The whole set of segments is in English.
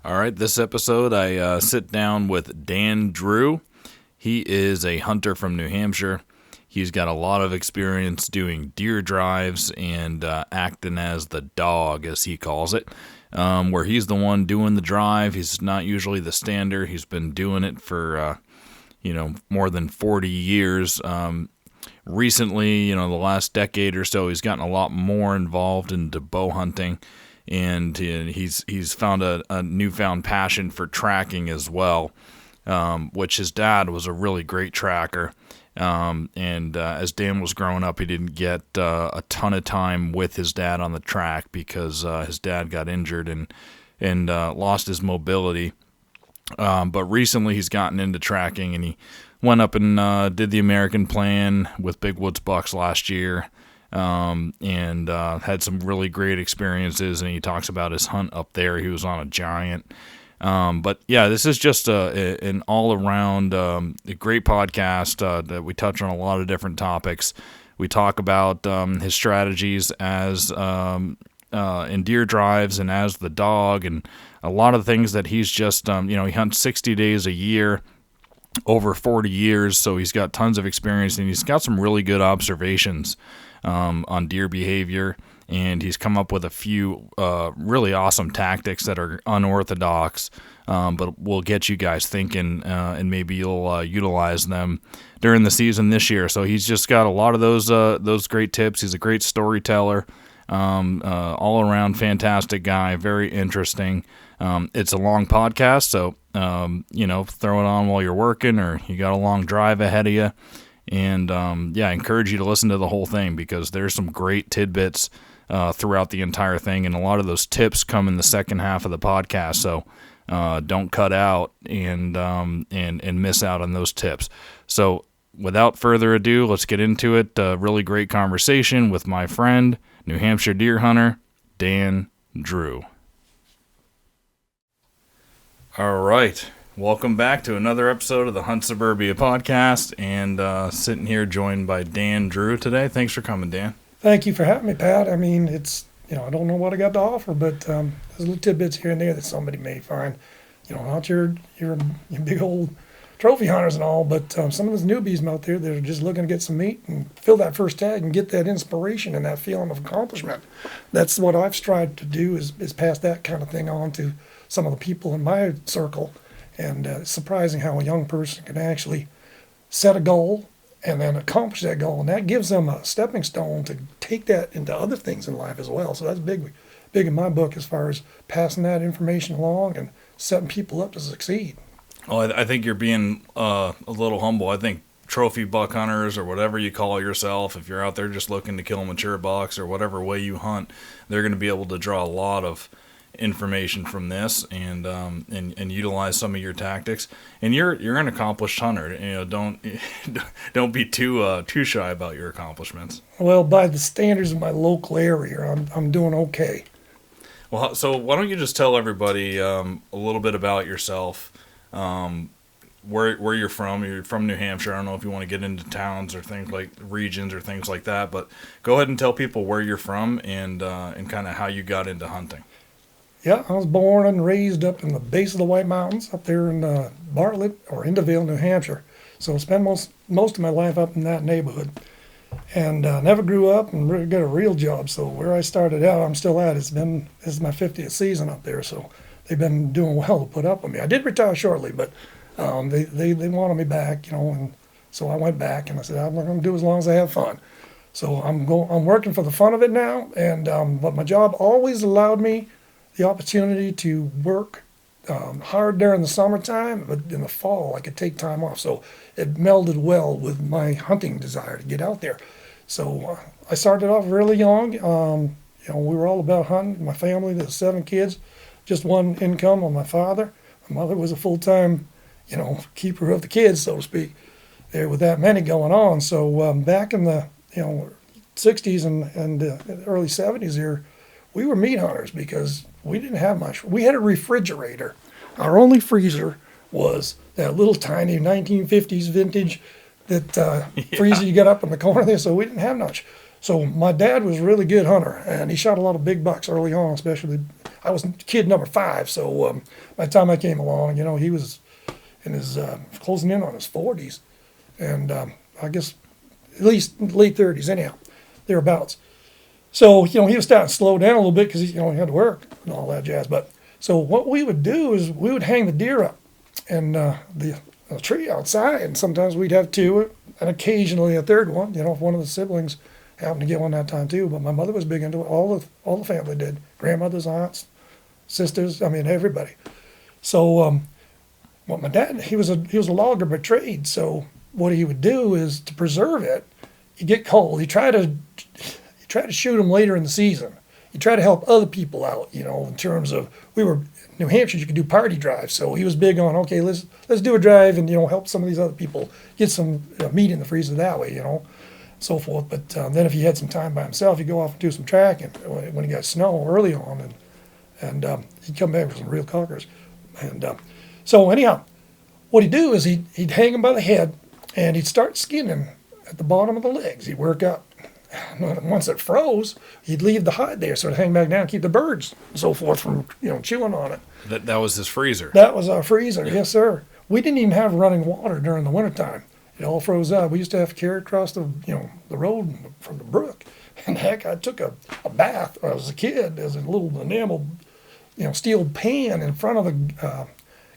All right, this episode I sit down with Dan Drew. He is a hunter from New Hampshire. He's got a lot of experience doing deer drives and acting as the dog, as he calls it, where he's the one doing the drive. He's not usually the stander. He's been doing it for, more than 40 years. Recently, the last decade or so, he's gotten a lot more involved into bow hunting. And he's found a newfound passion for tracking as well, which his dad was a really great tracker. And as Dan was growing up, he didn't get a ton of time with his dad on the track because his dad got injured and lost his mobility. But recently he's gotten into tracking, and he went up and did the American Plan with Big Woods bucks last year. And had some really great experiences, and he talks about his hunt up there. He was on a giant. But yeah, this is just an all-around a great podcast that we touch on a lot of different topics. We talk about his strategies as in deer drives and as the dog, and a lot of things that he's just, he hunts 60 days a year, over 40 years, so he's got tons of experience, and he's got some really good observations on deer behavior, and he's come up with a few really awesome tactics that are unorthodox, but will get you guys thinking, and maybe you'll utilize them during the season this year. So he's just got a lot of those great tips. He's a great storyteller, all around fantastic guy, very interesting. It's a long podcast, so throw it on while you're working, or you got a long drive ahead of you. And, I encourage you to listen to the whole thing because there's some great tidbits throughout the entire thing, and a lot of those tips come in the second half of the podcast, so don't cut out and miss out on those tips. So without further ado, let's get into it. Really great conversation with my friend, New Hampshire deer hunter, Dan Drew. All right. Welcome back to another episode of the Hunt Suburbia podcast, and sitting here joined by Dan Drew today. Thanks for coming, Dan. Thank you for having me, Pat. I mean, it's, I don't know what I got to offer, but there's little tidbits here and there that somebody may find, not your big old trophy hunters and all, but some of those newbies out there that are just looking to get some meat and fill that first tag and get that inspiration and that feeling of accomplishment. That's what I've strived to do is pass that kind of thing on to some of the people in my circle. And it's surprising how a young person can actually set a goal and then accomplish that goal. And that gives them a stepping stone to take that into other things in life as well. So that's big in my book as far as passing that information along and setting people up to succeed. Well, I think you're being a little humble. I think trophy buck hunters, or whatever you call yourself, if you're out there just looking to kill mature bucks or whatever way you hunt, they're going to be able to draw a lot of information from this and utilize some of your tactics. And you're an accomplished hunter. Don't be too shy about your accomplishments. Well, by the standards of my local area, I'm doing okay. Well, so why don't you just tell everybody a little bit about yourself, where you're from. You're from New Hampshire. I don't know if you want to get into towns or things like regions or things like that, but go ahead and tell people where you're from and kind of how you got into hunting. Yeah, I was born and raised up in the base of the White Mountains up there in Bartlett or Indieville, New Hampshire. So I spent most of my life up in that neighborhood. And never grew up and got a real job. So where I started out, I'm still at. This is my 50th season up there. So they've been doing well to put up with me. I did retire shortly, but they wanted me back, and so I went back and I said, I'm going to do as long as I have fun. So I'm working for the fun of it now. And but my job always allowed me the opportunity to work hard during the summertime, but in the fall I could take time off. So it melded well with my hunting desire to get out there. So I started off really young. We were all about hunting. My family, there's 7 kids, just one income on my father. My mother was a full-time, keeper of the kids, so to speak, there with that many going on. So back in the 60s and the early 70s here, we were meat hunters because we didn't have much. We had a refrigerator. Our only freezer was that little tiny 1950s vintage that freezer you got up in the corner there, so we didn't have much. So my dad was a really good hunter, and he shot a lot of big bucks early on, especially I was kid number 5. So by the time I came along, he was in his closing in on his 40s, and I guess at least late 30s anyhow, thereabouts. So he was starting to slow down a little bit because he had to work and all that jazz. But so what we would do is we would hang the deer up and the tree outside, and sometimes we'd have 2 and occasionally a third one. If one of the siblings happened to get one that time too. But my mother was big into it. All the family did. Grandmothers, aunts, sisters. I mean everybody. So my dad, he was a logger by trade. So what he would do is to preserve it. He'd get cold. He tried to shoot them later in the season. He tried to help other people out. In terms of we were New Hampshire, you could do party drives. So he was big on okay, let's do a drive and help some of these other people get some meat in the freezer that way. So forth. But then if he had some time by himself, he'd go off and do some tracking when he got snow early on, and he'd come back with some real cockers. And so anyhow, what he'd do is he'd hang them by the head, and he'd start skinning at the bottom of the legs. He'd work up. Once it froze, he'd leave the hide there, so it'd hang back down, keep the birds and so forth from chewing on it. That was his freezer. That was our freezer, yes sir. We didn't even have running water during the wintertime. It all froze up. We used to have to carry it across the road from the brook. And heck, I took a bath when I was a kid as a little enamel, steel pan in front of the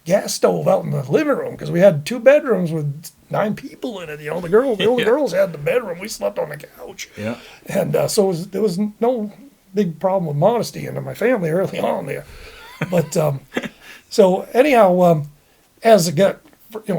gas stove out in the living room because we had 2 bedrooms with 9 people in it. The only girls had the bedroom. We slept on the couch. Yeah. And so there was no big problem with modesty in my family early on there. But so anyhow, as it got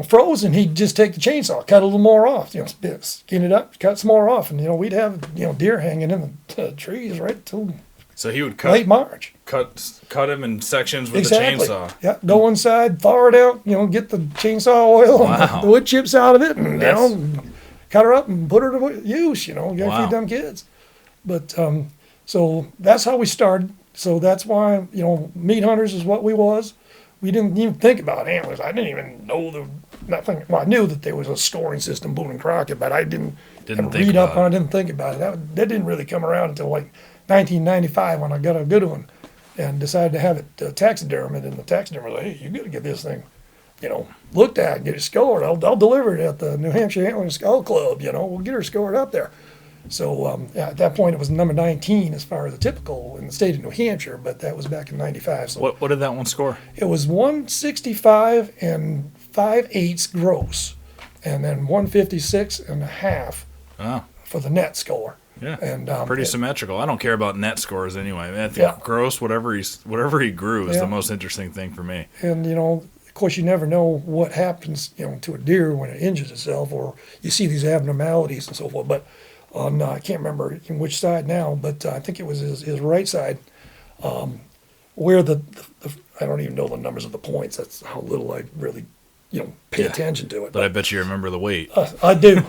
frozen, he'd just take the chainsaw, cut a little more off, skin it up, cut some more off, and we'd have deer hanging in the trees right till so he would cut late March. Cut him in sections with Exactly. the chainsaw. Yeah, go inside, thaw it out, get the chainsaw oil and the wood chips out of it, and cut her up and put her to use. You gotta feed them kids. But so that's how we started. So that's why meat hunters is what we was. We didn't even think about antlers. I didn't even know nothing. Well, I knew that there was a scoring system, Boone and Crockett, but I didn't read up on it. I didn't think about it. That didn't really come around until like 1995 when I got a good one and decided to have it taxidermed. And the taxidermist was like, hey, you got to get this thing, looked at and get it scored. I'll deliver it at the New Hampshire Antler and Skull Club. We'll get her scored up there. So at that point, it was number 19 as far as the typical in the state of New Hampshire, but that was back in 95. So what did that one score? It was 165 and 5/8 gross, and then 156 and a half for the net score. Yeah, and pretty symmetrical. I don't care about net scores anyway. I think gross, whatever he grew is the most interesting thing for me. And of course, you never know what happens, to a deer when it injures itself, or you see these abnormalities and so forth. But on I can't remember in which side now, but I think it was his right side, where the I don't even know the numbers of the points. That's how little I really pay attention to it. But I bet you remember the weight. I do.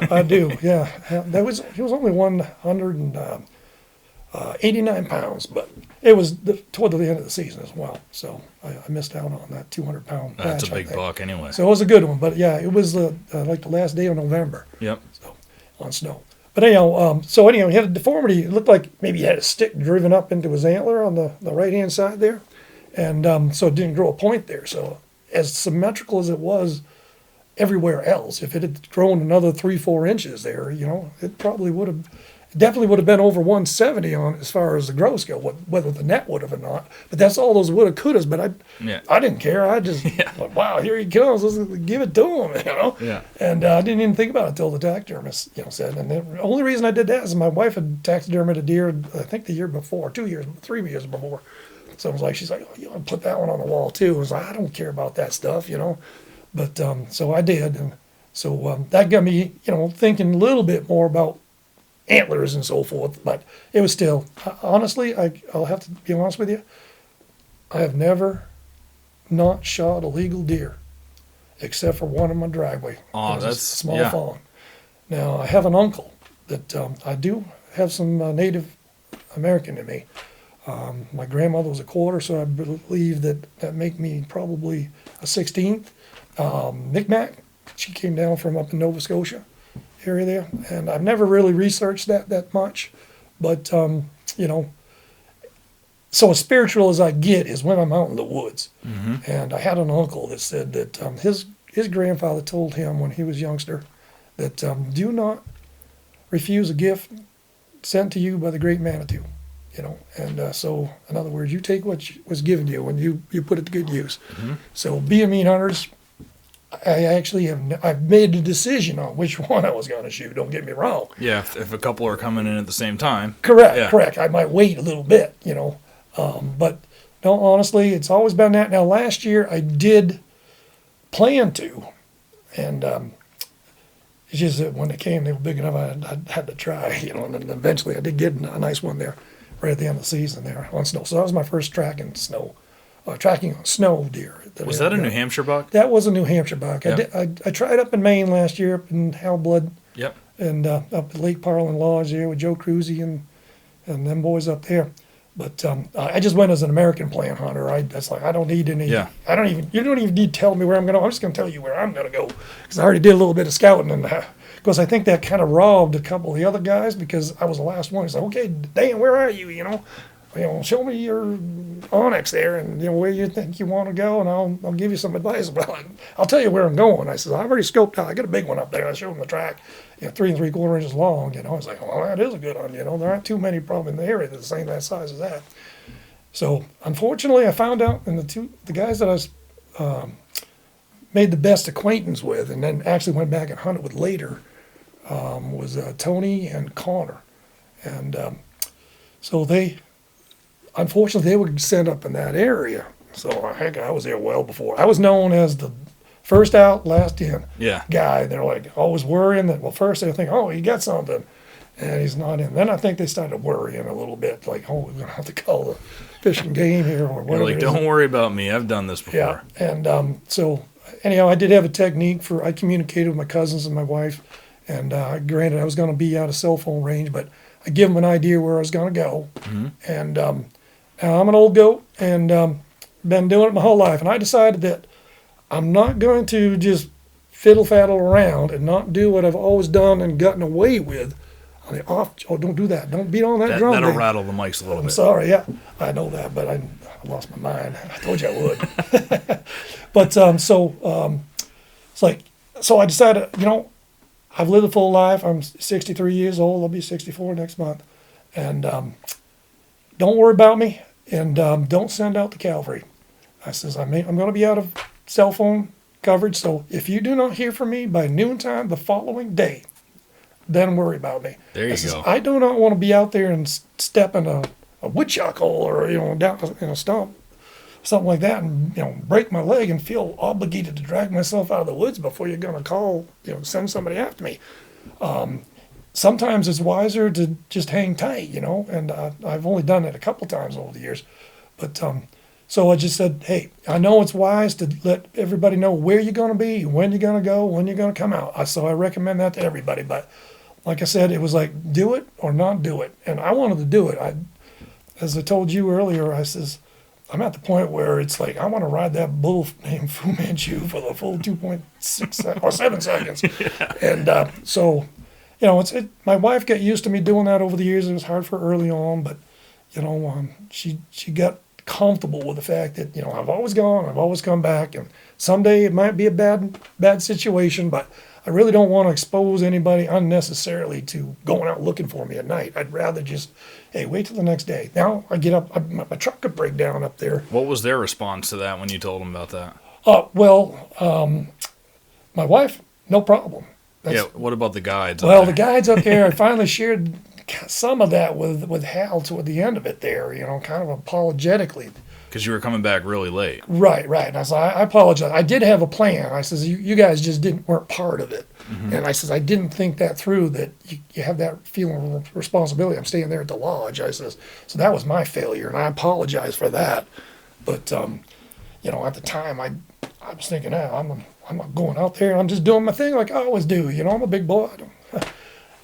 Yeah, he was only 189 pounds, but it was toward the end of the season as well. So I missed out on that 200-pound batch. That's a big buck anyway. So it was a good one, but yeah, it was like the last day of November. Yep. So on snow. But anyhow, he had a deformity. It looked like maybe he had a stick driven up into his antler on the right-hand side there. And so it didn't grow a point there. So as symmetrical as it was everywhere else, if it had grown another 3-4 inches there, it probably definitely would have been over 170 on as far as the gross go, whether the net would have or not. But that's all those woulda, couldas. But I didn't care. I just, wow, here he comes. Let's give it to him, Yeah. And I didn't even think about it until the taxidermist, said. And the only reason I did that is my wife had taxidermied a deer, I think the year before, 3 years before. So it was like, she's like, oh, you want to put that one on the wall too? I was like, I don't care about that stuff, But so I did. And so that got me, thinking a little bit more about antlers and so forth. But it was still, honestly, I'll have to be honest with you, I have never not shot a legal deer except for one in my driveway. Oh, that's a small fawn. Now, I have an uncle that I do have some Native American in me. My grandmother was a quarter, so I believe that make me probably a 16th. Micmac, she came down from up in Nova Scotia area there, and I've never really researched that much, but so as spiritual as I get is when I'm out in the woods. And I had an uncle that said that his grandfather told him when he was youngster that do not refuse a gift sent to you by the great Manitou. And so in other words, you take what was given you and you put it to good use. So being meat hunters, I've made a decision on which one I was going to shoot. Don't get me wrong. Yeah, if a couple are coming in at the same time. Correct. I might wait a little bit, but no, honestly, it's always been that. Now, last year I did plan to, and it's just that when they came, they were big enough. I had to try, and then eventually I did get a nice one there right at the end of the season there on snow. So that was my first tracking on snow deer. Was that a New Hampshire buck? That was a New Hampshire buck. Yep. I tried up in Maine last year, up in Halblood. Yep. And up at Lake Parlin Lodge there with Joe Cruzy and them boys up there. But I just went as an American plan hunter. I don't need any. Yeah. You don't even need to tell me where I'm going to. I'm just going to tell you where I'm going to go because I already did a little bit of scouting and because I think that kind of robbed a couple of the other guys because I was the last one. It's like, okay, Dan, where are you? Show me your onyx there and where you think you want to go, and I'll give you some advice. Well, I'll tell you where I'm going. I said I've already scoped out. I got a big one up there. I showed him the track, 3 3/4 inches long. I was like, well, that is a good one. There aren't too many probably in the area that's the same that size as that. So unfortunately, I found out, and the guys that I was made the best acquaintance with, and then actually went back and hunted with later, was Tony and Connor, and so unfortunately, they were sent up in that area. So, heck, I was there well before. I was known as the first out, last in guy. They're like always worrying that, first they think, oh, he got something, and he's not in. Then I think they started worrying a little bit, like, oh, we're going to have to call the fish and game here or whatever. You're like, don't worry about me. I've done this before. Yeah, and so, anyhow, I did have a technique I communicated with my cousins and my wife, and granted, I was going to be out of cell phone range, but I give them an idea where I was going to go, and now, I'm an old goat and been doing it my whole life, and I decided that I'm not going to just fiddle-faddle around and not do what I've always done and gotten away with. Don't do that. Don't beat on that drum. That'll rattle the mics a little bit. I'm sorry, yeah. I know that, but I lost my mind. I told you I would. But it's like, so I decided, I've lived a full life. I'm 63 years old. I'll be 64 next month. And don't worry about me, and don't send out the cavalry. I says, I'm going to be out of cell phone coverage, so if you do not hear from me by noontime the following day, then worry about me. There you go. I do not want to be out there and step in a woodchuck hole or, down in a stump, something like that, and, break my leg and feel obligated to drag myself out of the woods before you're going to call, send somebody after me. Sometimes it's wiser to just hang tight, and I've only done it a couple times over the years. But so I just said, hey, I know it's wise to let everybody know where you're going to be, when you're going to go, when you're going to come out. So I recommend that to everybody. But like I said, it was like, do it or not do it. And I wanted to do it. As I told you earlier, I says, I'm at the point where it's like, I want to ride that bull named Fu Manchu for the full 2.6 or 7 seconds. Yeah. And so... my wife got used to me doing that over the years. It was hard for her early on, but, she got comfortable with the fact that, I've always gone, I've always come back, and someday it might be a bad situation, but I really don't want to expose anybody unnecessarily to going out looking for me at night. I'd rather just, hey, wait till the next day. Now I get up, my truck could break down up there. What was their response to that when you told them about that? My wife, no problem. What about the guides? Well, the guides up there, I finally shared some of that with Hal toward the end of it there, kind of apologetically. Because you were coming back really late. Right. And I said, I apologize. I did have a plan. I says, you guys just weren't part of it. Mm-hmm. And I says, I didn't think that through, that you have that feeling of responsibility. I'm staying there at the lodge. I says, so that was my failure, and I apologize for that. But, at the time, I was thinking, I'm not going out there. I'm just doing my thing like I always do. I'm a big boy.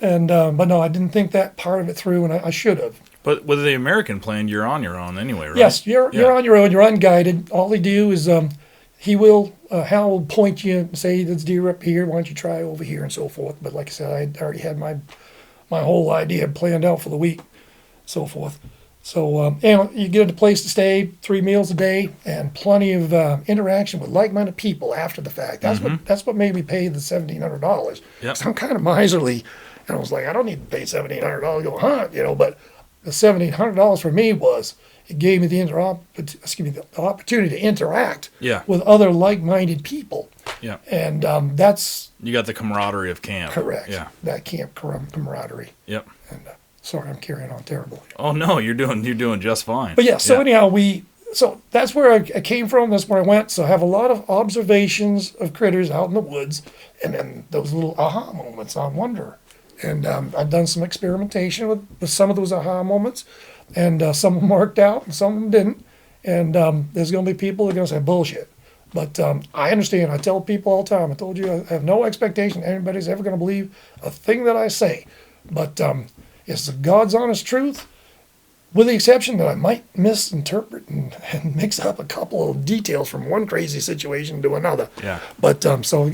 But no, I didn't think that part of it through, and I should have. But with the American plan, you're on your own anyway, right? Yes, you're on your own. You're unguided. All they do is Hal will point you and say, "There's deer up here. Why don't you try over here?" and so forth. But like I said, I already had my whole idea planned out for the week, so forth. So, and you get a place to stay, 3 meals a day, and plenty of interaction with like-minded people after the fact. That's what made me pay the $1,700. Yep. 'Cause I'm kind of miserly, and I was like, I don't need to pay $1,700 to go hunt, But the $1,700 for me was it gave me the opportunity to interact Yeah. with other like-minded people, Yeah. and that's You got the camaraderie of camp. correct. Yeah. That camp camaraderie. Yep. And sorry, I'm carrying on terribly. Oh no, you're doing just fine. But yeah, so anyhow, so that's where I came from. That's where I went. So I have a lot of observations of critters out in the woods, and then those little aha moments on wonder. And I've done some experimentation with some of those aha moments, and some of them worked out, and some of them didn't. And there's going to be people that are going to say bullshit. But I understand. I tell people all the time. I told you I have no expectation anybody's ever going to believe a thing that I say. But it's the God's honest truth, with the exception that I might misinterpret and mix up a couple of details from one crazy situation to another. Yeah. But so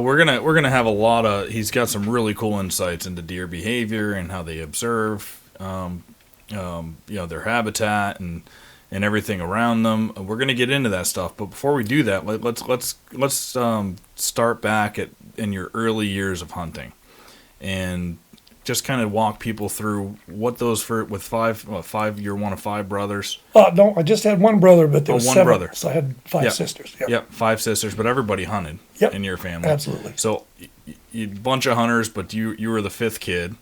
we're gonna have a lot of. He's got some really cool insights into deer behavior and how they observe, their habitat and everything around them. We're gonna get into that stuff. But before we do that, let's start back in your early years of hunting, and just kind of walk people through what those with five. You're one of 5 brothers. No, I just had one brother, but there was one 7, brother. so I had 5 sisters. Yep, 5 sisters, but everybody hunted in your family. Absolutely. So you bunch of hunters, but you were the 5th kid.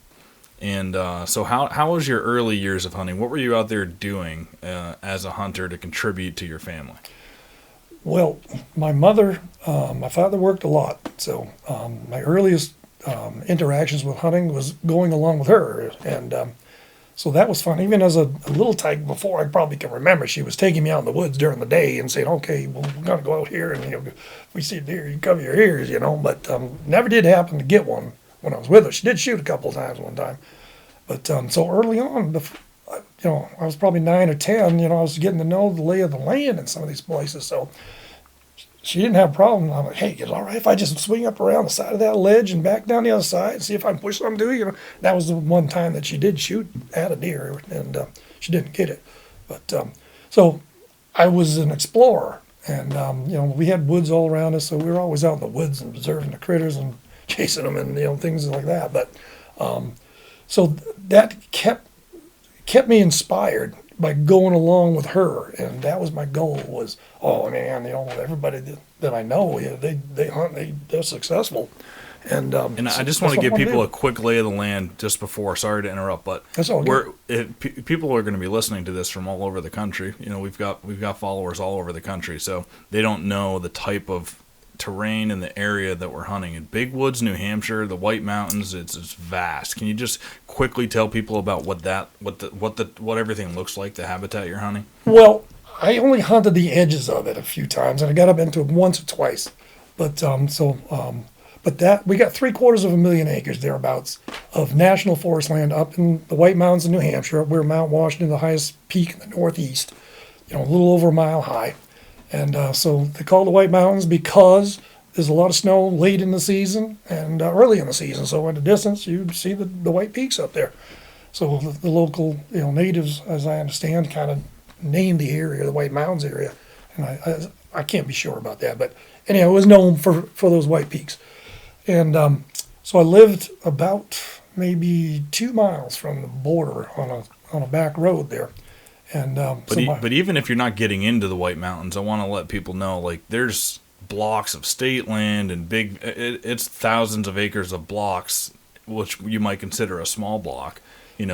And so how was your early years of hunting? What were you out there doing as a hunter to contribute to your family? Well, my father worked a lot, so my earliest interactions with hunting was going along with her, and so that was fun. Even as a little tyke, before I probably can remember, she was taking me out in the woods during the day and saying, "Okay, well, we're gonna go out here, and if we see a deer, you cover your ears, But never did happen to get one when I was with her. She did shoot a couple of times one time, but so early on, I was probably 9 or 10. I was getting to know the lay of the land in some of these places, so. She didn't have a problem. I'm like, hey, is it all right if I just swing up around the side of that ledge and back down the other side and see if I can push something to you? That was the one time that she did shoot at a deer, and she didn't get it. But so I was an explorer, and we had woods all around us, so we were always out in the woods and observing the critters and chasing them and things like that. But so that kept me inspired by going along with her, and that was my goal. Was everybody that I know, they hunt, they're successful, and I just want to give people a quick lay of the land just before. Sorry to interrupt, but that's all good. People are going to be listening to this from all over the country. We've got followers all over the country, so they don't know the type of terrain in the area that we're hunting. In Big Woods, New Hampshire, the White Mountains, it's vast. Can you just quickly tell people about what everything looks like, the habitat you're hunting? Well, I only hunted the edges of it a few times, and I got up into it once or twice. But we got 750,000 acres thereabouts of national forest land up in the White Mountains in New Hampshire. We're Mount Washington, the highest peak in the northeast, a little over a mile high. And so they call it the White Mountains because there's a lot of snow late in the season and early in the season. So in the distance, you see the white peaks up there. So the local natives, as I understand, kind of named the area the White Mountains area. And I can't be sure about that. But anyhow, it was known for those white peaks. And so I lived about maybe 2 miles from the border on a back road there. And but even if you're not getting into the White Mountains, I want to let people know, there's blocks of state land and it's thousands of acres of blocks, which you might consider a small block.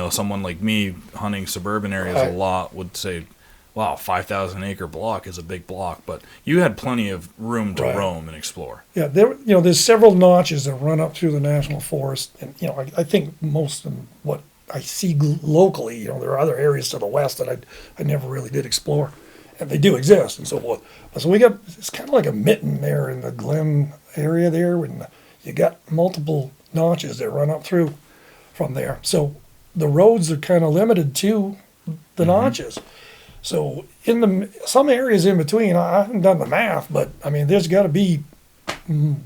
Someone like me hunting suburban areas a lot would say, wow, 5,000 acre block is a big block, but you had plenty of room to roam and explore. Yeah, there's several notches that run up through the national forest, and I think most of them, what I see locally, there are other areas to the west that I never really did explore, and they do exist and so forth. So it's kind of like a mitten there in the Glen area there, and you got multiple notches that run up through from there. So the roads are kind of limited to the notches. So in some areas in between, I haven't done the math, but there's got to be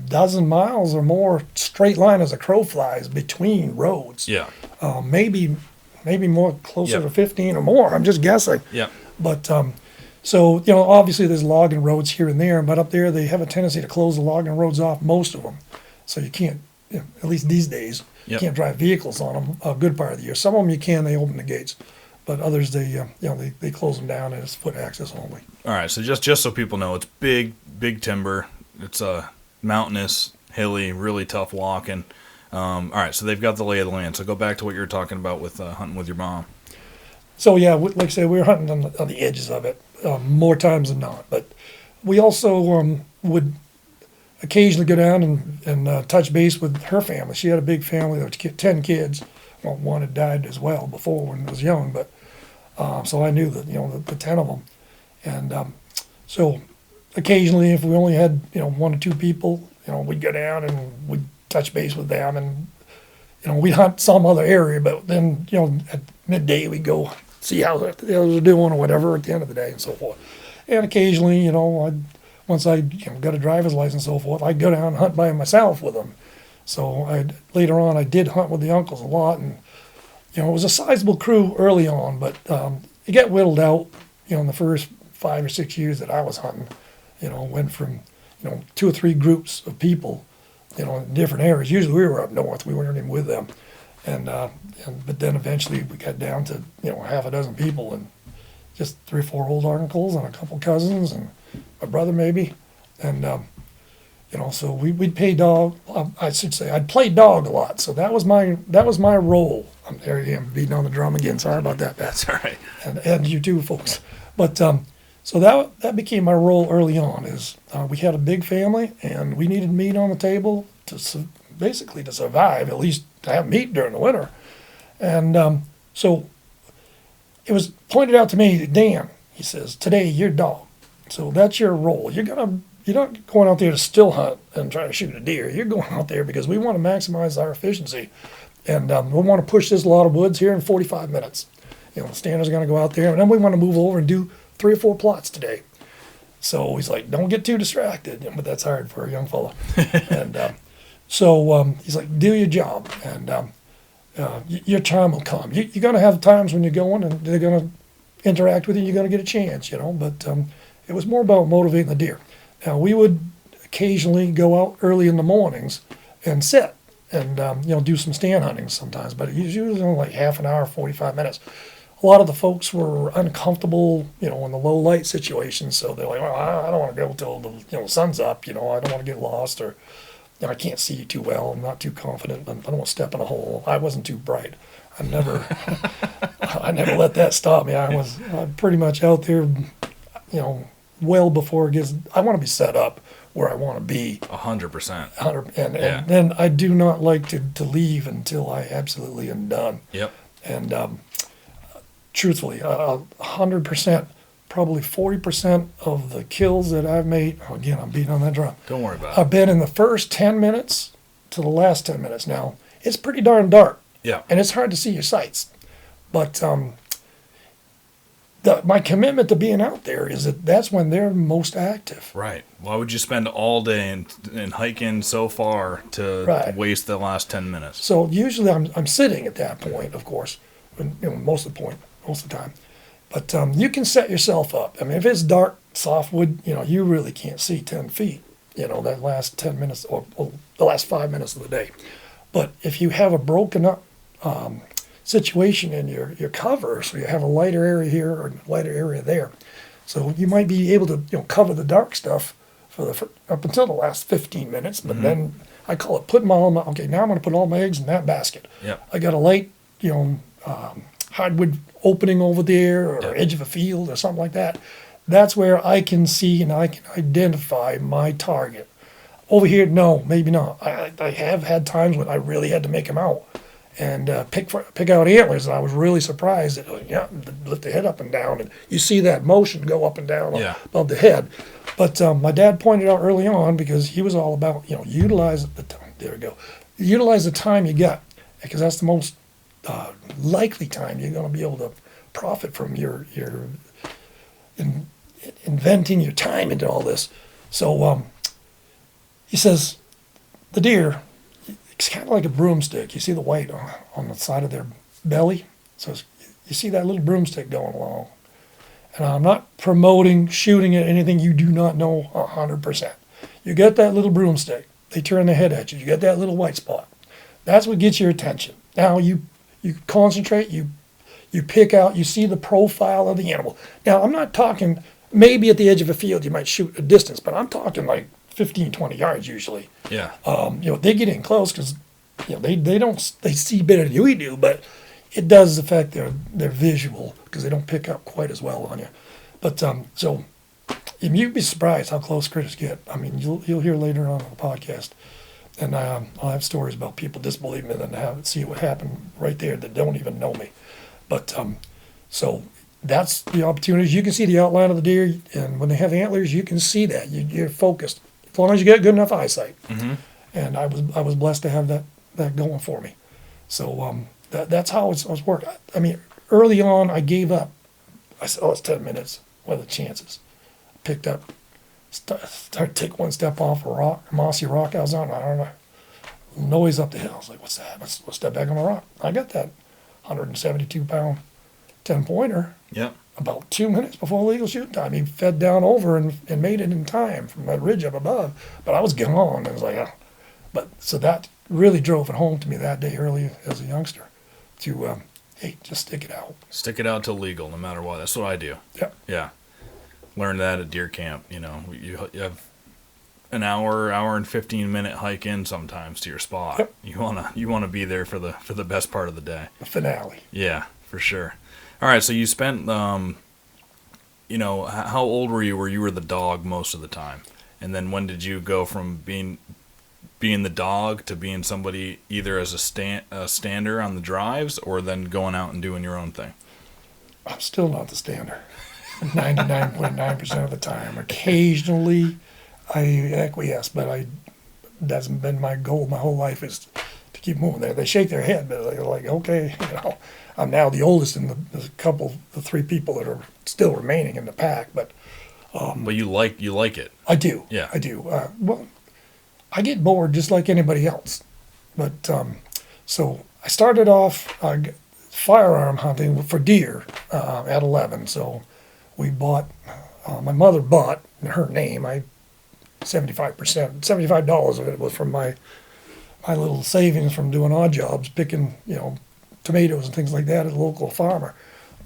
dozen miles or more straight line as a crow flies between roads. Yeah. Maybe maybe more closer Yep. to 15 or more. I'm just guessing. Yep. But so, obviously there's logging roads here and there, but up there they have a tendency to close the logging roads off, most of them. So you can't, at least these days, you Yep. can't drive vehicles on them a good part of the year. Some of them you can, they open the gates. But others, they close them down and it's foot access only. All right, so just so people know, it's big timber. It's mountainous, hilly, really tough walking. All right, so they've got the lay of the land. So go back to what you were talking about with hunting with your mom. So yeah, like I say, we were hunting on the edges of it more times than not. But we also would occasionally go down and touch base with her family. She had a big family. There was 10 kids. Well, one had died as well before when I was young, but so I knew that the 10 of them. And so occasionally, if we only had 1 or 2 people, we'd go down and we'd touch base with them, and we'd hunt some other area. But then at midday we'd go see how the others are doing or whatever at the end of the day and so forth. And occasionally, once I got a driver's license and so forth, I'd go down and hunt by myself with them. So later on I did hunt with the uncles a lot, and it was a sizable crew early on, but it got whittled out. In the first 5 or 6 years that I was hunting, went from 2 or 3 groups of people, in different areas. Usually we were up north, we weren't even with them, but then eventually we got down to half a dozen people, and just 3 or 4 old uncles and a couple cousins and my brother maybe, and so we'd pay dog. I should say I'd play dog a lot. So that was my role. There I am beating on the drum again. Sorry about that, Pat. That's all right. And you too, folks. But so that became my role early on. Is we had a big family and we needed meat on the table basically to survive. At least to have meat during the winter. And so it was pointed out to me, Dan. He says, today you're dog. So that's your role. You're not going out there to still hunt and try to shoot a deer. You're going out there because we want to maximize our efficiency. And we want to push this lot of woods here in 45 minutes. The standers are going to go out there, and then we want to move over and do 3 or 4 plots today. So he's like, don't get too distracted. But that's hard for a young fella. And so he's like, do your job, and your time will come. You're going to have times when you're going, and they're going to interact with you. You're going to get a chance, But it was more about motivating the deer. Now, we would occasionally go out early in the mornings and sit and, do some stand hunting sometimes, but it was usually only like half an hour, 45 minutes. A lot of the folks were uncomfortable, in the low light situations, so they're like, well, I don't want to go till the sun's up, I don't want to get lost, or I can't see too well, I'm not too confident, I don't want to step in a hole. I wasn't too bright. I never let that stop me. I was pretty much out there, well before it gets. I want to be set up where I want to be. 100%. And then I do not like to leave until I absolutely am done. Yep. And truthfully, 100%, probably 40% of the kills that I've made. Again, I'm beating on that drum. Don't worry about it. I've been in the first 10 minutes to the last 10 minutes. Now it's pretty darn dark. Yeah. And it's hard to see your sights, but my commitment to being out there is that's when they're most active. Right. Why would you spend all day and hiking so far to waste the last 10 minutes? So usually I'm sitting at that point, of course, most of the time. But you can set yourself up. I mean, if it's dark, softwood, you really can't see 10 feet, that last 10 minutes or the last 5 minutes of the day. But if you have a broken up situation in your cover, so you have a lighter area here or a lighter area there, so you might be able to cover the dark stuff for up until the last 15 minutes, but then I call it putting now I'm going to put all my eggs in that basket. Yep. I got a light hardwood opening over there or edge of a field or something like that. That's where I can see and I can identify my target. Over here, no, maybe not. I have had times when I really had to make them out and pick out antlers, and I was really surprised that lift the head up and down, and you see that motion go up and down above the head. But my dad pointed out early on, because he was all about utilize the time. There we go. Utilize the time you got, because that's the most likely time you're going to be able to profit from your inventing your time into all this. So he says the deer, it's kind of like a broomstick. You see the white on the side of their belly? So you see that little broomstick going along. And I'm not promoting shooting at anything you do not know 100%. You get that little broomstick, they turn their head at you. You get that little white spot. That's what gets your attention. Now you concentrate, you pick out, you see the profile of the animal. Now I'm not talking, maybe at the edge of a field you might shoot a distance, but I'm talking like 15, 20 yards usually. Yeah. They get in close because they see better than we do, but it does affect their visual because they don't pick up quite as well on you. But so you'd be surprised how close critters get. I mean, you'll hear later on in the podcast, and I'll have stories about people disbelieving me and then see what happened right there that don't even know me. But so that's the opportunities. You can see the outline of the deer, and when they have antlers, you can see that. You're focused as long as you get good enough eyesight. Mm-hmm. And I was blessed to have that going for me. So that's how it was working. I mean, early on, I gave up. I said, it's 10 minutes. What are the chances? Picked up, started to take one step off a mossy rock I was on. I don't know. Noise up the hill. I was like, what's that? Let's step back on the rock. I got that 172-pound 10-pointer. Yep. About 2 minutes before legal shooting time. He fed down over and made it in time from that ridge up above. But I was gone. I was like, oh. But so that really drove it home to me that day early as a youngster to, hey, just stick it out. Stick it out till legal, no matter what. That's what I do. Yeah. Yeah. Learned that at deer camp. You have an hour and 15-minute hike in sometimes to your spot. Yep. You wanna be there for the best part of the day. The finale. Yeah, for sure. All right, so you spent how old were you where you were the dog most of the time? And then when did you go from being the dog to being somebody either as a stander on the drives or then going out and doing your own thing? I'm still not the stander. 99.9% of the time. Occasionally, I acquiesce, but that's been my goal my whole life is to keep moving there. They shake their head, but they're like, okay, I'm now the oldest in the three people that are still remaining in the pack, but you like it. I do. Yeah. I do. Well, I get bored just like anybody else, but so I started off firearm hunting for deer at 11. So we bought. My mother bought in her name. $75 of it was from my little savings from doing odd jobs, picking tomatoes and things like that at a local farmer.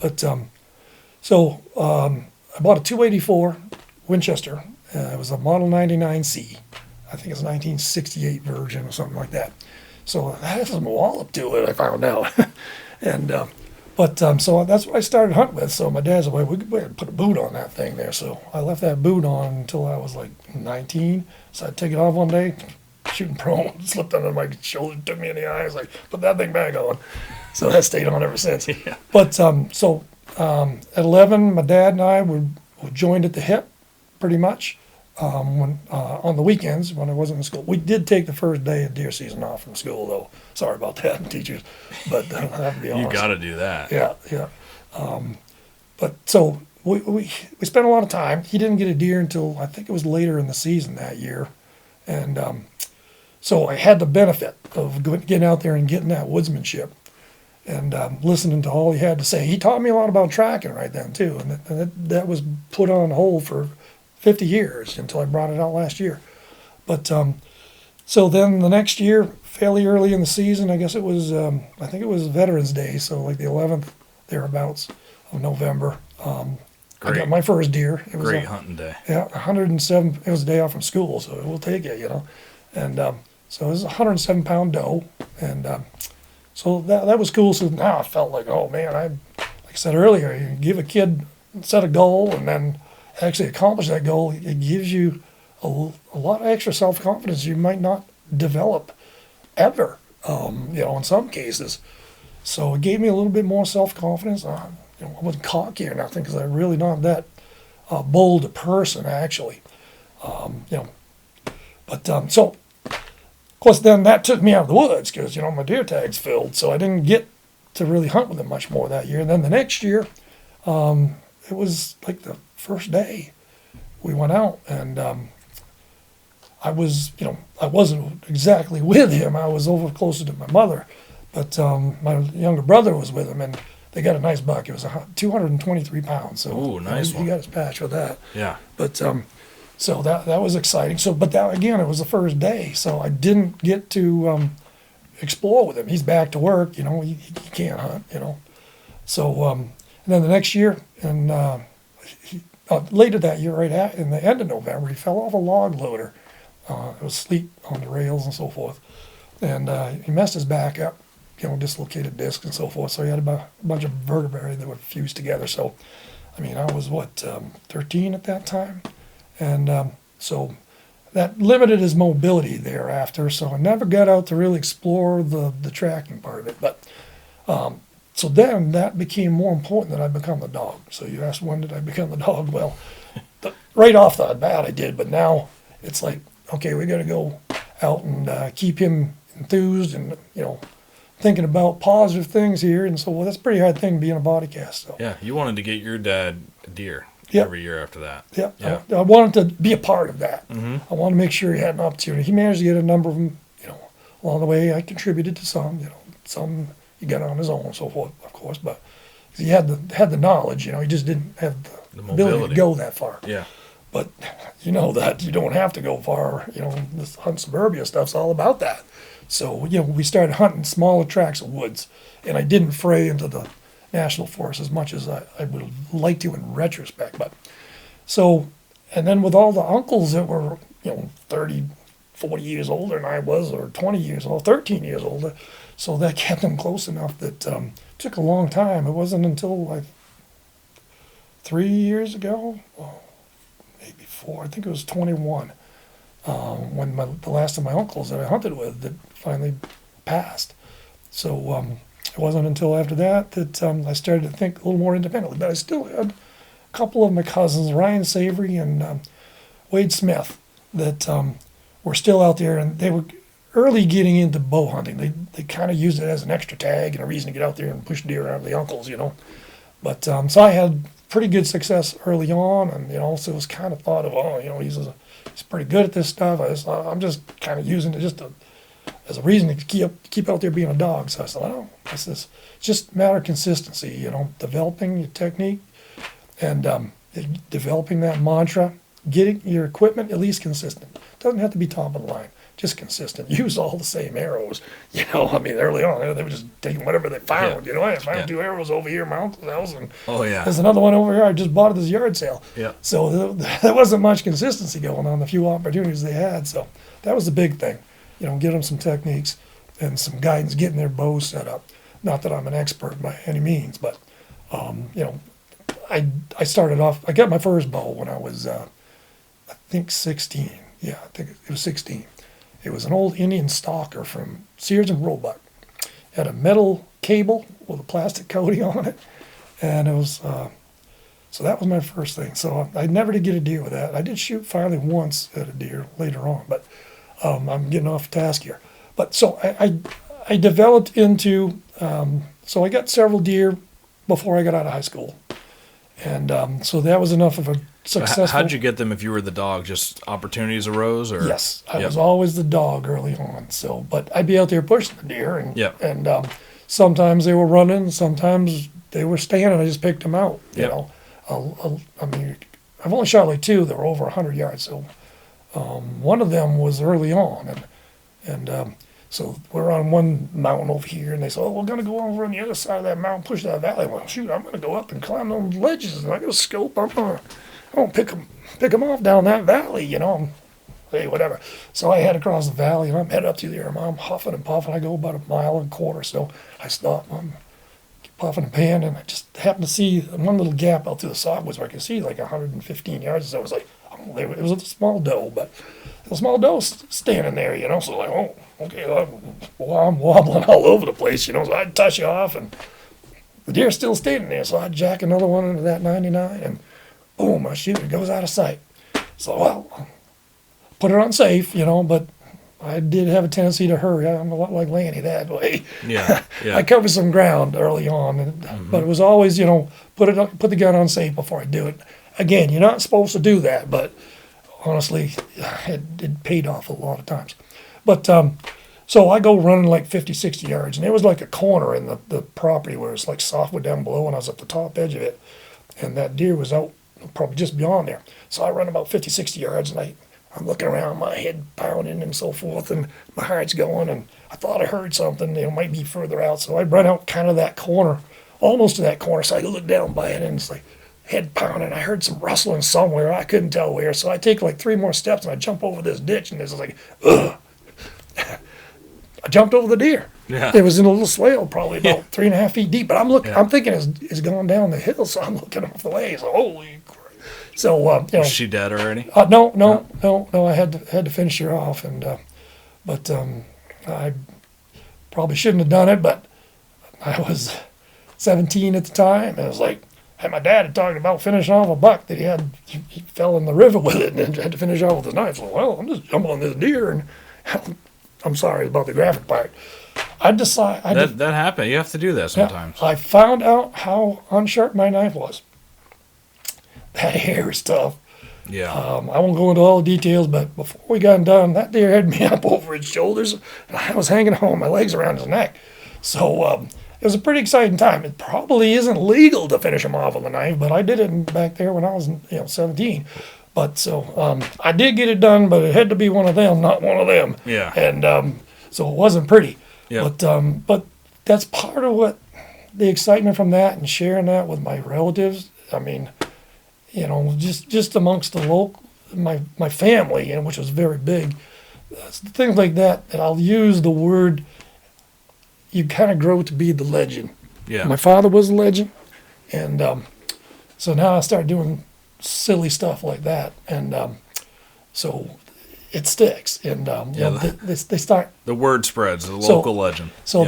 But so I bought a 284 Winchester. It was a Model 99C. I think it's a 1968 version or something like that. So that has some wallop to it, I found out. And so that's what I started hunting with. So my dad's like, we could put a boot on that thing there. So I left that boot on until I was like 19. So I'd take it off one day, shooting prone, slipped under my shoulder, took me in the eye. I was like, put that thing back on. So that stayed on ever since. Yeah. But at 11, my dad and I were joined at the hip pretty much. When on the weekends when I wasn't in school. We did take the first day of deer season off from school, though. Sorry about that, teachers. But I have to be honest. You got to do that. Yeah. But so we spent a lot of time. He didn't get a deer until I think it was later in the season that year, and so I had the benefit of getting out there and getting that woodsmanship, and listening to all he had to say. He taught me a lot about tracking right then too, and that was put on hold for 50 years until I brought it out last year. But so then the next year, fairly early in the season, I guess it was, I think it was Veterans Day, so like the 11th, thereabouts of November. I got my first deer. It was Great hunting day. Yeah, 107, it was a day off from school, so we'll take it, And so it was a 107-pound doe, and so that was cool. So now I felt like, oh man, like I said earlier, you give a kid, set a goal, and then actually accomplish that goal, it gives you a lot of extra self-confidence you might not develop ever, in some cases. So it gave me a little bit more self-confidence. I wasn't cocky or nothing because I'm really not that bold a person, actually. So, of course, then that took me out of the woods because, my deer tag's filled, so I didn't get to really hunt with them much more that year. And then the next year, it was like the first day we went out, and I wasn't exactly with him. I was over closer to my mother, but my younger brother was with him, and they got a nice buck. It was 223 pounds. So Ooh, nice he one. got his patch with that. Yeah. But so that was exciting. So, but that again, it was the first day, so I didn't get to explore with him. He's back to work. He can't hunt. So and then the next year, and later that year, in the end of November, he fell off a log loader. It was sleet on the rails and so forth, and he messed his back up. Dislocated disc and so forth. So he had a bunch of vertebrae that were fused together. So, I mean, I was 13 at that time, and so that limited his mobility thereafter. So I never got out to really explore the tracking part of it. But so then that became more important that I become the dog. So you asked, when did I become the dog? Well, right off the bat I did, but now it's like, okay, we got to go out and keep him enthused and thinking about positive things here. And so that's a pretty hard thing being a body cast. So. Yeah, you wanted to get your dad a deer Yep. every year after that. Yeah. I wanted to be a part of that. Mm-hmm. I wanted to make sure he had an opportunity. He managed to get a number of them, along the way. I contributed to some, some he got on his own and so forth, of course, but he had the knowledge, he just didn't have the ability to go that far. Yeah. But that you don't have to go far. This hunt suburbia stuff's all about that. So, we started hunting smaller tracts of woods, and I didn't fray into the national forest as much as I would have liked to in retrospect. But so, and then with all the uncles that were, 30, 40 years older than I was, or 20 years old, 13 years older, so that kept them close enough that it took a long time. It wasn't until 3 years ago, maybe 4, I think it was 21, when the last of my uncles that I hunted with that finally passed. So it wasn't until after that I started to think a little more independently. But I still had a couple of my cousins, Ryan Savory and Wade Smith, that were still out there, and they were early getting into bow hunting. They kind of used it as an extra tag and a reason to get out there and push deer around the uncles, But so I had pretty good success early on, and so it was kind of thought of, he's pretty good at this stuff. I'm just kind of using it just as a reason to keep out there being a dog. So I said, it's just a matter of consistency, developing your technique and developing that mantra, getting your equipment at least consistent. Doesn't have to be top of the line, just consistent. Use all the same arrows. Early on, they were just taking whatever they found. Yeah. I found 2 arrows over here at my uncle's house, and there's another one over here I just bought at this yard sale. Yeah. So there wasn't much consistency going on, the few opportunities they had. So that was the big thing. Get them some techniques and some guidance, getting their bows set up. Not that I'm an expert by any means, but, I started off, I got my first bow when I was, I think 16. Yeah, I think it was 16. It was an old Indian stalker from Sears and Roebuck. Had a metal cable with a plastic coating on it. And it was, so that was my first thing. So I never did get a deer with that. I did shoot finally once at a deer later on, but I'm getting off task here. But so I developed into, so I got several deer before I got out of high school. And so that was enough of a successful. How'd you get them if you were the dog? Just opportunities arose? Or? Yes, I was always the dog early on. So, but I'd be out there pushing the deer, and sometimes they were running, sometimes they were standing. I just picked them out. I mean, I've only shot like 2 that were over 100 yards. So one of them was early on, and so we're on one mountain over here, and they said, "Oh, we're going to go over on the other side of that mountain, push that valley." Well, shoot, I'm going to go up and climb those ledges, and I got a scope. I'm going to pick them off down that valley, Hey, whatever. So I head across the valley, and I'm headed up to there, and I'm huffing and puffing. I go about 1.25 miles. So I stop, I'm puffing and panning, and I just happened to see one little gap out through the sawwoods where I could see like 115 yards. So I was like, it was a small doe, but a small doe standing there, So like, oh, okay, well, I'm wobbling all over the place, So I'd touch you off, and the deer's still standing there. So I'd jack another one into that 99, and boom, I shoot, it goes out of sight. So, well, put it on safe, but I did have a tendency to hurry. I'm a lot like Lanny that way. Yeah. I covered some ground early on, but it was always, put the gun on safe before I do it. Again, you're not supposed to do that, but honestly, it paid off a lot of times. But So I go running like 50, 60 yards, and there was like a corner in the property where it's like softwood down below, and I was at the top edge of it, and that deer was out probably just beyond there. So I run about 50, 60 yards, and I'm looking around, my head pounding and so forth, and my heart's going, and I thought I heard something, might be further out. So I run out kind of that corner, almost to that corner, so I look down by it, and it's like head pounding. I heard some rustling somewhere, I couldn't tell where. So I take like 3 more steps, and I jump over this ditch, and it's like, ugh. I jumped over the deer. Yeah. It was in a little swale, probably about 3.5 feet deep. But I'm looking. Yeah. I'm thinking it's gone down the hill, so I'm looking off the way. So holy crap! So was she dead already? No. I had to finish her off, and but I probably shouldn't have done it. But I was 17 at the time, and it was like, and my dad had talked about finishing off a buck that he fell in the river with it and had to finish off with his knife. So I'm just jumping on this deer and. I'm sorry about the graphic part. That happened. You have to do that sometimes. Yeah, I found out how unsharp my knife was. That hair is tough. Yeah. I won't go into all the details, but before we got done, that deer had me up over its shoulders, and I was hanging on my legs around his neck. So it was a pretty exciting time. It probably isn't legal to finish him off with a knife, but I did it back there when I was 17. But so I did get it done, but it had to be one of them, not one of them. Yeah. And so it wasn't pretty. Yeah. But that's part of what the excitement from that and sharing that with my relatives. I mean, just amongst the local, my family, which was very big. Things like that I'll use the word. You kind of grow to be the legend. Yeah. My father was a legend, and so now I start doing silly stuff like that, and so it sticks, and they start. The word spreads. The local legend. So,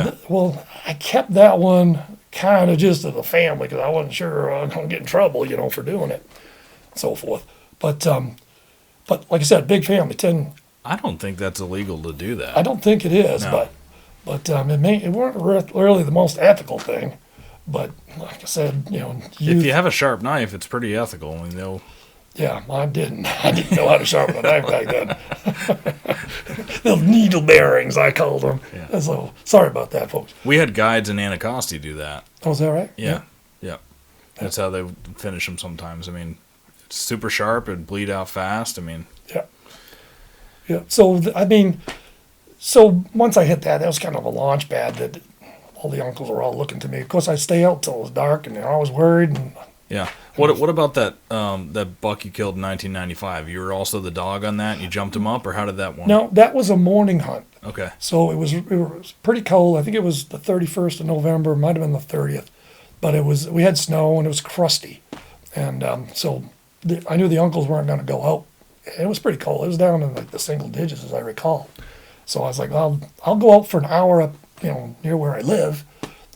I kept that one kind of just to the family because I wasn't sure I was going to get in trouble, for doing it, and so forth. But like I said, big family. I don't think that's illegal to do that. I don't think it is, no. but it weren't really the most ethical thing. But like I said, if you have a sharp knife, it's pretty ethical. I mean, yeah, I didn't know how to sharpen a knife back then. The needle bearings, I called them. Yeah. So sorry about that, folks. We had guides in Anacostia do that. Oh, is that right? Yeah. That's how they finish them sometimes. I mean, it's super sharp and bleed out fast. I mean, yeah. So so once I hit that was kind of a launch pad that. All the uncles were all looking to me. Of course, I stay out till it was dark, and they're always worried. Yeah. What about that that buck you killed in 1995? You were also the dog on that, and you jumped him up, or how did that work? No, that was a morning hunt. Okay. So it was pretty cold. I think it was the 31st of November. It might have been the 30th, but we had snow and it was crusty, and so I knew the uncles weren't going to go out. It was pretty cold. It was down in like the single digits, as I recall. So I was like, I'll go out for an hour up. Near where I live,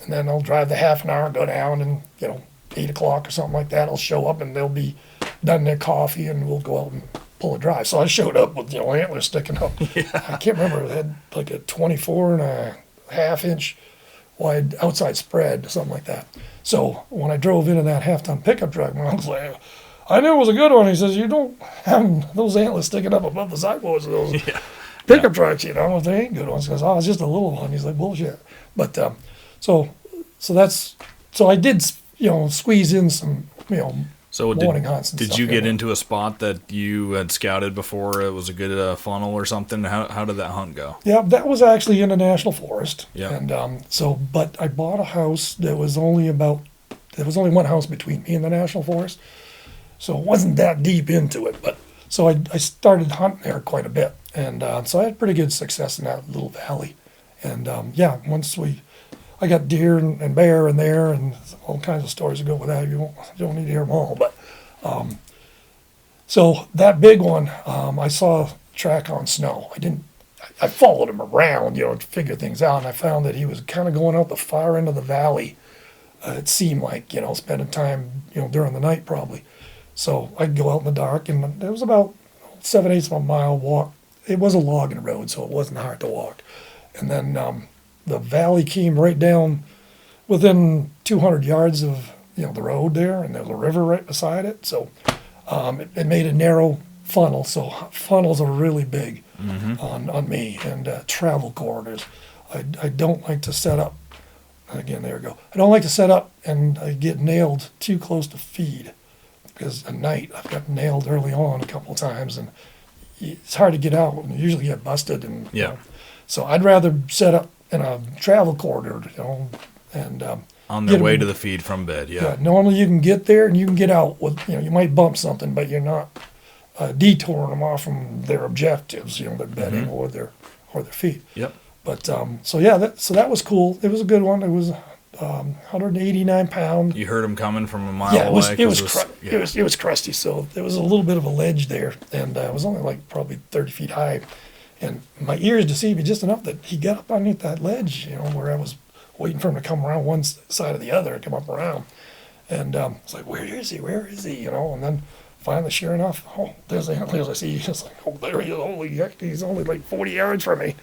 and then I'll drive the half an hour, go down, and 8 o'clock or something like that, I'll show up, and they'll be done their coffee, and we'll go out and pull a drive. So I showed up with antlers sticking up. Yeah. I can't remember. It had like a 24.5 inch wide outside spread, something like that. So when I drove into that half-ton pickup truck, my uncle's like, I knew it was a good one. He says, you don't have those antlers sticking up above the sidewalls of those. Yeah. Pickup trucks, they ain't good ones. Because it's just a little one. He's like, bullshit. But so I did, squeeze in some, morning hunts. Did you get into a spot that you had scouted before? It was a good funnel or something. How did that hunt go? Yeah, that was actually in a national forest. Yeah. And but I bought a house that was only one house between me and the national forest, so it wasn't that deep into it. But so I started hunting there quite a bit. And so I had pretty good success in that little valley. And once I got deer and bear in there and all kinds of stories to go with that. You don't need to hear them all. But so that big one, I saw track on snow. I followed him around, to figure things out. And I found that he was kind of going out the far end of the valley. It seemed like, spending time, during the night probably. So I'd go out in the dark, and it was about 7/8 of a mile walk. It was a logging road, so it wasn't hard to walk. And then the valley came right down within 200 yards of the road there, and there was a river right beside it. So it made a narrow funnel, so funnels are really big on me, and travel corridors. I don't like to set up. Again, there we go. I don't like to set up and I get nailed too close to feed, because at night I've got nailed early on a couple of times, and it's hard to get out, and you usually get busted. And Yeah. So I'd rather set up in a travel corridor, and On their way to the feed from bed, yeah. normally you can get there and you can get out with, you might bump something, but you're not detouring them off from their objectives, their bedding or their feed. Yep. But that was cool. It was a good one. It was 189 pound. You heard them coming from a mile Yeah, away. it was crusty, so there was a little bit of a ledge there, and it was only like probably 30 feet high, and my ears deceived me just enough that he got up underneath that ledge, where I was waiting for him to come around one side or the other and come up around, and I was like, where is he, and then finally, sure enough, there's the antlers. I see, he's like, there he is, holy heck, he's only like 40 yards from me,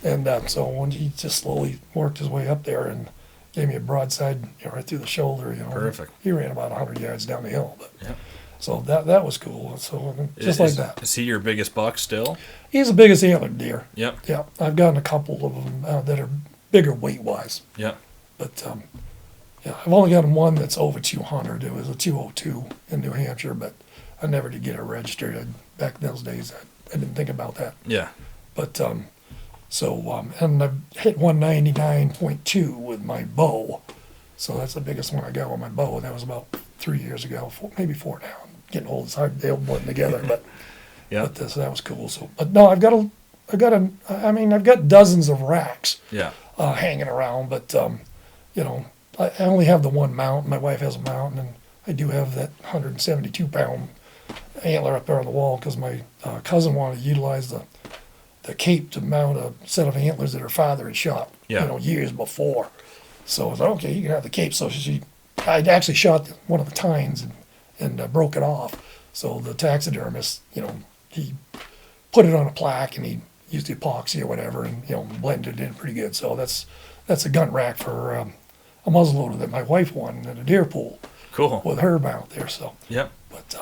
and so when he just slowly worked his way up there and gave me a broadside, right through the shoulder. Perfect. He ran about 100 yards down the hill, but Yep. so that was cool. So just like that. Is he your biggest buck still? He's the biggest antlered deer. Yep. Yeah, I've gotten a couple of them that are bigger weight wise, Yep. but I've only gotten one that's over 200. It was a 202 in New Hampshire, but I never did get it registered. Back in those days, I didn't think about that. Yeah. But and I've hit 199.2 with my bow. So that's the biggest one I got with my bow. And that was about 3 years ago, maybe 4 now. I'm getting old, it's hard to blend together, but Yeah. so that was cool. So, but no, I've got dozens of racks Yeah. hanging around, but I only have the one mount. My wife has a mount, and I do have that 172 pound antler up there on the wall, because my cousin wanted to utilize the cape to mount a set of antlers that her father had shot, Yeah. years before. So I was like, okay, you can have the cape. So I'd actually shot one of the tines and broke it off. So the taxidermist, he put it on a plaque, and he used the epoxy or whatever, and blended it in pretty good. So that's a gun rack for a muzzleloader that my wife won at a deer pool Cool. with her mount there. So, Yep. but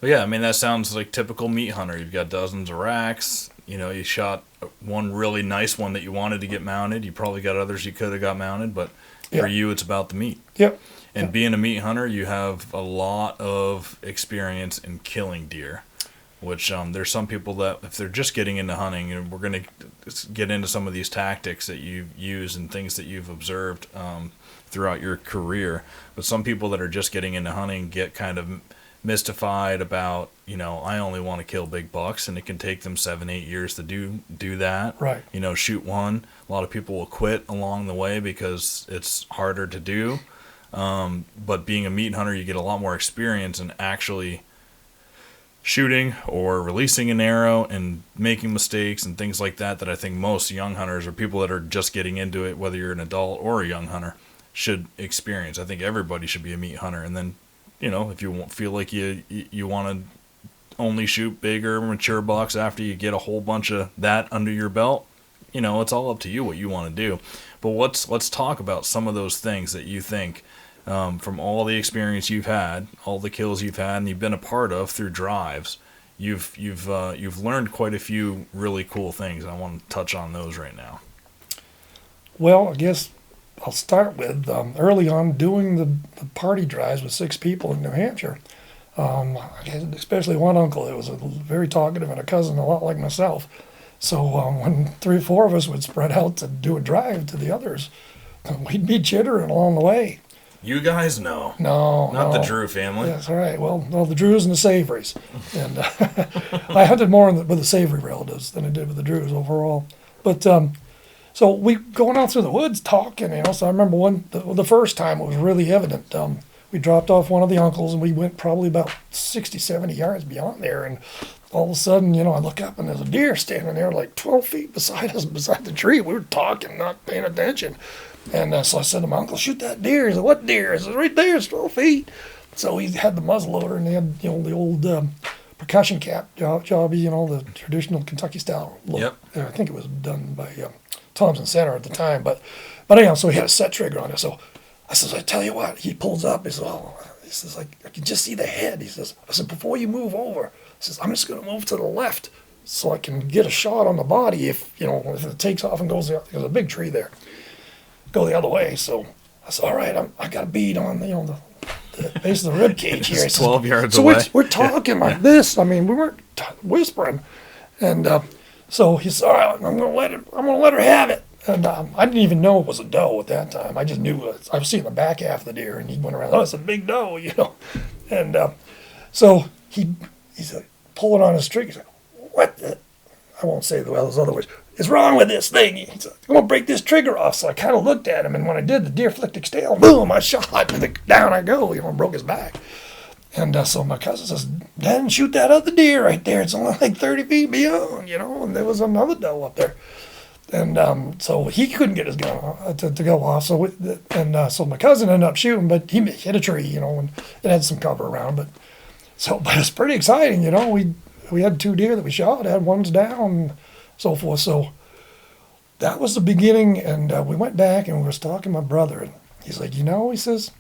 Well, yeah, I mean, that sounds like typical meat hunter. You've got dozens of racks. You shot one really nice one that you wanted to get mounted. You probably got others you could have got mounted, but for you, it's about the meat. yep. And being a meat hunter, you have a lot of experience in killing deer, which there's some people that, if they're just getting into hunting, and we're going to get into some of these tactics that you use and things that you've observed throughout your career, but some people that are just getting into hunting get kind of mystified about, I only want to kill big bucks, and it can take them 7-8 years to do that. Right. Shoot one. A lot of people will quit along the way because it's harder to do. But being a meat hunter, you get a lot more experience in actually shooting or releasing an arrow and making mistakes and things like that I think most young hunters or people that are just getting into it, whether you're an adult or a young hunter, should experience. I think everybody should be a meat hunter. And then, if you feel like you want to only shoot bigger, mature bucks after you get a whole bunch of that under your belt, it's all up to you what you want to do. But let's talk about some of those things that you think, from all the experience you've had, all the kills you've had, and you've been a part of through drives. You've learned quite a few really cool things. I want to touch on those right now. Well, I guess I'll start with early on doing the party drives with 6 people in New Hampshire. Especially one uncle that was very talkative, and a cousin a lot like myself. So when 3 or 4 of us would spread out to do a drive to the others, we'd be chittering along the way. You guys know. No. Not the Drew family. That's right. Well, the Drews and the Savories. And I hunted more with the Savory relatives than I did with the Drews overall. But so we going out through the woods talking, So I remember the first time it was really evident. We dropped off one of the uncles, and we went probably about 60, 70 yards beyond there. And all of a sudden, I look up, and there's a deer standing there like 12 feet beside us, beside the tree. We were talking, not paying attention. And so I said to my uncle, shoot that deer. He said, what deer? I said, right there, it's 12 feet. So he had the muzzleloader, and he had, the old percussion cap jobby, the traditional Kentucky style look. Yep. I think it was done by Thompson Center at the time. But anyhow, so he had a set trigger on it. So I says, I tell you what. He pulls up. He says, says, I can just see the head. He says, I said, before you move over, he says, I'm just going to move to the left so I can get a shot on the body if it takes off and goes the other. There's a big tree there. Go the other way. So I said, all right, I got a bead on, the base of the rib cage here. It's 12 yards away. So we're talking like this. I mean, we weren't whispering. And so he said, all right, I'm going to let her have it. And I didn't even know it was a doe at that time. I just knew I was seeing the back half of the deer, and he went around, oh, it's a big doe, And so he's pulling on his trigger. He's like, what the? I won't say those other words. Is wrong with this thing? He's like, I'm going to break this trigger off. So I kind of looked at him, and when I did, the deer flicked its tail. Boom, I shot, and down I go, broke his back. And so my cousin says, Dan, shoot that other deer right there. It's only like 30 feet beyond, and there was another doe up there. And so he couldn't get his gun to go off. So so my cousin ended up shooting, but he hit a tree, and it had some cover around. But it's pretty exciting, We had 2 deer that we shot, had one's down, and so forth. So that was the beginning, and we went back and we were talking to my brother, and he's like, he says,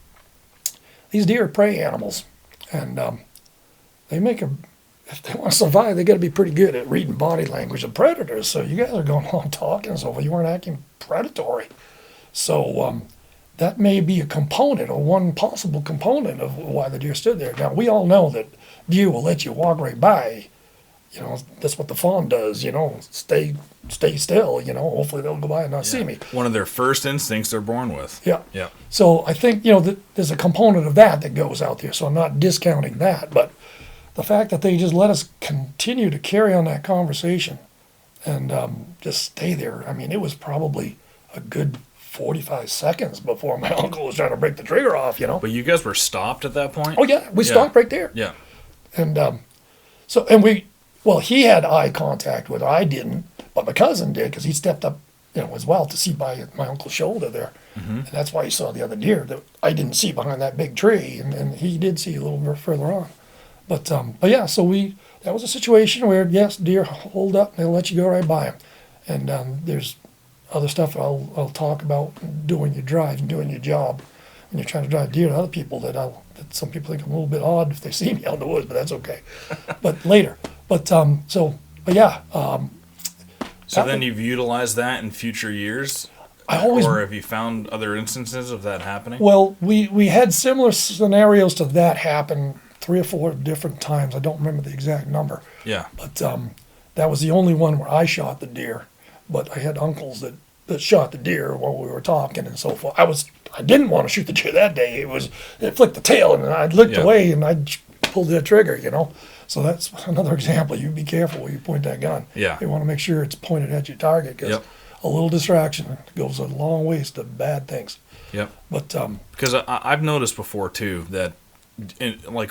these deer are prey animals, and if they want to survive, they got to be pretty good at reading body language of predators. So you guys are going along talking and so forth. You weren't acting predatory. So that may be a component or one possible component of why the deer stood there. Now, we all know that deer will let you walk right by. That's what the fawn does, stay still, hopefully they'll go by and not see me. One of their first instincts they're born with. Yeah. Yeah. So I think, there's a component of that goes out there. So I'm not discounting that, but the fact that they just let us continue to carry on that conversation and just stay there. I mean, it was probably a good 45 seconds before my uncle was trying to break the trigger off, But you guys were stopped at that point? Oh, yeah. We stopped right there. Yeah. And he had eye contact with her. I didn't, but my cousin did because he stepped up, as well to see by my uncle's shoulder there. Mm-hmm. And that's why he saw the other deer that I didn't see behind that big tree. And he did see a little bit further on. But yeah, so that was a situation where, yes, deer hold up, they'll let you go right by them. And there's other stuff I'll talk about doing your drive and doing your job when you're trying to drive deer to other people that some people think I'm a little bit odd if they see me out in the woods, but that's okay. But later. So then you've utilized that in future years? Or have you found other instances of that happening? Well, we had similar scenarios to that happen 3 or 4 different times. I don't remember the exact number. Yeah. But that was the only one where I shot the deer. But I had uncles that shot the deer while we were talking and so forth. I didn't want to shoot the deer that day. It flicked the tail, and I looked away, and I pulled the trigger, So that's another example. You be careful when you point that gun. Yeah. You want to make sure it's pointed at your target, because a little distraction goes a long ways to bad things. Yep. But because I've noticed before too that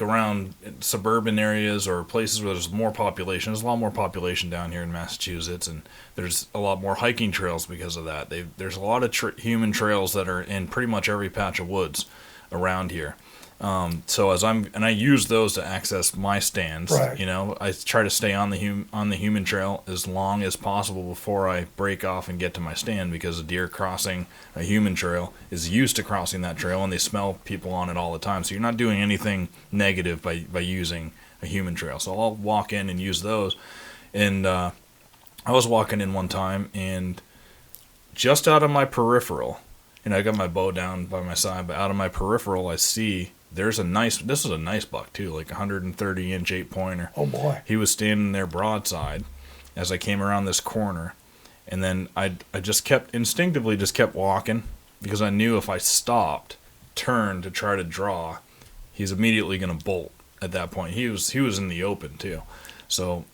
around suburban areas or places where there's more population, there's a lot more population down here in Massachusetts, and there's a lot more hiking trails because of that. There's a lot of human trails that are in pretty much every patch of woods around here. So I use those to access my stands. Right. I try to stay on the human trail as long as possible before I break off and get to my stand, because a deer crossing a human trail is used to crossing that trail, and they smell people on it all the time. So you're not doing anything negative by using a human trail. So I'll walk in and use those. And I was walking in one time, and just out of my peripheral, and I got my bow down by my side, but out of my peripheral I see this is a nice buck too, like 130-inch 8-pointer. Oh boy. He was standing there broadside as I came around this corner, and then I instinctively kept walking, because I knew if I stopped, turned to try to draw, he's immediately going to bolt at that point. He was in the open too. So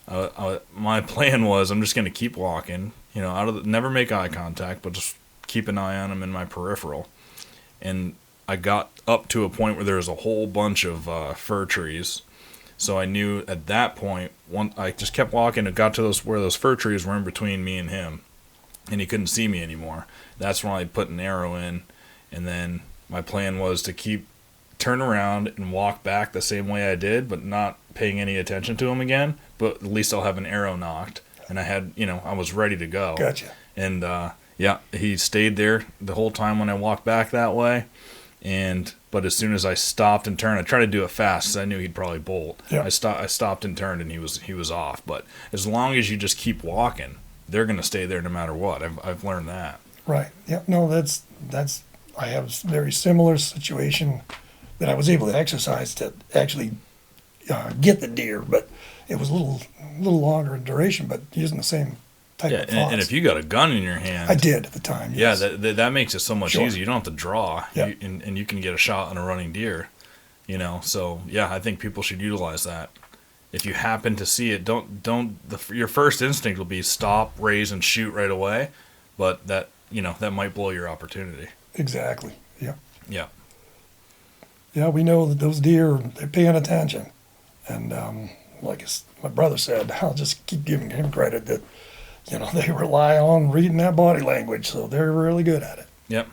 my plan was, I'm just going to keep walking, never make eye contact, but just keep an eye on him in my peripheral. And I got up to a point where there was a whole bunch of fir trees. So I knew at that point, I just kept walking and got to where those fir trees were in between me and him, and he couldn't see me anymore. That's when I put an arrow in, and then my plan was to turn around and walk back the same way I did, but not paying any attention to him again. But at least I'll have an arrow knocked, and I was ready to go. Gotcha. And he stayed there the whole time when I walked back that way. But as soon as I stopped and turned, I tried to do it fast because I knew he'd probably bolt. Yeah. I stopped and turned, and he was off. But as long as you just keep walking, they're going to stay there no matter what. I've learned that. Right. Yeah. No, that's. I have a very similar situation that I was able to exercise to actually get the deer, but it was a little longer in duration, but using the same type of thoughts. And if you got a gun in your hand, I did at the time. Yes. Yeah, that makes it so much Sure. easier. You don't have to draw, Yeah. and you can get a shot on a running deer. So yeah, I think people should utilize that. If you happen to see it, your first instinct will be stop, raise, and shoot right away, but that might blow your opportunity. Exactly. Yeah. Yeah. Yeah, we know that those deer, they're paying attention. And like my brother said, I'll just keep giving him credit that, they rely on reading that body language, so they're really good at it. Yep.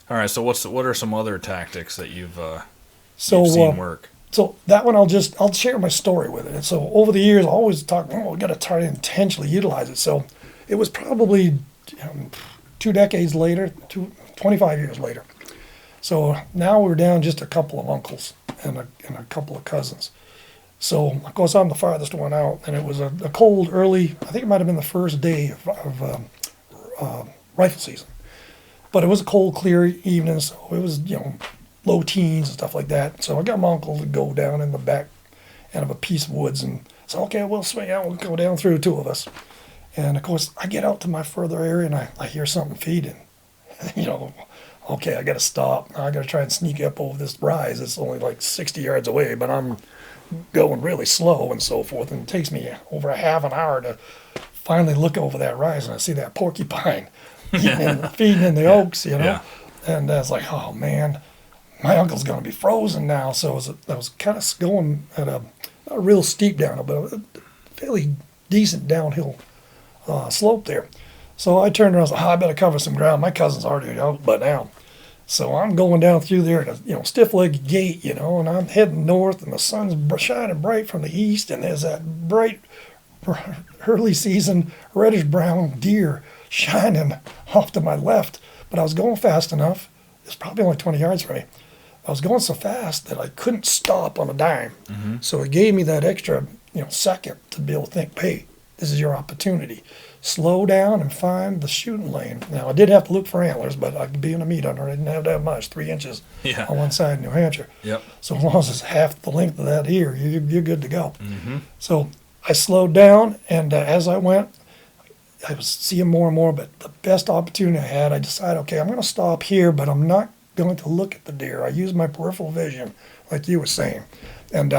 All right, so what are some other tactics that you've So seen work? So that one I'll share my story with it. And so over the years, I always talk, we got to try to intentionally utilize it. So it was probably 2 decades later, 25 years later. So now we're down just a couple of uncles and a couple of cousins. So, of course, I'm the farthest one out, and it was a cold, early, I think it might have been the first day of rifle season. But it was a cold, clear evening, so it was, low teens and stuff like that. So I got my uncle to go down in the back end of a piece of woods, and so, okay, we'll swing out, we'll go down through, 2 of us. And, of course, I get out to my further area, and I hear something feeding. Okay, I got to stop. I got to try and sneak up over this rise. It's only like 60 yards away, but I'm going really slow and so forth. And it takes me over a half an hour to finally look over that rise, and I see that porcupine feeding in the oaks, Yeah. And I was like, oh, man, my uncle's going to be frozen now. So I was kind of going at not a real steep downhill, but a fairly decent downhill slope there. So I turned around and said, I better cover some ground. My cousin's already out by now. So I'm going down through there at a stiff-legged gait, and I'm heading north, and the sun's shining bright from the east, and there's that bright, early season reddish-brown deer shining off to my left. But I was going fast enough. It's probably only 20 yards from me. I was going so fast that I couldn't stop on a dime. Mm-hmm. So it gave me that extra, second to be able to think, hey, this is your opportunity. Slow down and find the shooting lane. Now, I did have to look for antlers, but being a meat hunter, I didn't have that much, 3 inches on one side in New Hampshire. Yep. So as long as it's half the length of that here, you're good to go. Mm-hmm. So I slowed down, and as I went, I was seeing more and more, but the best opportunity I had, I decided, okay, I'm going to stop here, but I'm not going to look at the deer. I use my peripheral vision, like you were saying. And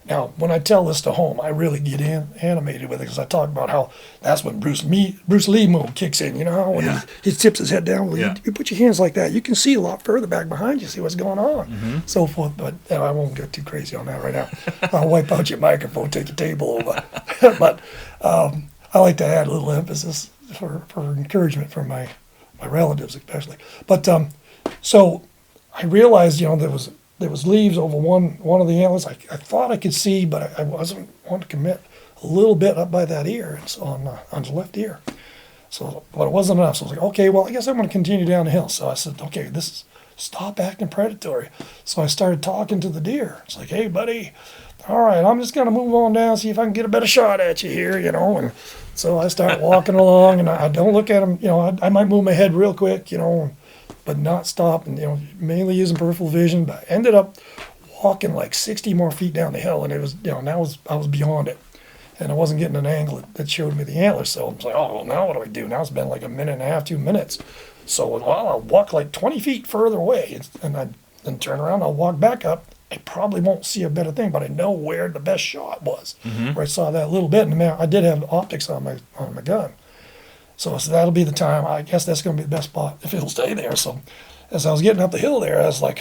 now, when I tell this to home, I really get animated with it because I talk about how that's when Bruce Lee move kicks in. How when he tips his head down, you put your hands like that, you can see a lot further back behind you, see what's going on, so forth. But I won't get too crazy on that right now. I'll wipe out your microphone, take your table over. But I like to add a little emphasis for encouragement from my relatives especially. But so I realized, there was leaves over one of the antlers. I thought I could see, but I wasn't wanting to commit a little bit up by that ear. It's on the left ear. So, but it wasn't enough. So I was like, okay, well, I guess I'm going to continue down the hill. So I said, okay, stop acting predatory. So I started talking to the deer. It's like, hey, buddy, all right, I'm just going to move on down, see if I can get a better shot at you here, And so I start walking along, and I don't look at them. I might move my head real quick, but not stop, and mainly using peripheral vision. But I ended up walking like 60 more feet down the hill, and it was now I was beyond it, and I wasn't getting an angle that showed me the antlers. So I was like, oh, well, now what do I do? Now it's been like a minute and a half, 2 minutes. So I'll walk like 20 feet further away, and I then turn around. I'll walk back up. I probably won't see a better thing, but I know where the best shot was. Mm-hmm. Where I saw that little bit, and I did have optics on my gun. So that'll be the time. I guess that's going to be the best spot if it'll stay there. So as I was getting up the hill there, I was like,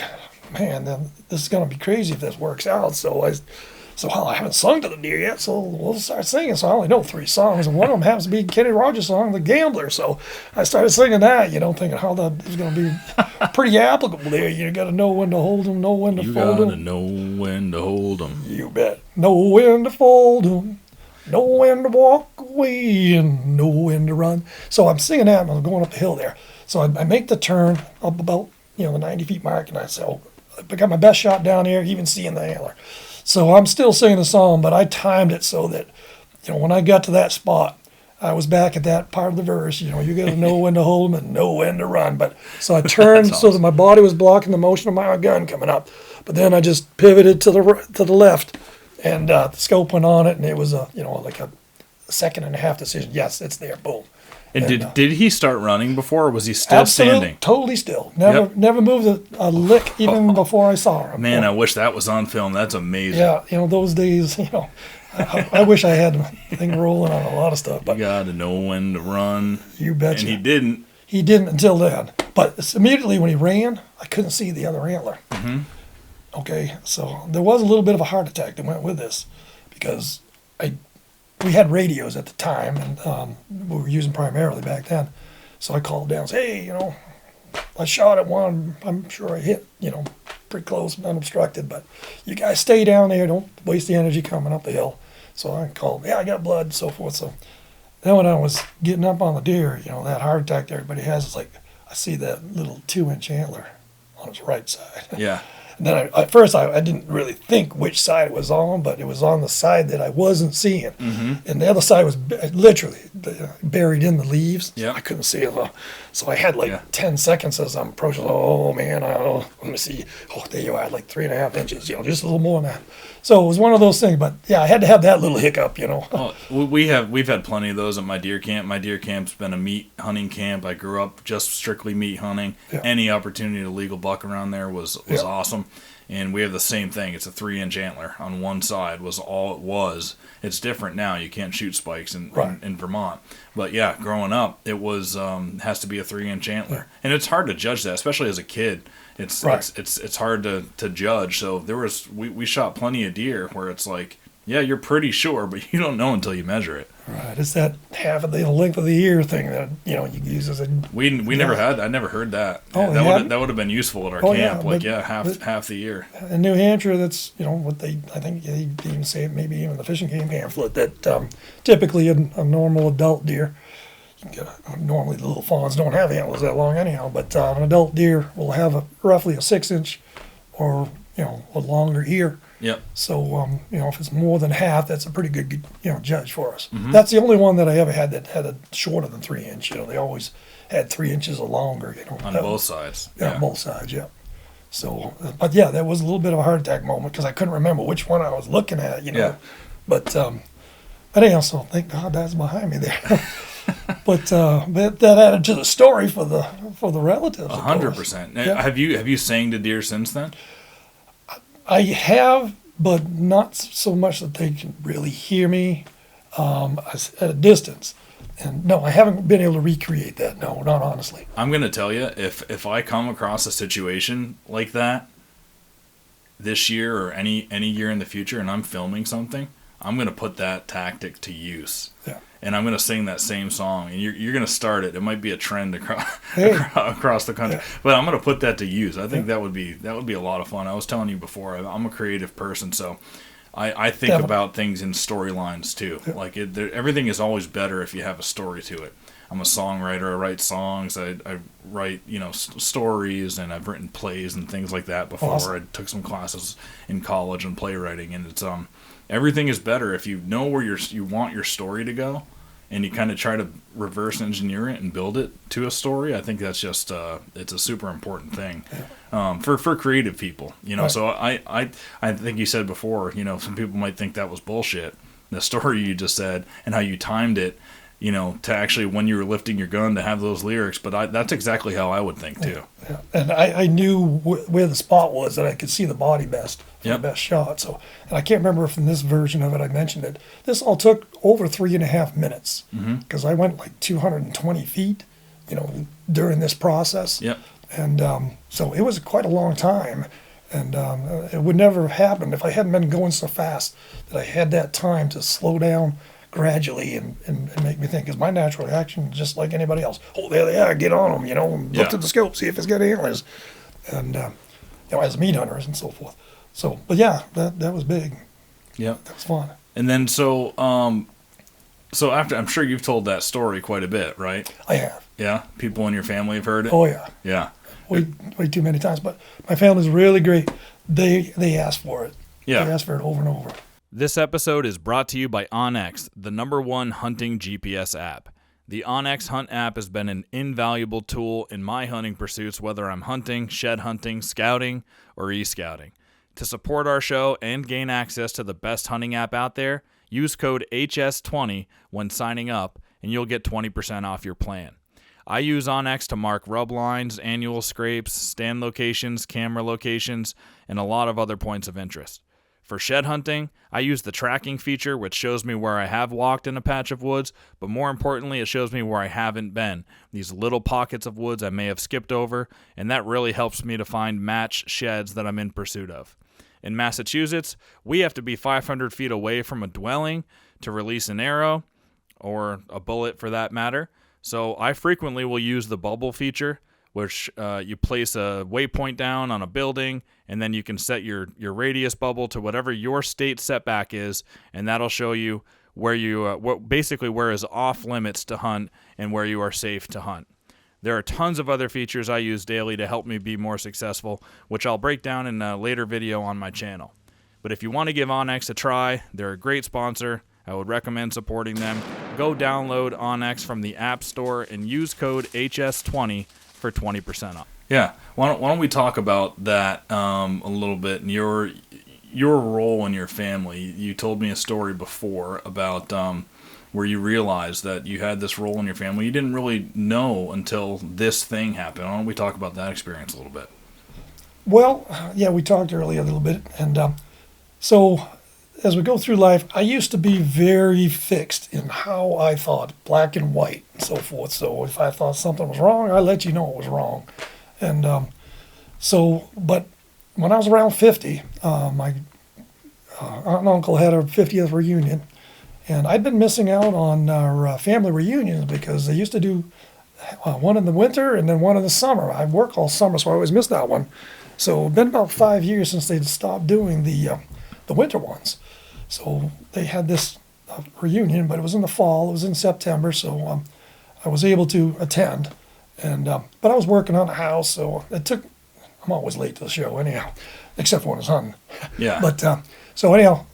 man, then this is going to be crazy if this works out. So I haven't sung to the deer yet, so we'll start singing. So I only know 3 songs, and one of them happens to be Kenny Rogers' song, The Gambler. So I started singing that, thinking how that is going to be pretty applicable there. You got to know when to hold them, know when to fold them. You got to know when to hold them. You bet. Know when to fold them. Know when to walk away and know when to run. So I'm singing that, and I'm going up the hill there. So I make the turn up about the 90 feet mark, and I said, oh, I got my best shot down there, even seeing the antler. So I'm still singing the song, but I timed it so that, when I got to that spot, I was back at that part of the verse. You got to know when to hold 'em and know when to run. But so I turned That's so awesome. that my body was blocking the motion of my gun coming up. But then I just pivoted to the left, and the scope went on it, and it was like a second and a half decision. Yes, it's there. Boom. And did he start running before, or was he still Absolutely, standing? totally still. Never moved a lick even before I saw him. Man, I wish that was on film. That's amazing. Yeah, those days, I wish I had the thing rolling on a lot of stuff. But You got to know when to run. you betcha. And he didn't. He didn't until then. But immediately when he ran, I couldn't see the other antler. Mm-hmm. Okay, so there was a little bit of a heart attack that went with this because we had radios at the time, and we were using primarily back then. So I called down and said, hey, I shot at one. I'm sure I hit, pretty close and unobstructed, but you guys stay down there. Don't waste the energy coming up the hill. So I called, I got blood, and so forth. So then when I was getting up on the deer, that heart attack that everybody has, it's like I see that little 2-inch antler on his right side. Yeah. And then at first I didn't really think which side it was on, but it was on the side that I wasn't seeing. Mm-hmm. And the other side was literally buried in the leaves. Yep. I couldn't see it. So I had 10 seconds as I'm approaching. Oh, man, let me see. Oh, there you are, like 3.5 inches, just a little more than that. So it was one of those things. But, yeah, I had to have that little hiccup, Oh, we've had plenty of those at my deer camp. My deer camp's been a meat hunting camp. I grew up just strictly meat hunting. Yeah. Any opportunity to legal buck around there was awesome. And we have the same thing. It's a 3-inch antler on one side was all it was. It's different now. You can't shoot spikes in Vermont. But yeah, growing up, it was has to be a 3-inch antler. Yeah. And it's hard to judge that, especially as a kid. It's hard to judge. So we shot plenty of deer where it's like, yeah, you're pretty sure, but you don't know until you measure it. Right. It's that half of the length of the ear thing that, you use as a... We never had. I never heard that. Oh, that would have been useful at our camp. But half the year. in New Hampshire, that's what I think they even say it, maybe even the fishing game pamphlet, that typically a normal adult deer, normally the little fawns don't have antlers that long anyhow, but an adult deer will have roughly a 6-inch or a longer ear. Yep. So if it's more than half, that's a pretty good judge for us. Mm-hmm. That's the only one that I ever had that had a shorter than 3-inch. They always had 3 inches or longer. On both sides. Yeah, on both sides. Yeah. So, but yeah, that was a little bit of a heart attack moment because I couldn't remember which one I was looking at. Yeah. But anyhow, so thank God that's behind me there. But that added to the story for the relatives. 100%. Yeah. Have you sang to deer since then? I have, but not so much that they can really hear me at a distance. And no, I haven't been able to recreate that. No, not honestly. I'm gonna tell you, if I come across a situation like that this year or any year in the future, and I'm filming something, I'm gonna put that tactic to use. Yeah. And I'm gonna sing that same song, and you're gonna start it. It might be a trend across Hey. across the country, Yeah. but I'm gonna put that to use. I think that would be a lot of fun. I was telling you before, I'm a creative person, so I think Definitely. about things in storylines too. Yeah. Like everything is always better if you have a story to it. I'm a songwriter. I write songs. I write stories, and I've written plays and things like that before. Awesome. I took some classes in college on playwriting, and it's everything is better if you know where you want your story to go, and you kind of try to reverse engineer it and build it to a story. I think that's just it's a super important thing for creative people. Right. So I think you said before, some people might think that was bullshit, the story you just said and how you timed it, to actually when you were lifting your gun to have those lyrics. But that's exactly how I would think too. Yeah. And I knew where the spot was that I could see the body best for Yep. the best shot. So, and I can't remember if in this version of it I mentioned it. This all took over 3.5 minutes because I went like 220 feet, during this process. Yep. And so it was quite a long time. And it would never have happened if I hadn't been going so fast that I had that time to slow down gradually and make me think. Because my natural reaction, just like anybody else, oh, there they are, get on them, and look Yeah. to the scope, see if it's got antlers. And, as meat hunters and so forth. So, but yeah, that was big. Yep. That was fun. And then so after, I'm sure you've told that story quite a bit, right? I have. Yeah, people in your family have heard it. Oh, yeah. Yeah. way too many times. But my family's really great. They asked for it. Yeah. They asked for it over and over. This episode is brought to you by OnX, the #1 hunting GPS app. The OnX Hunt app has been an invaluable tool in my hunting pursuits, whether I'm hunting, shed hunting, scouting, or e-scouting. To support our show and gain access to the best hunting app out there, use code HS20 when signing up, and you'll get 20% off your plan. I use OnX to mark rub lines, annual scrapes, stand locations, camera locations, and a lot of other points of interest. For shed hunting, I use the tracking feature, which shows me where I have walked in a patch of woods, but more importantly, it shows me where I haven't been, these little pockets of woods I may have skipped over, and that really helps me to find match sheds that I'm in pursuit of. In Massachusetts, we have to be 500 feet away from a dwelling to release an arrow, or a bullet for that matter, so I frequently will use the bubble feature, which you place a waypoint down on a building, and then you can set your radius bubble to whatever your state setback is, and that'll show you where you where is off limits to hunt and where you are safe to hunt. There are tons of other features I use daily to help me be more successful, which I'll break down in a later video on my channel. But if you want to give OnX a try, they're a great sponsor. I would recommend supporting them. Go download OnX from the App Store and use code HS20 for 20% off. Yeah, why don't we talk about that a little bit, and your role in your family. You told me a story before about where you realized that you had this role in your family. You didn't really know until this thing happened. Why don't we talk about that experience a little bit? Well, yeah, we talked earlier a little bit, and so as we go through life, I used to be very fixed in how I thought, black and white and so forth. So if I thought something was wrong, I let you know it was wrong. And but when I was around 50, my aunt and uncle had our 50th reunion, and I'd been missing out on our family reunions because they used to do one in the winter and then one in the summer. I work all summer, so I always missed that one. So it's been about 5 years since they'd stopped doing the winter ones. So they had this reunion, but it was in the fall. It was in September, so I was able to attend. And but I was working on a house, so it took. I'm always late to the show, anyhow, except for when it's hunting. Yeah. But so anyhow,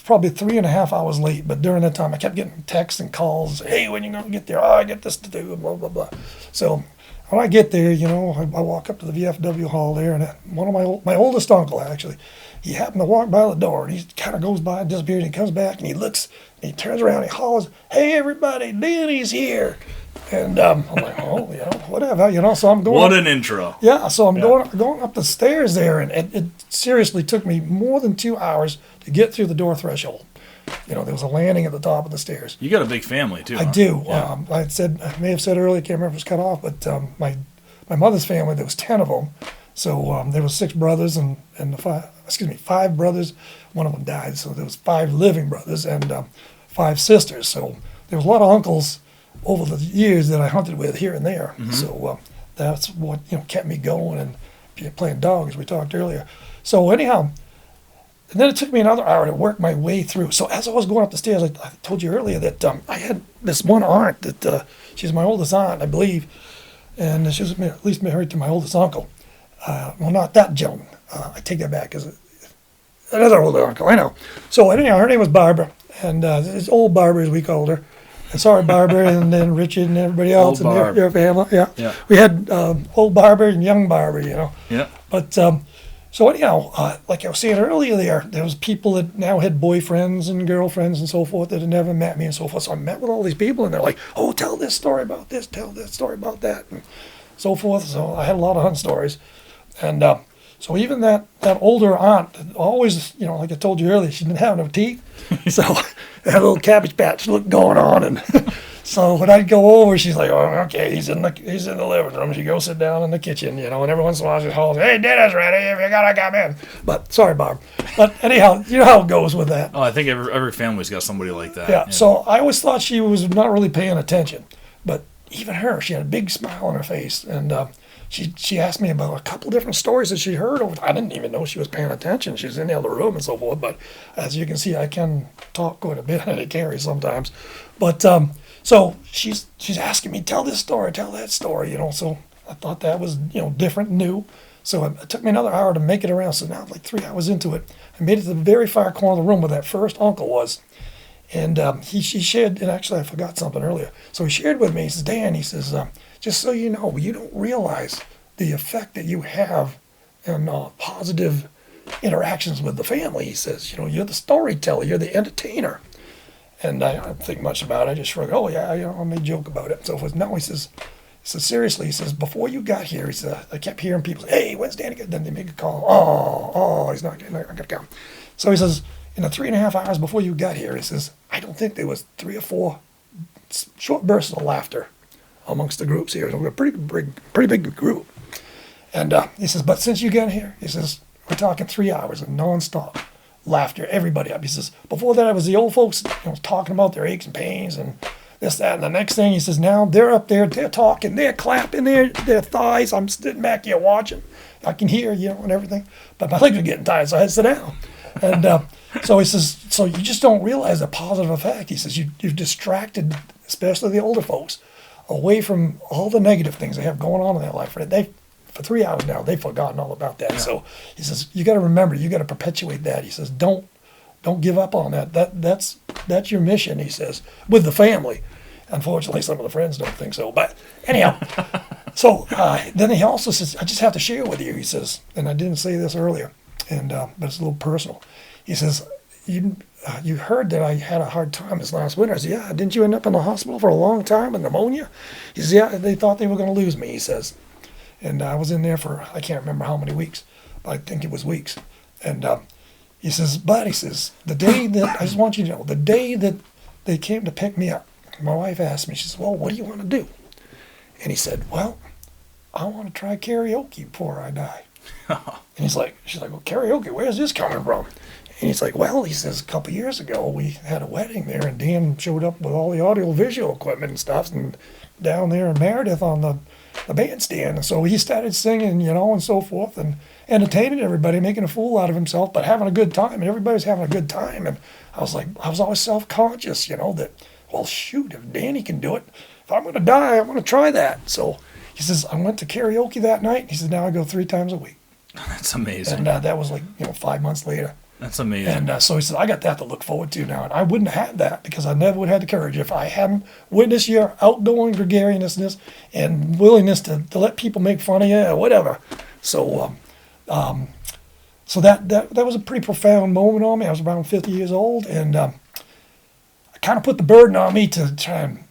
probably 3.5 hours late. But during that time, I kept getting texts and calls. Hey, when you gonna get there? Oh, I got this to do. Blah blah blah. So when I get there, I walk up to the VFW hall there, and one of my oldest uncle actually. He happened to walk by the door, and he kind of goes by and disappears, and he comes back, and he looks, and he turns around, and he hollers, "Hey, everybody, Danny's here!" And I'm like, oh, whatever, so I'm going. What an intro. Yeah, so I'm going up the stairs there, and it seriously took me more than 2 hours to get through the door threshold. There was a landing at the top of the stairs. You got a big family, too, I huh? do. Yeah. I may have said earlier, I can't remember if it was cut off, but my mother's family, there was 10 of them. So there was 6 brothers and 5 brothers. One of them died, so there was 5 living brothers and 5 sisters. So there was a lot of uncles over the years that I hunted with here and there. Mm-hmm. So that's what kept me going and playing dog, as we talked earlier. So anyhow, and then it took me another hour to work my way through. So as I was going up the stairs, I told you earlier that I had this one aunt that she's my oldest aunt, I believe, and she was at least married to my oldest uncle. Well, not that gentleman. I take that back, because another older uncle, I know. So anyhow, her name was Barbara, and this old Barbara, as we called her. And sorry, Barbara, and then Richard and everybody else in your family. Yeah. We had old Barbara and young Barbara, Yeah. But so anyhow, like I was saying earlier, there was people that now had boyfriends and girlfriends and so forth that had never met me and so forth. So I met with all these people, and they're like, "Oh, tell this story about this, tell this story about that," and so forth. So I had a lot of hunt stories. And so even that older aunt, always, like I told you earlier, she didn't have no teeth. So that little cabbage patch look going on. And so when I'd go over, she's like, "Oh, okay, he's in the living room." She goes sit down in the kitchen, and every once in a while she calls, "Hey, dinner's ready if you gotta come in." But sorry, Barb. But anyhow, you know how it goes with that. Oh, I think every family's got somebody like that. Yeah. So I always thought she was not really paying attention. But even her, she had a big smile on her face. And she asked me about a couple different stories that she heard. I didn't even know she was paying attention. She was in the other room and so forth. But as you can see, I can talk quite a bit, and it carries sometimes. But so she's asking me, "Tell this story, tell that story," So I thought that was, different, new. So it took me another hour to make it around. So now, like 3 hours into it, I made it to the very far corner of the room where that first uncle was. And she shared, and actually I forgot something earlier. So he shared with me, he says, Dan, he says, just so you know, you don't realize the effect that you have in positive interactions with the family. He says, you're the storyteller, you're the entertainer. And I don't think much about it. I just shrugged, oh yeah, I made a joke about it. So it was, no, he says, seriously, he says, before you got here, he said, I kept hearing people say, hey, when's Danny? Then they make a call. He's not going to come. So he says, in the 3.5 hours before you got here, he says, I don't think there was 3 or 4 short bursts of laughter amongst the groups here. So we're a pretty big group. And he says, but since you got here, he says, we're talking 3 hours of nonstop laughter, everybody up. He says, before that, it was the old folks talking about their aches and pains and this, that, and the next thing. He says, now they're up there, they're talking, they're clapping their thighs. I'm sitting back here watching. I can hear, and everything. But my legs are getting tired, so I had to sit down. And so he says, so you just don't realize the positive effect. He says, you've distracted, especially the older folks, away from all the negative things they have going on in their life. For 3 hours now, they've forgotten all about that. Yeah. So he says, you got to remember, you got to perpetuate that. He says, don't give up on that. That's your mission, he says, with the family. Unfortunately, some of the friends don't think so. But anyhow, so then he also says, I just have to share with you, he says, and I didn't say this earlier, but it's a little personal. He says, you heard that I had a hard time this last winter. I said, yeah, didn't you end up in the hospital for a long time with pneumonia? He says, yeah, they thought they were going to lose me, he says. And I was in there for, I can't remember how many weeks, but I think it was weeks. And he says, but he says, the day that, I just want you to know, the day that they came to pick me up, my wife asked me, she says, well, what do you want to do? And he said, well, I want to try karaoke before I die. And she's like, well, karaoke, where's this coming from? And he's like, well, he says, a couple of years ago, we had a wedding there, and Dan showed up with all the audio-visual equipment and stuff, and down there in Meredith on the bandstand. And so he started singing, and so forth, and entertaining everybody, making a fool out of himself, but having a good time, and everybody's having a good time. And I was always self-conscious, that, well, shoot, if Danny can do it, if I'm going to die, I want to try that. So he says, I went to karaoke that night. He says, now I go 3 times a week. That's amazing. And that was 5 months later. That's amazing. And so he said, I got that to look forward to now. And I wouldn't have had that because I never would have had the courage if I hadn't witnessed your outgoing gregariousness and willingness to let people make fun of you or whatever. So so that was a pretty profound moment on me. I was around 50 years old, and I kind of put the burden on me to try and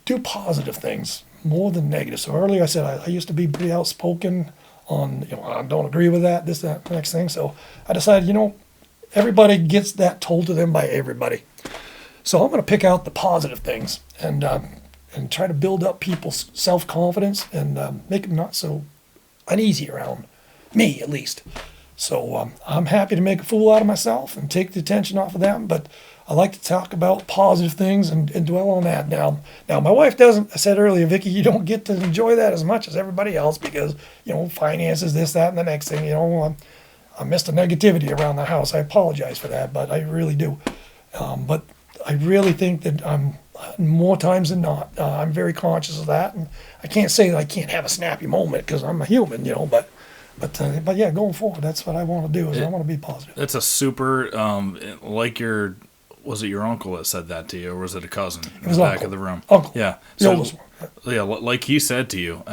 do positive things more than negative. So earlier I said I used to be pretty outspoken on, I don't agree with that, this, that, next thing. So I decided, everybody gets that told to them by everybody. So I'm going to pick out the positive things and try to build up people's self-confidence and make them not so uneasy around me, at least. So I'm happy to make a fool out of myself and take the attention off of them, but I like to talk about positive things and dwell on that. Now my wife doesn't. I said earlier, Vicky, you don't get to enjoy that as much as everybody else because, finances, this, that, and the next thing, I missed the negativity around the house. I apologize for that, but I really do. But I really think that I'm more times than not, I'm very conscious of that. And I can't say that I can't have a snappy moment because I'm a human, but yeah, going forward, that's what I want to do. I want to be positive. That's a super, was it your uncle that said that to you, or was it a cousin in the back of the room? Uncle. Yeah. The oldest one. Yeah, like he said to you,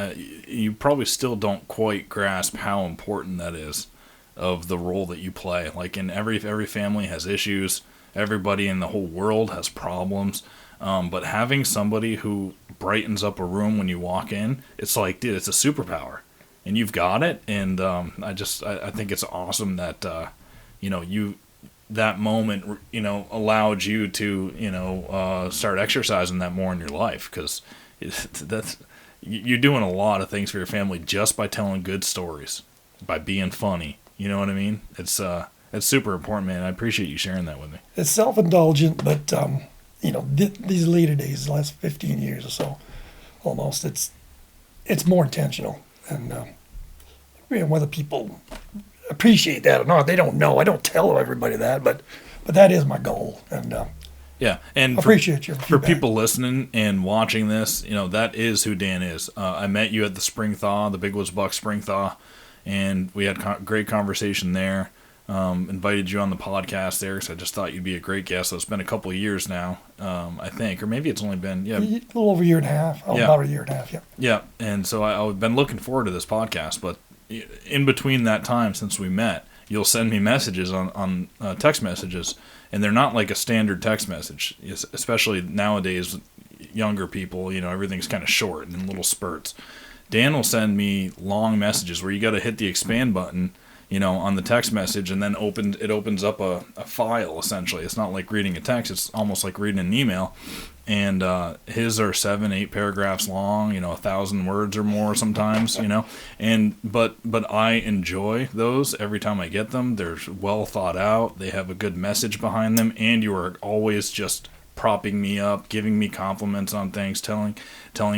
you probably still don't quite grasp how important that is of the role that you play. Like in every family has issues. Everybody in the whole world has problems. But having somebody who brightens up a room when you walk in, it's like, dude, it's a superpower. And you've got it. And I think it's awesome that, that moment, allowed you to, start exercising that more in your life. Because you're doing a lot of things for your family just by telling good stories, by being funny. You know what I mean? It's super important, man. I appreciate you sharing that with me. It's self-indulgent, but these later days, the last 15 years or so, almost, it's more intentional. And whether people appreciate that or not, they don't know. I don't tell everybody that, but that is my goal. And Yeah, and Appreciate your for feedback. people listening and watching this, that is who Dan is. I met you at the spring thaw, the Big Woods Buck spring thaw, and we had great conversation there. Invited you on the podcast there because I just thought you'd be a great guest. So it's been a couple of years now, I think, or maybe it's only been A little over a year and a half. About a year and a half. Yeah. Yeah, and so I've been looking forward to this podcast, but in between that time since we met, you'll send me messages on text messages, and they're not like a standard text message, especially nowadays, younger people, everything's kind of short and in little spurts. Dan will send me long messages where you got to hit the expand button, on the text message, and then it opens up a file, essentially. It's not like reading a text, it's almost like reading an email. And his are 7-8 paragraphs long, 1,000 words or more sometimes, but I enjoy those every time I get them. They're well thought out, they have a good message behind them, and you are always just propping me up, giving me compliments on things, telling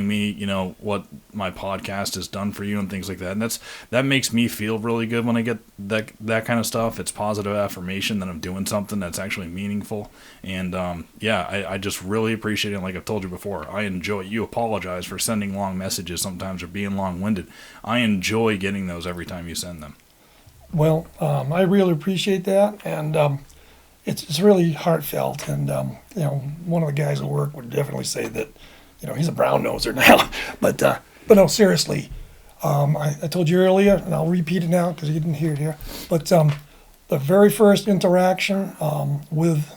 me, what my podcast has done for you and things like that. And that makes me feel really good when I get that kind of stuff. It's positive affirmation that I'm doing something that's actually meaningful. And I just really appreciate it. Like I've told you before, I enjoy it. You apologize for sending long messages sometimes or being long-winded. I enjoy getting those every time you send them. Well, I really appreciate that, and it's really heartfelt. And one of the guys at work would definitely say that he's a brown noser now. but no, seriously, I told you earlier, and I'll repeat it now because you didn't hear it here. But the very first interaction with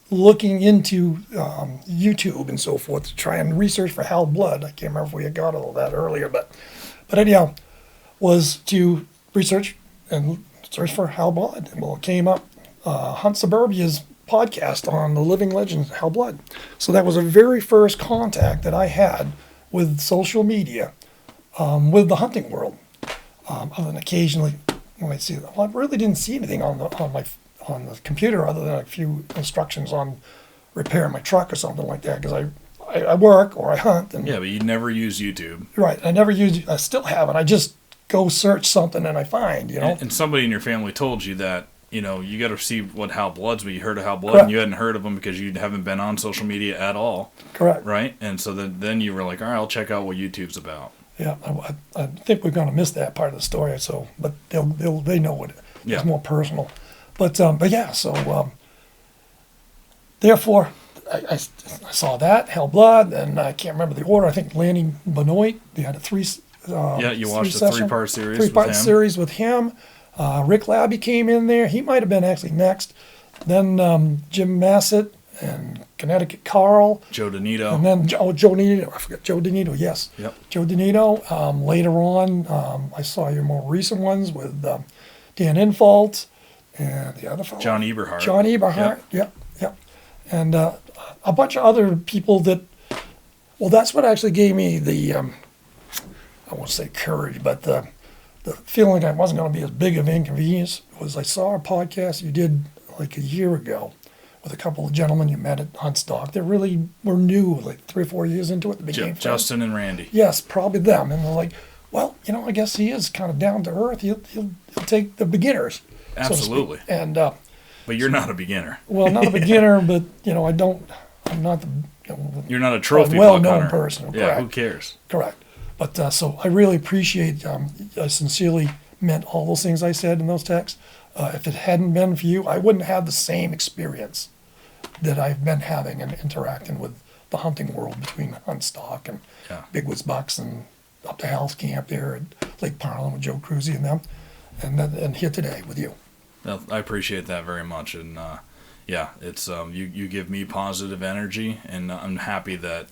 looking into YouTube and so forth to try and research for Hal Blood, I can't remember if we had got all that earlier, but anyhow, was to research and search for Hal Blood. And well, it came up Hunt Suburbia's podcast on the living legend Hal Blood. So that was the very first contact that I had with social media, with the hunting world. Other than occasionally when I see, I really didn't see anything on the computer other than a few instructions on repairing my truck or something like that, because I work or I hunt. And yeah, but you never use YouTube. Right, I still haven't. I just go search something and I find, And somebody in your family told you that, you got to see what Hal Blood's, but you heard of Hal Blood, Correct. And you hadn't heard of him because you haven't been on social media at all. Correct. Right? And so then you were like, all right, I'll check out what YouTube's about. Yeah, I think we're going to miss that part of the story. So, but they know it. Yeah. It's more personal. But yeah. So therefore, I saw that Hal Blood, and I can't remember the order. I think Lanny Benoit. They had a three. You watched the three-part series. Three-part series with him. Rick Labby came in there. He might have been actually next. Then Jim Massett and Connecticut Carl. Joe Donito. And then Joe Donito. I forgot Joe Donito. Yes. Yep. Joe Donito. Later on, I saw your more recent ones with Dan Infalt and the other fellow. John Eberhart. John Eberhart. Yep. And a bunch of other people that. Well, that's what actually gave me the. I won't say courage, but the feeling I wasn't going to be as big of an inconvenience was I saw a podcast you did like a year ago with a couple of gentlemen you met at Huntstock that really were new, like 3 or 4 years into it. They became friends. Justin and Randy. Yes, probably them. And they're like, well, I guess he is kind of down to earth. He'll take the beginners. Absolutely. So to speak. And but you're not a beginner. well, not a beginner, but I'm not the You're not a trophy well-known buck hunter. person. Yeah, Correct. who cares? Correct. But so I really appreciate, I sincerely meant all those things I said in those texts. If it hadn't been for you, I wouldn't have the same experience that I've been having and interacting with the hunting world between Huntstock and Big Woods Bucks and up to Hal's Camp there at Lake Parlin with Joe Cruzy and them, and here today with you. Well, I appreciate that very much, and it's you give me positive energy, and I'm happy that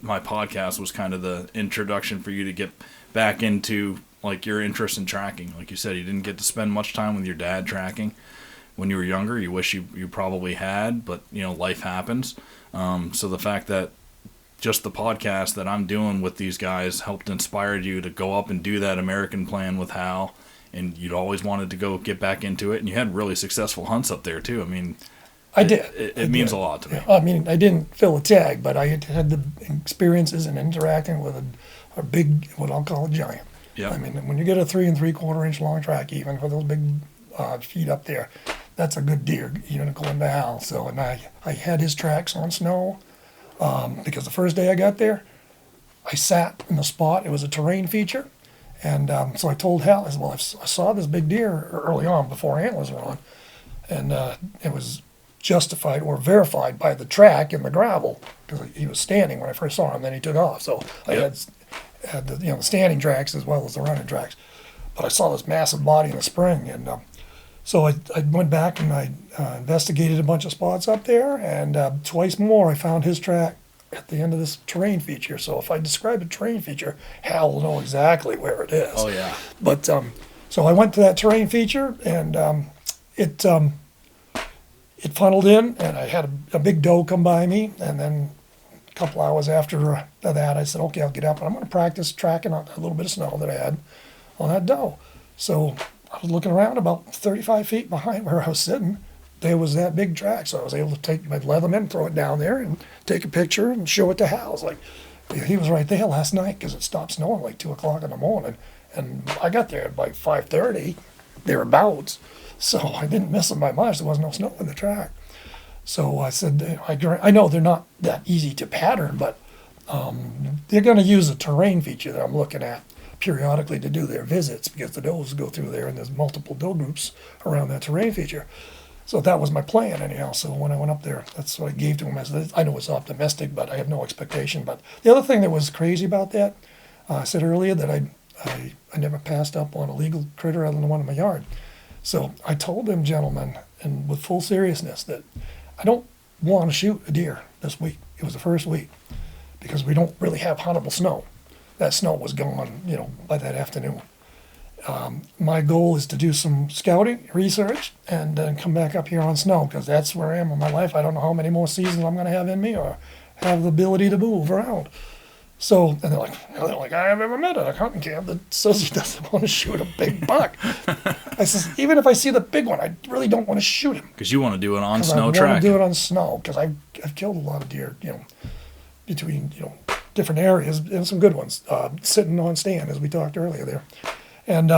my podcast was kind of the introduction for you to get back into like your interest in tracking. Like you said, you didn't get to spend much time with your dad tracking when you were younger. You wish you probably had, but life happens. So the fact that just the podcast that I'm doing with these guys helped inspire you to go up and do that American plan with Hal, and you'd always wanted to go get back into it, and you had really successful hunts up there too. I mean, I did. It means a lot to me. I mean, I didn't fill a tag, but I had the experiences in interacting with a big, what I'll call a giant. Yeah. I mean, when you get a 3 3/4 inch long track, even for those big feet up there, that's a good deer, even going down. So, and I had his tracks on snow, because the first day I got there, I sat in the spot. It was a terrain feature. And so I told Hal, I said, well, I saw this big deer early on before antlers were on. And it was justified or verified by the track in the gravel, because he was standing when I first saw him, then he took off. So I had the, the standing tracks as well as the running tracks. But I saw this massive body in the spring, and so I went back and I investigated a bunch of spots up there, and twice more I found his track at the end of this terrain feature. So if I describe a terrain feature, Hal will know exactly where it is. Oh, yeah. But so I went to that terrain feature, and it funneled in, and I had a big doe come by me, and then a couple hours after that, I said, okay, I'll get up, and I'm going to practice tracking on a little bit of snow that I had on that doe. So I was looking around about 35 feet behind where I was sitting. There was that big track, so I was able to I'd let him in, throw it down there, and take a picture and show it to Hal. I was like, he was right there last night, because it stopped snowing like 2 o'clock in the morning, and I got there at like 5:30, thereabouts. So I didn't miss them by much. There wasn't no snow in the track. So I said, I know they're not that easy to pattern, but they're going to use a terrain feature that I'm looking at periodically to do their visits, because the does go through there, and there's multiple doe groups around that terrain feature. So that was my plan anyhow. So when I went up there, that's what I gave to him. I said, I know it's optimistic, but I have no expectation. But the other thing that was crazy about that, I said earlier that I never passed up on a legal critter other than the one in my yard. So I told them, gentlemen, and with full seriousness, that I don't want to shoot a deer this week. It was the first week, because we don't really have huntable snow. That snow was gone, by that afternoon. My goal is to do some scouting, research, and then come back up here on snow, because that's where I am in my life. I don't know how many more seasons I'm going to have in me, or have the ability to move around. So, and they're like, I have ever met at a hunting camp that says he doesn't want to shoot a big buck. I says, even if I see the big one, I really don't want to shoot him. Because you want to do it on snow I track. want to do it on snow, because I've killed a lot of deer, between, different areas, and some good ones, sitting on stand, as we talked earlier there. And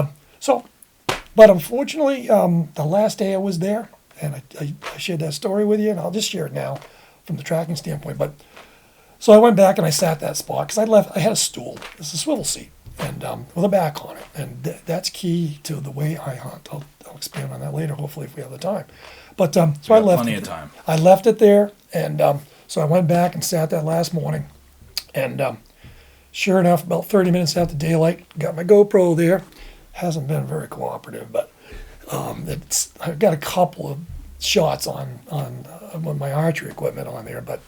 but unfortunately, the last day I was there, and I shared that story with you, and I'll just share it now from the tracking standpoint. But so I went back and I sat that spot, because I had a stool. It's a swivel seat, and with a back on it, and that's key to the way I hunt. I'll expand on that later, hopefully, if we have the time. But so I left plenty it. of time. I left it there, and so I went back and sat that last morning, and sure enough, about 30 minutes after daylight, got my GoPro there. Hasn't been very cooperative, but I've got a couple of shots on my archery equipment on there, but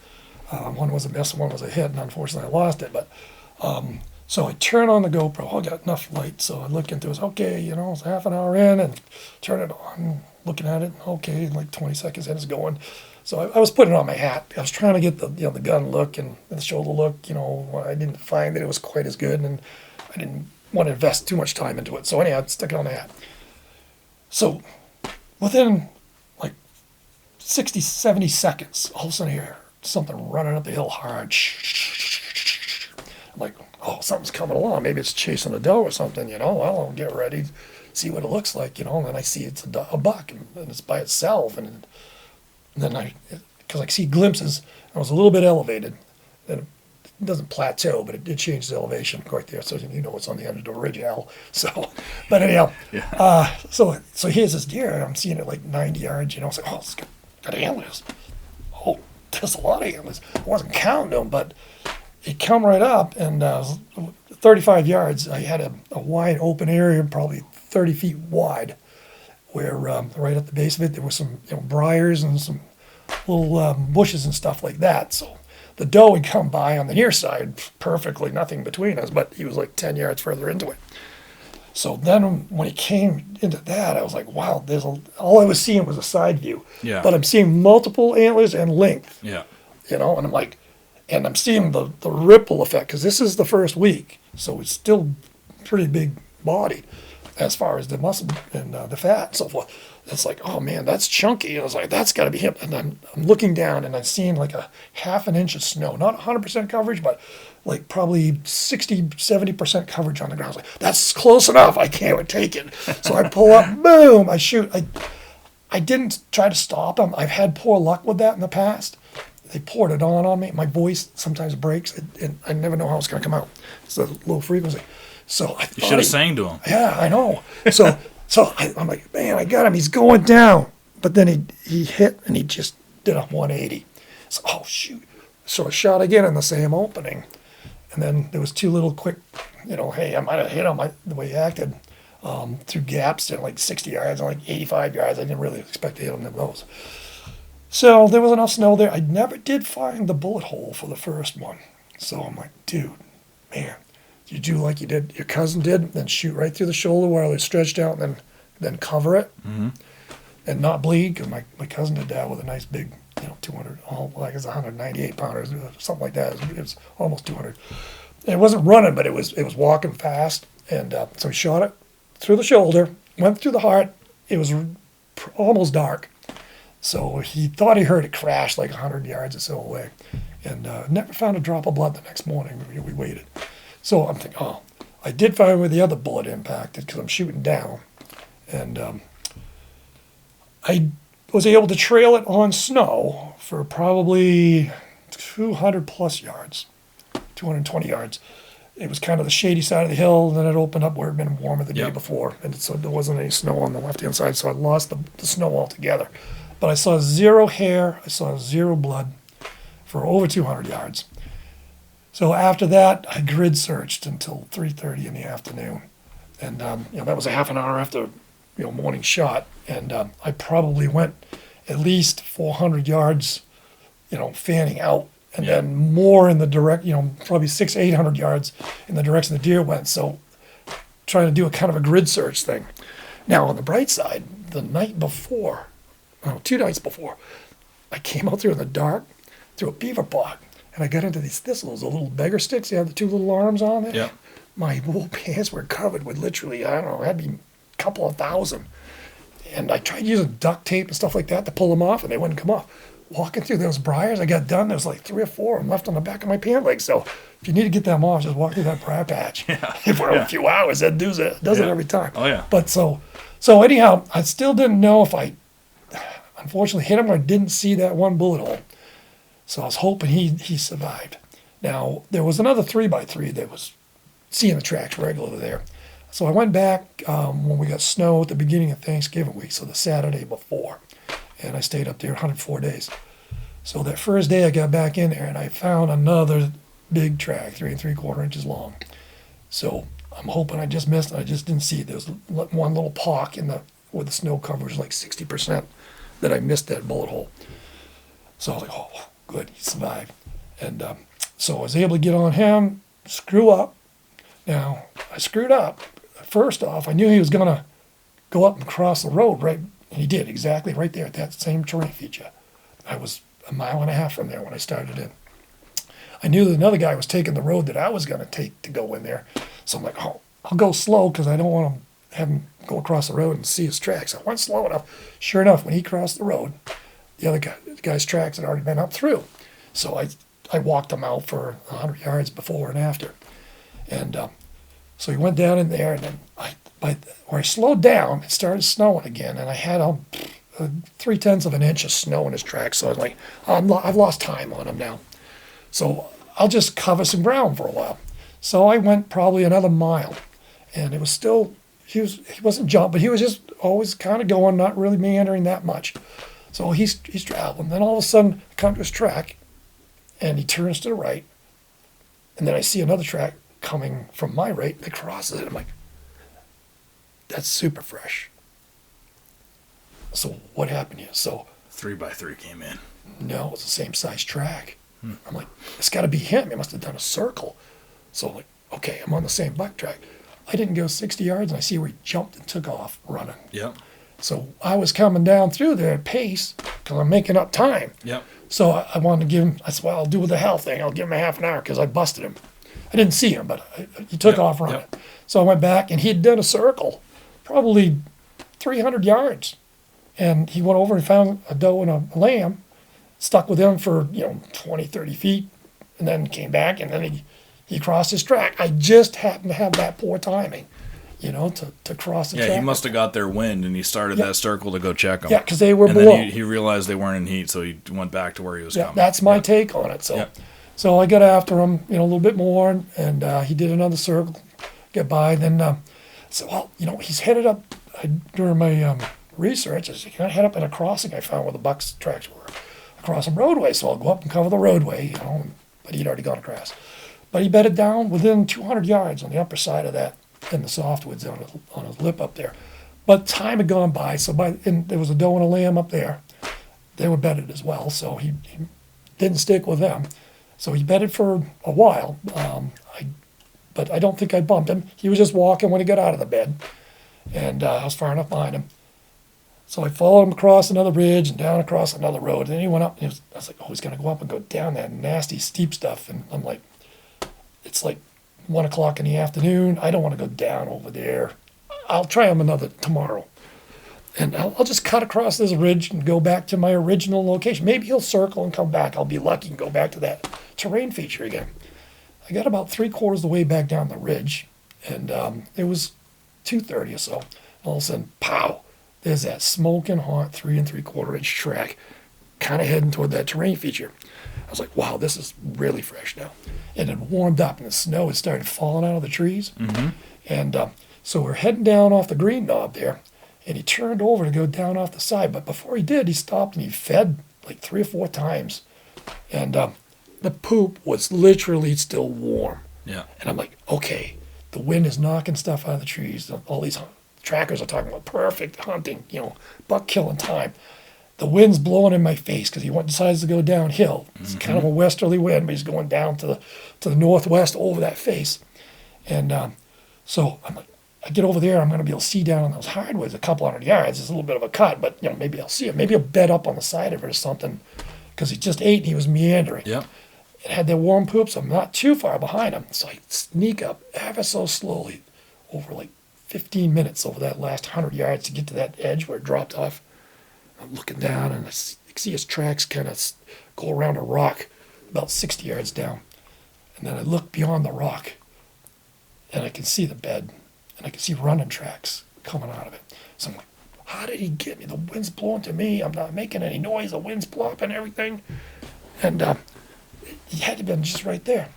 one was a miss, one was a hit, and unfortunately I lost it. But so I turn on the GoPro. I got enough light, so I look into it. Okay, it's half an hour in, and turn it on, looking at it. Okay, like 20 seconds in, it's going. So I was putting on my hat. I was trying to get the the gun look and the shoulder look. I didn't find that it was quite as good, and I didn't want to invest too much time into it. So anyhow, I stuck it on the hat. So within like 60, 70 seconds, all of a sudden I hear something running up the hill hard. I'm like, oh, something's coming along. Maybe it's chasing a doe or something, Well, I'll get ready, see what it looks like, and then I see it's a buck, and it's by itself. And then because I see glimpses, I was a little bit elevated, and it doesn't plateau, but it changes elevation right there, so it's on the end of the ridge L. So, but anyhow, yeah. So here's this deer, and I'm seeing it like 90 yards. It's like, oh, it's got antlers. Oh, there's a lot of antlers. I wasn't counting them, but it come right up, and 35 yards. I had a wide open area, probably 30 feet wide, where right at the base of it there were some briars and some little bushes and stuff like that. So the doe would come by on the near side perfectly, nothing between us, but he was like 10 yards further into it. So then when he came into that, I was like, wow, all I was seeing was a side view. Yeah. But I'm seeing multiple antlers and length. Yeah. And I'm like, and I'm seeing the ripple effect, because this is the first week, so it's still pretty big bodied as far as the muscle and the fat and so forth. It's like, oh man, that's chunky. And I was like, that's got to be him. And I'm looking down, and I'm seeing like a half an inch of snow, not 100% coverage, but like probably 60, 70% coverage on the ground. I was like, that's close enough. I can't take it. So I pull up, boom, I shoot. I didn't try to stop them. I've had poor luck with that in the past. They poured it on me. My voice sometimes breaks, and I never know how it's going to come out. It's a low frequency. So I You should have sang to him. Yeah, I know. I'm like, man, I got him. He's going down. But then he hit, and he just did a 180. So, oh, shoot. So I shot again in the same opening. And then there was two little quick, hey, I might have hit him the way he acted through gaps at like 60 yards and like 85 yards. I didn't really expect to hit him in those. So there was enough snow there. I never did find the bullet hole for the first one. So I'm like, dude, man, you do like you did, your cousin did, then shoot right through the shoulder while they're stretched out, and then cover it and not bleed. Because my cousin did that with a nice big, 200, like it's 198 pounders, something like that. It was almost 200. And it wasn't running, but it was walking fast. And so he shot it through the shoulder, went through the heart. It was almost dark. So he thought he heard it crash like 100 yards or so away, and never found a drop of blood the next morning. We waited. So I'm thinking, I did find where the other bullet impacted because I'm shooting down. And I was able to trail it on snow for probably 200 plus yards, 220 yards. It was kind of the shady side of the hill, and then it opened up where it had been warmer the day before. And so there wasn't any snow on the left-hand side, so I lost the snow altogether. But I saw zero hair, I saw zero blood for over 200 yards. So after that, I grid searched until 3:30 in the afternoon. And that was a half an hour after morning shot. And I probably went at least 400 yards, fanning out. And then more in the direct, probably 800 yards in the direction the deer went. So trying to do a kind of a grid search thing. Now on the bright side, the night before, 2 nights before, I came out through in the dark, through a beaver bog, and I got into these thistles, the little beggar sticks. They have the two little arms on it. Yeah. My wool pants were covered with literally, I don't know, it had to be a couple of thousand. And I tried using duct tape and stuff like that to pull them off, and they wouldn't come off. Walking through those briars, I got done. There was like 3 or 4 of them left on the back of my pant leg. So if you need to get them off, just walk through that briar patch. For a few hours, that does it every time. Oh, yeah. But so anyhow, I still didn't know if I unfortunately hit him or didn't see that one bullet hole. So I was hoping he survived. Now, there was another 3x3 that was seeing the tracks regularly there. So I went back when we got snow at the beginning of Thanksgiving week, so the Saturday before. And I stayed up there 104 days. So that first day I got back in there and I found another big track, 3 3/4 inches long. So I'm hoping I just missed it. I just didn't see it. There was one little pock where the snow cover was like 60% that I missed that bullet hole. So I was like, oh, good, he survived. And so I was able to get on him, screw up. Now, I screwed up. First off, I knew he was going to go up and cross the road, right? And he did, exactly right there at that same terrain feature. I was 1.5 miles from there when I started in. I knew that another guy was taking the road that I was going to take to go in there. So I'm like, I'll go slow because I don't want to have him go across the road and see his tracks. I went slow enough. Sure enough, when he crossed the road, the other guy's tracks had already been up through. So I walked him out for 100 yards before and after. And so he went down in there, and then where I slowed down, it started snowing again, and I had 0.3 of an inch of snow in his tracks. So I was like, I've lost time on him now. So I'll just cover some ground for a while. So I went probably another mile, and it was still, he wasn't jumping, but he was just always kind of going, not really meandering that much. So he's traveling. Then all of a sudden, I come to his track, and he turns to the right, and then I see another track coming from my right that crosses it. I'm like, that's super fresh. So what happened here? So 3x3 came in. No, it was the same size track. I'm like, it's got to be him. He must have done a circle. So I'm like, okay, I'm on the same bike track. I didn't go 60 yards, and I see where he jumped and took off running. Yep. So I was coming down through there at pace because I'm making up time. Yep. So I wanted to give him, I said, well, I'll do the hell thing. I'll give him a half an hour because I busted him. I didn't see him, but he took off running. Yep. So I went back, and he had done a circle, probably 300 yards. And he went over and found a doe and a lamb, stuck with him for 20, 30 feet, and then came back, and then he crossed his track. I just happened to have that poor timing. to cross the Yeah, track. he must have got their wind, and he started that circle to go check them. Yeah, because they were and below. then he realized they weren't in heat, so he went back to where he was coming. That's my take on it. So I got after him, a little bit more, and he did another circle, get by. Then, he's headed up during my research. He's going to head up in a crossing I found where the buck's tracks were across a roadway. So I'll go up and cover the roadway, but he'd already gone across. But he bedded down within 200 yards on the upper side of that in the softwoods on his lip up there. But time had gone by, and there was a doe and a lamb up there. They were bedded as well, so he didn't stick with them. So he bedded for a while, but I don't think I bumped him. He was just walking when he got out of the bed, and I was far enough behind him. So I followed him across another ridge and down across another road. And then he went up, and I was like, oh, he's going to go up and go down that nasty, steep stuff. And I'm like, it's like 1 o'clock in the afternoon. I don't want to go down over there. I'll try him another tomorrow. And I'll just cut across this ridge and go back to my original location. Maybe he'll circle and come back. I'll be lucky and go back to that terrain feature again. I got about 3/4 of the way back down the ridge, and it was 2:30 or so. All of a sudden, pow, there's that smoking hot 3 3/4 inch track kind of heading toward that terrain feature. I was like, wow, this is really fresh now. It had warmed up, and the snow had started falling out of the trees. Mm-hmm. And so we're heading down off the green knob there, and he turned over to go down off the side. But before he did, he stopped and he fed like 3 or 4 times. And the poop was literally still warm. Yeah. And I'm like, okay, the wind is knocking stuff out of the trees. All these trackers are talking about perfect hunting, buck killing time. The wind's blowing in my face because he decides to go downhill. It's kind of a westerly wind, but he's going down to the northwest over that face. And so I'm like, I get over there, I'm going to be able to see down on those hardwoods a couple hundred yards. It's a little bit of a cut, but maybe I'll see it. Maybe I'll bed up on the side of it or something, because he just ate and he was meandering. Yep. It had that warm poop, so I'm not too far behind him. So I sneak up ever so slowly over like 15 minutes over that last 100 yards to get to that edge where it dropped off. I'm looking down, and I see his tracks kind of go around a rock about 60 yards down. And then I look beyond the rock, and I can see the bed, and I can see running tracks coming out of it. So I'm like, how did he get me? The wind's blowing to me. I'm not making any noise. The wind's plopping everything. And he had to have been just right there.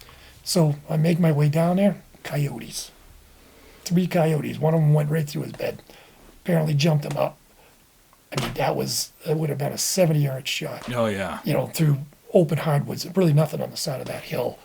So I make my way down there. Coyotes. 3 coyotes. One of them went right through his bed. Apparently jumped him up. I mean, it would have been a 70-yard shot. Oh, yeah. Through open hardwoods. Really nothing on the side of that hill.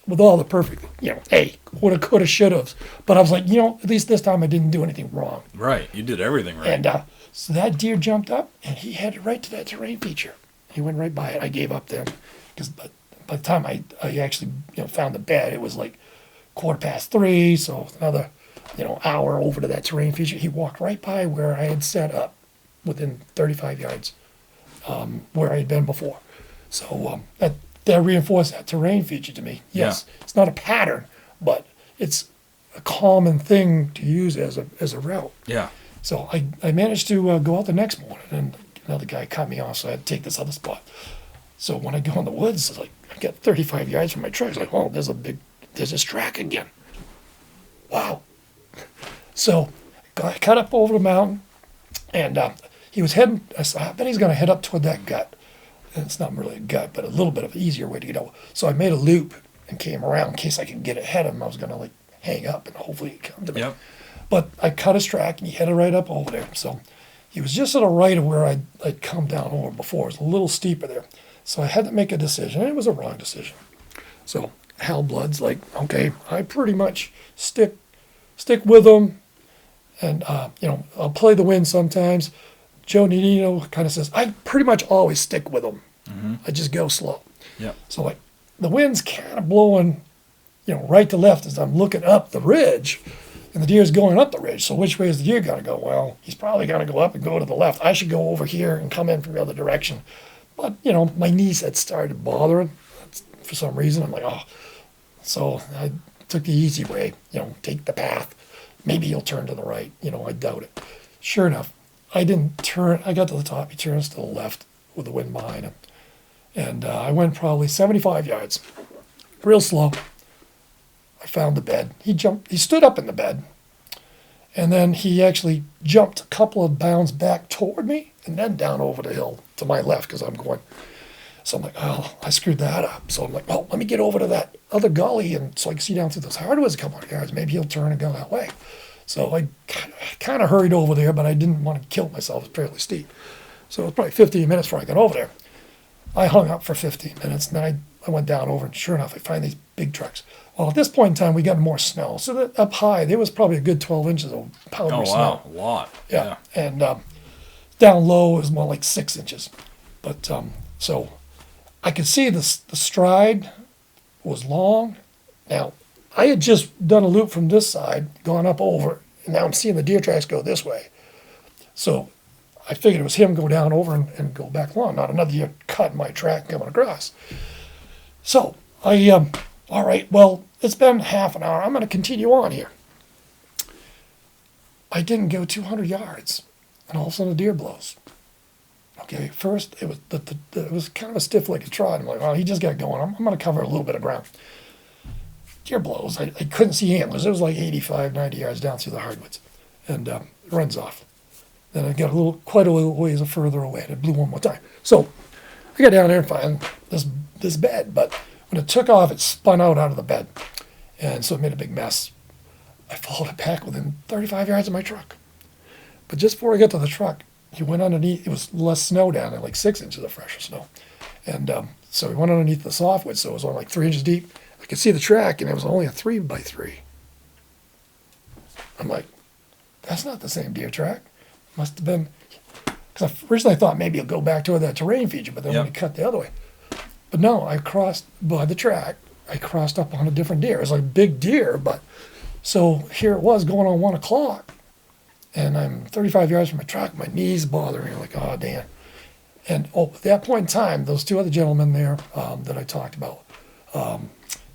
With all the perfect, hey, woulda, coulda, shoulda. But I was like, at least this time I didn't do anything wrong. Right. You did everything right. And so that deer jumped up, and he headed right to that terrain feature. He went right by it. I gave up then, because by the time I actually found the bed, it was like 3:15. So another hour over to that terrain feature. He walked right by where I had set up, within 35 yards, where I had been before. So that reinforced that terrain feature to me. Yes, It's not a pattern, but it's a common thing to use as a route. Yeah. So I managed to go out the next morning, and another guy cut me off, so I had to take this other spot. So when I go in the woods, it's like I get 35 yards from my truck. It's like, oh, there's this track again. Wow. So I cut up over the mountain, and he was heading. I bet he's going to head up toward that gut. And it's not really a gut, but a little bit of an easier way to get over. So I made a loop and came around in case I could get ahead of him. I was going to hang up and hopefully he'd come to me. Yep. But I cut his track, and he headed right up over there. So he was just to the right of where I'd come down over before. It was a little steeper there. So I had to make a decision, and it was a wrong decision. So Hal Blood's like, okay, I pretty much stick with him, and I'll play the wind sometimes. Joe Nino kind of says, I pretty much always stick with him. Mm-hmm. I just go slow. Yep. So the wind's kind of blowing, right to left as I'm looking up the ridge, and the deer's going up the ridge. So which way is the deer going to go? Well, he's probably going to go up and go to the left. I should go over here and come in from the other direction. But, my knees had started bothering for some reason. I'm like, oh. So I took the easy way, take the path. Maybe he'll turn to the right. I doubt it. Sure enough, I didn't turn. I got to the top. He turns to the left with the wind behind him. And I went probably 75 yards, real slow. I found the bed. He stood up in the bed, And then he actually jumped a couple of bounds back toward me and then down over the hill to my left because I'm going. So I'm like, oh, I screwed that up. So I'm like, well, let me get over to that other gully and so I can see down through those hardwoods a couple of yards. Maybe he'll turn and go that way. So I kind of hurried over there, but I didn't want to kill myself. It's fairly steep. So it was probably 15 minutes before I got over there. I hung up for 15 minutes, and then I went down over, and sure enough, I find these big trucks. Well, at this point in time, we got more snow. So that up high, there was probably a good 12 inches of powdery snow. Oh, wow, a lot. Yeah. And down low, it was more like 6 inches. But so I could see the stride was long. Now, I had just done a loop from this side, gone up over, and now I'm seeing the deer tracks go this way. So I figured it was him go down over and go back along, not another deer cut my track coming across. So all right, well, it's been half an hour. I'm going to continue on here. I didn't go 200 yards, and all of a sudden the deer blows. Okay, first it was it was kind of a stiff-legged trot. I'm like, oh, he just got going. I'm going to cover a little bit of ground. Deer blows. I couldn't see antlers. It was like 85, 90 yards down through the hardwoods, and runs off. Then I got quite a little ways further away, and it blew one more time. So I got down there and found this bed, but when it took off, it spun out of the bed, and so it made a big mess. I followed it back within 35 yards of my truck. But just before I got to the truck, he went underneath. It was less snow down there, like 6 inches of fresher snow. And so he went underneath the softwood, so it was only like 3 inches deep. I could see the track, and it was only a 3x3. I'm like, that's not the same deer track. Must have been, because originally I thought maybe he'll go back toward that terrain feature, but then when he cut the other way. But no, I crossed by the track. I crossed up on a different deer. It was like a big deer, but so here it was going on 1 o'clock, and I'm 35 yards from my truck. My knees bothering me, like, oh, damn. And at that point in time, those two other gentlemen there that I talked about,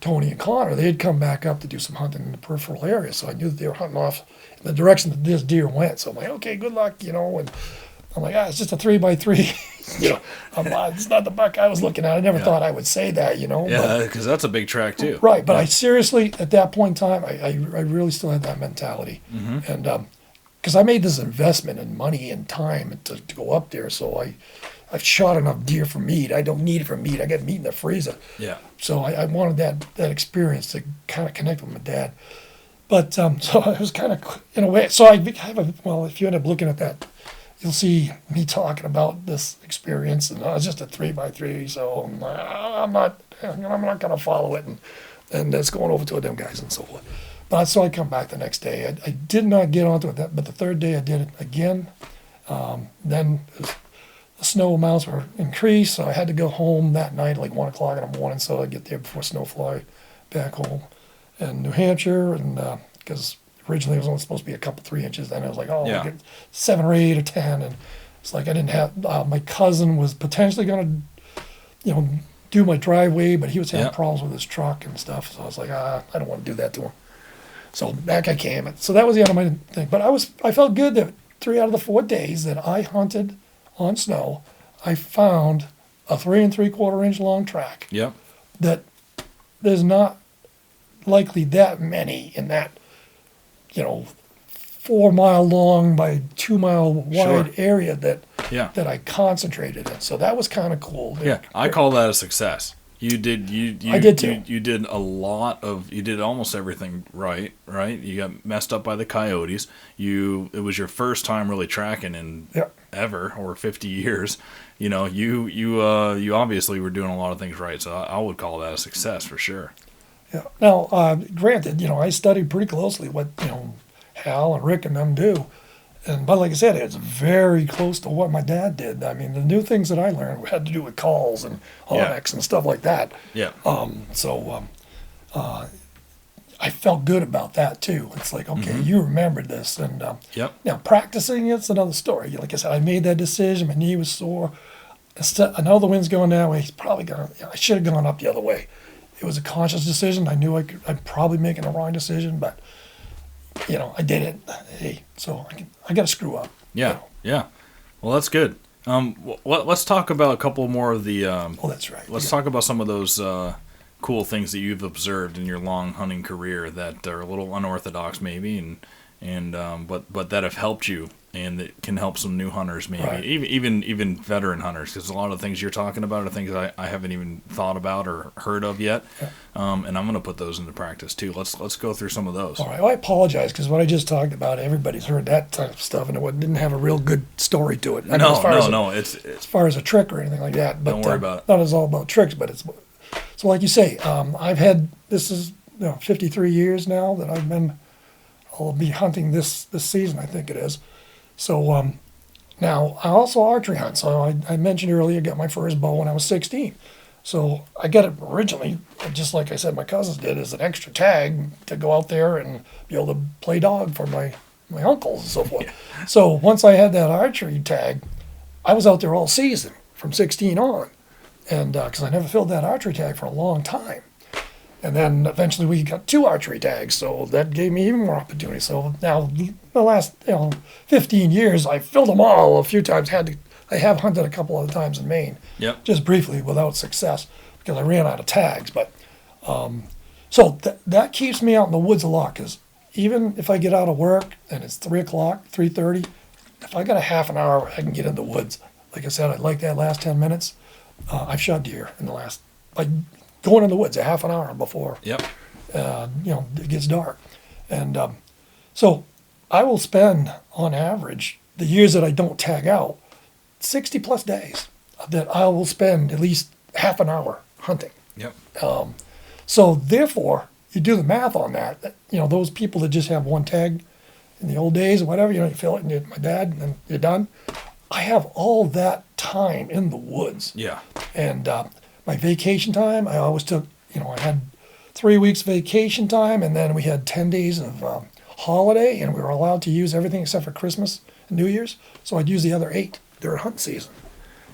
Tony and Connor, they had come back up to do some hunting in the peripheral area, so I knew that they were hunting off in the direction that this deer went. So I'm like, okay, good luck, and I'm like, it's just a 3x3. It's not the buck I was looking at. I never thought I would say that, Yeah, because that's a big track too. Right, but I seriously, at that point in time, I really still had that mentality. Mm-hmm. And because I made this investment in money and time to go up there, so I've shot enough deer for meat. I don't need it for meat. I got meat in the freezer. Yeah. So I wanted that experience to kind of connect with my dad. But so I was kind of, in a way, so I have if you end up looking at that, you'll see me talking about this experience, and it's just a 3x3, so I'm not going to follow it, and it's going over to them guys and so forth. But so I come back the next day. I did not get onto it, but the third day I did it again. Then the snow amounts were increased, so I had to go home that night, like 1 o'clock in the morning, so I'd get there before snow fly back home in New Hampshire, and because originally it was only supposed to be a couple 3 inches. Then I was like, we'll get 7 or 8 or 10, and it's like I didn't have. My cousin was potentially going to, do my driveway, but he was having problems with his truck and stuff. So I was like, I don't want to do that to him. So back I came. So that was the end of my thing. But I felt good that 3 out of the 4 days that I hunted on snow, I found a 3 3/4 inch long track. Yep. That there's not likely that many in that, 4 mile long by 2 mile wide area that I concentrated in. So that was kind of cool. Yeah, I call that a success. You did I did too. You did you did almost everything right? You got messed up by the coyotes. It was your first time really tracking in ever or 50 years. You obviously were doing a lot of things right. So I would call that a success for sure. Yeah. Now, granted, I studied pretty closely what, Hal and Rick and them do. But like I said, it's very close to what my dad did. I mean, the new things that I learned had to do with calls and onyx and stuff like that. Yeah. I felt good about that too. It's like, okay, you remembered this. And now practicing it's another story. Like I said, I made that decision. My knee was sore. I know the wind's going that way. He's probably going. I should have gone up the other way. It was a conscious decision. I knew I'd probably making a wrong decision, but I did it. Hey, so I got to screw up. Yeah, yeah. Well, that's good. Let's talk about a couple more of the. That's right. Let's talk about some of those cool things that you've observed in your long hunting career that are a little unorthodox, maybe, and and but that have helped you and that can help some new hunters, maybe Right. even veteran hunters, because a lot of the things you're talking about are things I haven't even thought about or heard of yet, and I'm going to put those into practice too. Let's go through some of those. All right. Well, I apologize because what I just talked about, everybody's heard that type of stuff, and it didn't have a real good story to it. I mean, It's as far as a trick or anything like that. But don't worry about it. Not as all about tricks, but it's so like you say. I've had this is 53 years now that I'll be hunting this season, I think it is. So now I also archery hunt. So I mentioned earlier, I got my first bow when I was 16. So I got it originally, just like I said, my cousins did, as an extra tag to go out there and be able to play dog for my uncles and so forth. Yeah. So once I had that archery tag, I was out there all season from 16 on, and because I never filled that archery tag for a long time. And then eventually we got 2 archery tags, so that gave me even more opportunity. So now the last 15 years, I filled them all a few times. I have hunted a couple of times in Maine, Yep. just briefly without success because I ran out of tags. But so that keeps me out in the woods a lot, because even if I get out of work and it's 3 o'clock, 3:30, if I got a half an hour, I can get in the woods. Like I said, I like that last 10 minutes. I've shot deer in the last, like, going in the woods a half an hour before Yep. it gets dark. And so I will spend, on average, the years that I don't tag out, 60 plus days that I will spend at least half an hour hunting. Yep. So therefore, you do the math on that, those people that just have one tag in the old days or whatever, you fill it and my dad, and then you're done. I have all that time in the woods. Yeah. And my vacation time, I always took, I had 3 weeks vacation time, and then we had 10 days of holiday, and we were allowed to use everything except for Christmas and New Year's. So I'd use the other 8 during hunt season.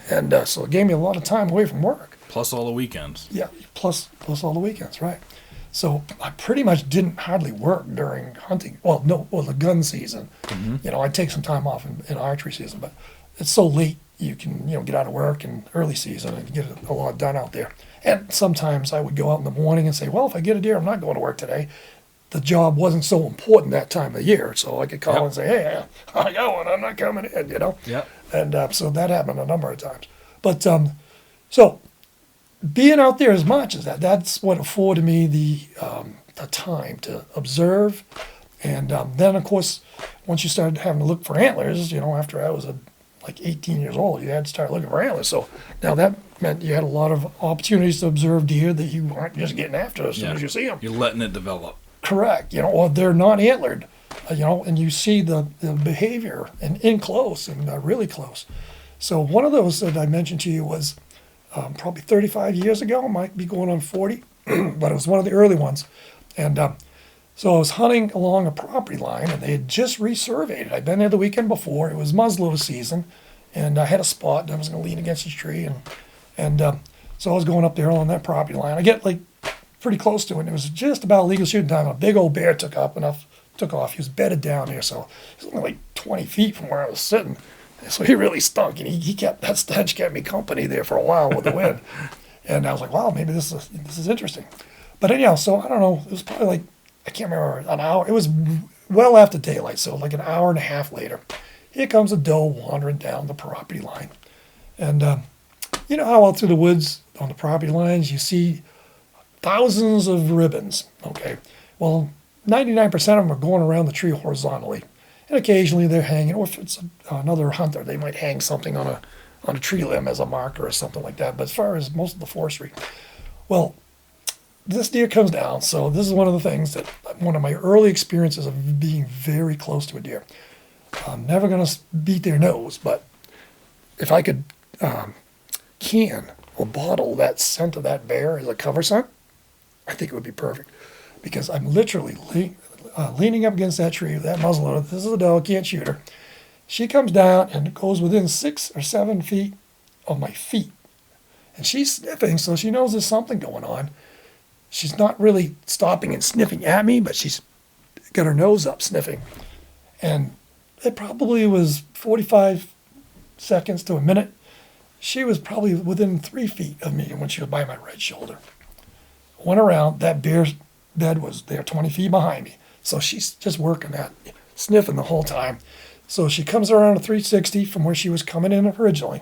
And so it gave me a lot of time away from work. Plus all the weekends. Yeah, plus all the weekends, right. So I pretty much didn't hardly work during hunting. The gun season. Mm-hmm. I'd take some time off in archery season, but it's so late you can, get out of work in early season and get a lot done out there. And sometimes I would go out in the morning and say, well, if I get a deer, I'm not going to work today. The job wasn't so important that time of year, so I could call and say, hey, I got one, I'm not coming in, Yep. And so that happened a number of times. But so being out there as much as that's what afforded me the time to observe. And then, of course, once you started having to look for antlers, after I was like 18 years old, you had to start looking for antlers. So now that meant you had a lot of opportunities to observe deer that you aren't just getting after as soon as you see them. You're letting it develop. Correct. Or they're not antlered, and you see the behavior and in close and really close. So one of those that I mentioned to you was probably 35 years ago, might be going on 40, but it was one of the early ones. And so I was hunting along a property line, and they had just resurveyed it. I'd been there the weekend before. It was muzzleloader season, and I had a spot, and I was going to lean against this tree. And so I was going up there along that property line. I get pretty close to it, and it was just about legal shooting time. A big old bear took off. He was bedded down there, so he was only like 20 feet from where I was sitting. So he really stunk, and that stench kept me company there for a while with the wind. And I was like, wow, maybe this is interesting. But anyhow, so I don't know, it was probably I can't remember, an hour. It was well after daylight, so like an hour and a half later. Here comes a doe wandering down the property line. And you know how out through the woods on the property lines you see thousands of ribbons, okay? Well, 99% of them are going around the tree horizontally. And occasionally they're hanging, or if it's another hunter, they might hang something on a tree limb as a marker or something like that. But as far as most of the forestry, well, this deer comes down. So this is one of the things that, one of my early experiences of being very close to a deer. I'm never going to beat their nose, but if I could can or bottle that scent of that bear as a cover scent, I think it would be perfect. Because I'm literally leaning up against that tree, that muzzleloader. This is a doe, can't shoot her. She comes down and goes within 6 or 7 feet of my feet. And she's sniffing, so she knows there's something going on. She's not really stopping and sniffing at me, but she's got her nose up sniffing. And it probably was 45 seconds to a minute. She was probably within 3 feet of me when she was by my right shoulder. Went around, that bear's bed was there 20 feet behind me. So she's just working that sniffing the whole time. So she comes around a 360 from where she was coming in originally,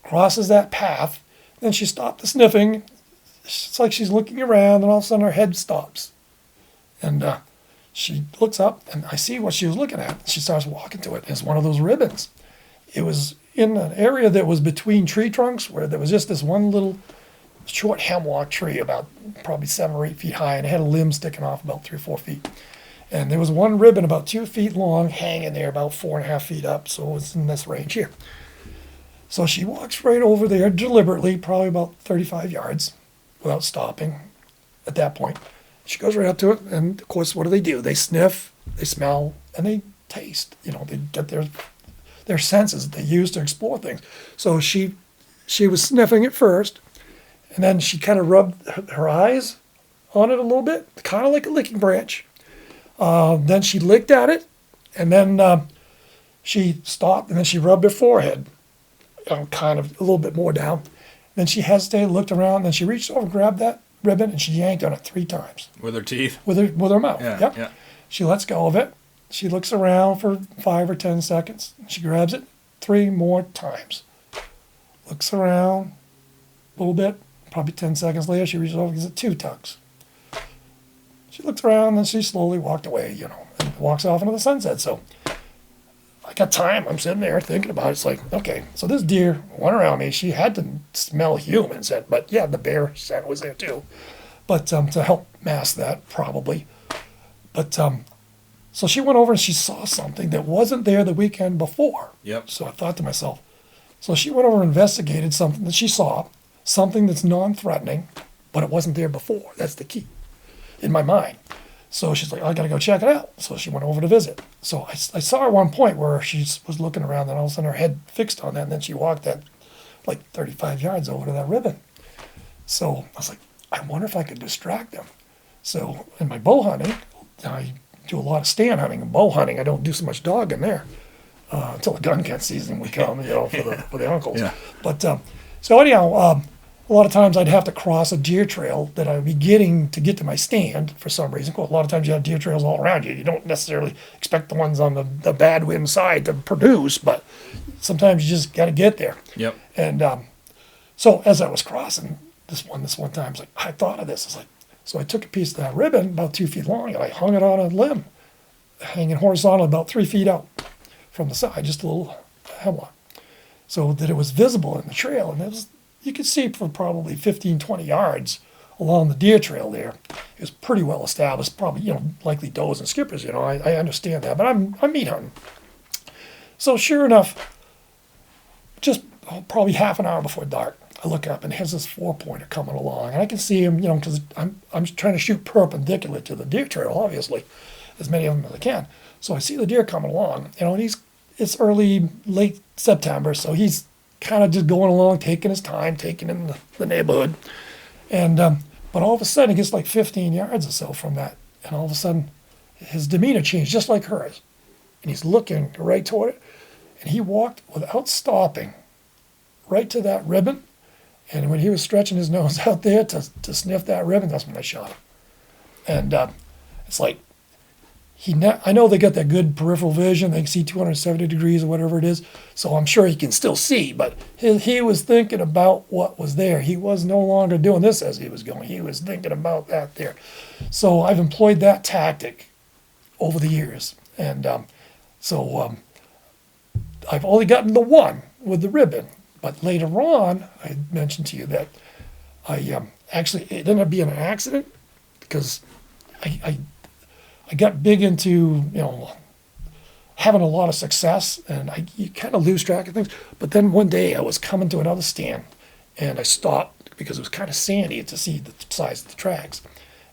crosses that path, then she stopped the sniffing. It's like she's looking around, and all of a sudden her head stops. And she looks up, and I see what she was looking at. She starts walking to it. It's one of those ribbons. It was in an area that was between tree trunks where there was just this one little short hemlock tree about probably 7 or 8 feet high, and it had a limb sticking off about 3 or 4 feet. And there was one ribbon about 2 feet long hanging there about 4.5 feet up, so it was in this range here. So she walks right over there deliberately, probably about 35 yards without stopping at that point. She goes right up to it, and of course, what do? They sniff, they smell, and they taste. You know, they get their senses that they use to explore things. So she was sniffing it first, and then she kind of rubbed her eyes on it a little bit, kind of like a licking branch. Then she licked at it, and then she stopped, and then she rubbed her forehead, kind of a little bit more down. Then she hesitated, looked around, and then she reached over, grabbed that ribbon, and she yanked on it 3 times. With her teeth? With her mouth, Yeah, yep. yeah. She lets go of it. She looks around for 5 or 10 seconds. She grabs it 3 more times. Looks around a little bit. Probably 10 seconds later, she reaches over and gives it 2 tugs. She looks around, and she slowly walked away, and walks off into the sunset. So I got time. I'm sitting there thinking about it. It's like, okay, so this deer went around me. She had to smell human scent, but yeah, the bear scent was there too. But to help mask that, probably. But so she went over and she saw something that wasn't there the weekend before. Yep. So I thought to myself, so she went over and investigated something that she saw, something that's non-threatening, but it wasn't there before. That's the key in my mind. So she's like, I got to go check it out. So she went over to visit. So I saw her at one point where she was looking around, and all of a sudden her head fixed on that, and then she walked that like 35 yards over to that ribbon. So I was like, I wonder if I could distract them. So in my bow hunting, I do a lot of stand hunting and bow hunting. I don't do so much dogging there until the gun cat season we come, for the uncles. Yeah. But so anyhow, a lot of times I'd have to cross a deer trail that I would be getting to get to my stand for some reason. A lot of times you have deer trails all around you. You don't necessarily expect the ones on the bad wind side to produce, but sometimes you just got to get there. Yep. And so as I was crossing this one time, I thought of this. So I took a piece of that ribbon about 2 feet long, and I hung it on a limb, hanging horizontal about 3 feet out from the side, just a little hemlock, so that it was visible in the trail. And you could see for probably 15, 20 yards along the deer trail there. It was pretty well established, probably, likely does and skippers, I understand that, but I'm meat hunting. So sure enough, just probably half an hour before dark, I look up and there's this 4-pointer coming along, and I can see him, because I'm trying to shoot perpendicular to the deer trail, obviously, as many of them as I can. So I see the deer coming along, and it's late September, so he's kind of just going along, taking his time, taking in the neighborhood. And but all of a sudden, he gets like 15 yards or so from that, and all of a sudden, his demeanor changed, just like hers. And he's looking right toward it, and he walked without stopping right to that ribbon. And when he was stretching his nose out there to sniff that ribbon, that's when I shot him. And it's like, I know they got that good peripheral vision. They can see 270 degrees or whatever it is. So I'm sure he can still see, but he was thinking about what was there. He was no longer doing this as he was going. He was thinking about that there. So I've employed that tactic over the years. And so I've only gotten the one with the ribbon. But later on, I mentioned to you that I actually, it ended up being an accident because I got big into, having a lot of success, and you kind of lose track of things. But then one day I was coming to another stand, and I stopped because it was kind of sandy to see the size of the tracks.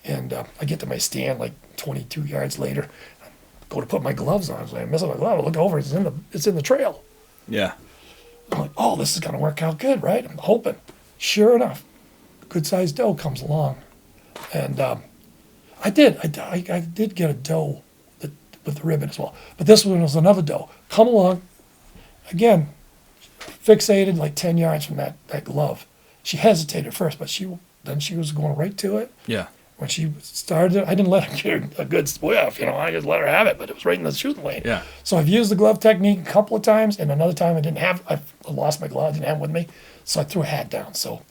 And I get to my stand like 22 yards later, I go to put my gloves on. I was like, I'm missing my glove. I look over, it's in the trail. Yeah. I'm like, oh, this is going to work out good, right? I'm hoping. Sure enough, a good-sized doe comes along. And I did get a doe with the ribbon as well. But this one was another doe. Come along, again, fixated like 10 yards from that glove. She hesitated first, but then she was going right to it. Yeah. when she started, I didn't let her get a good whiff, I just let her have it, but it was right in the shooting lane. Yeah. So I've used the glove technique a couple of times, and another time I lost my glove, didn't have it with me, so I threw a hat down. So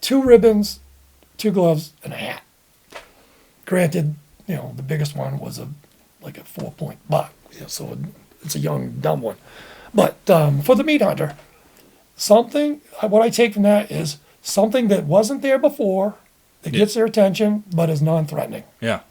2 ribbons, 2 gloves, and a hat. Granted, the biggest one was like a 4-point buck, so it's a young, dumb one. But for the meat hunter, what I take from that is something that wasn't there before, that gets their attention, but is non-threatening. Yeah.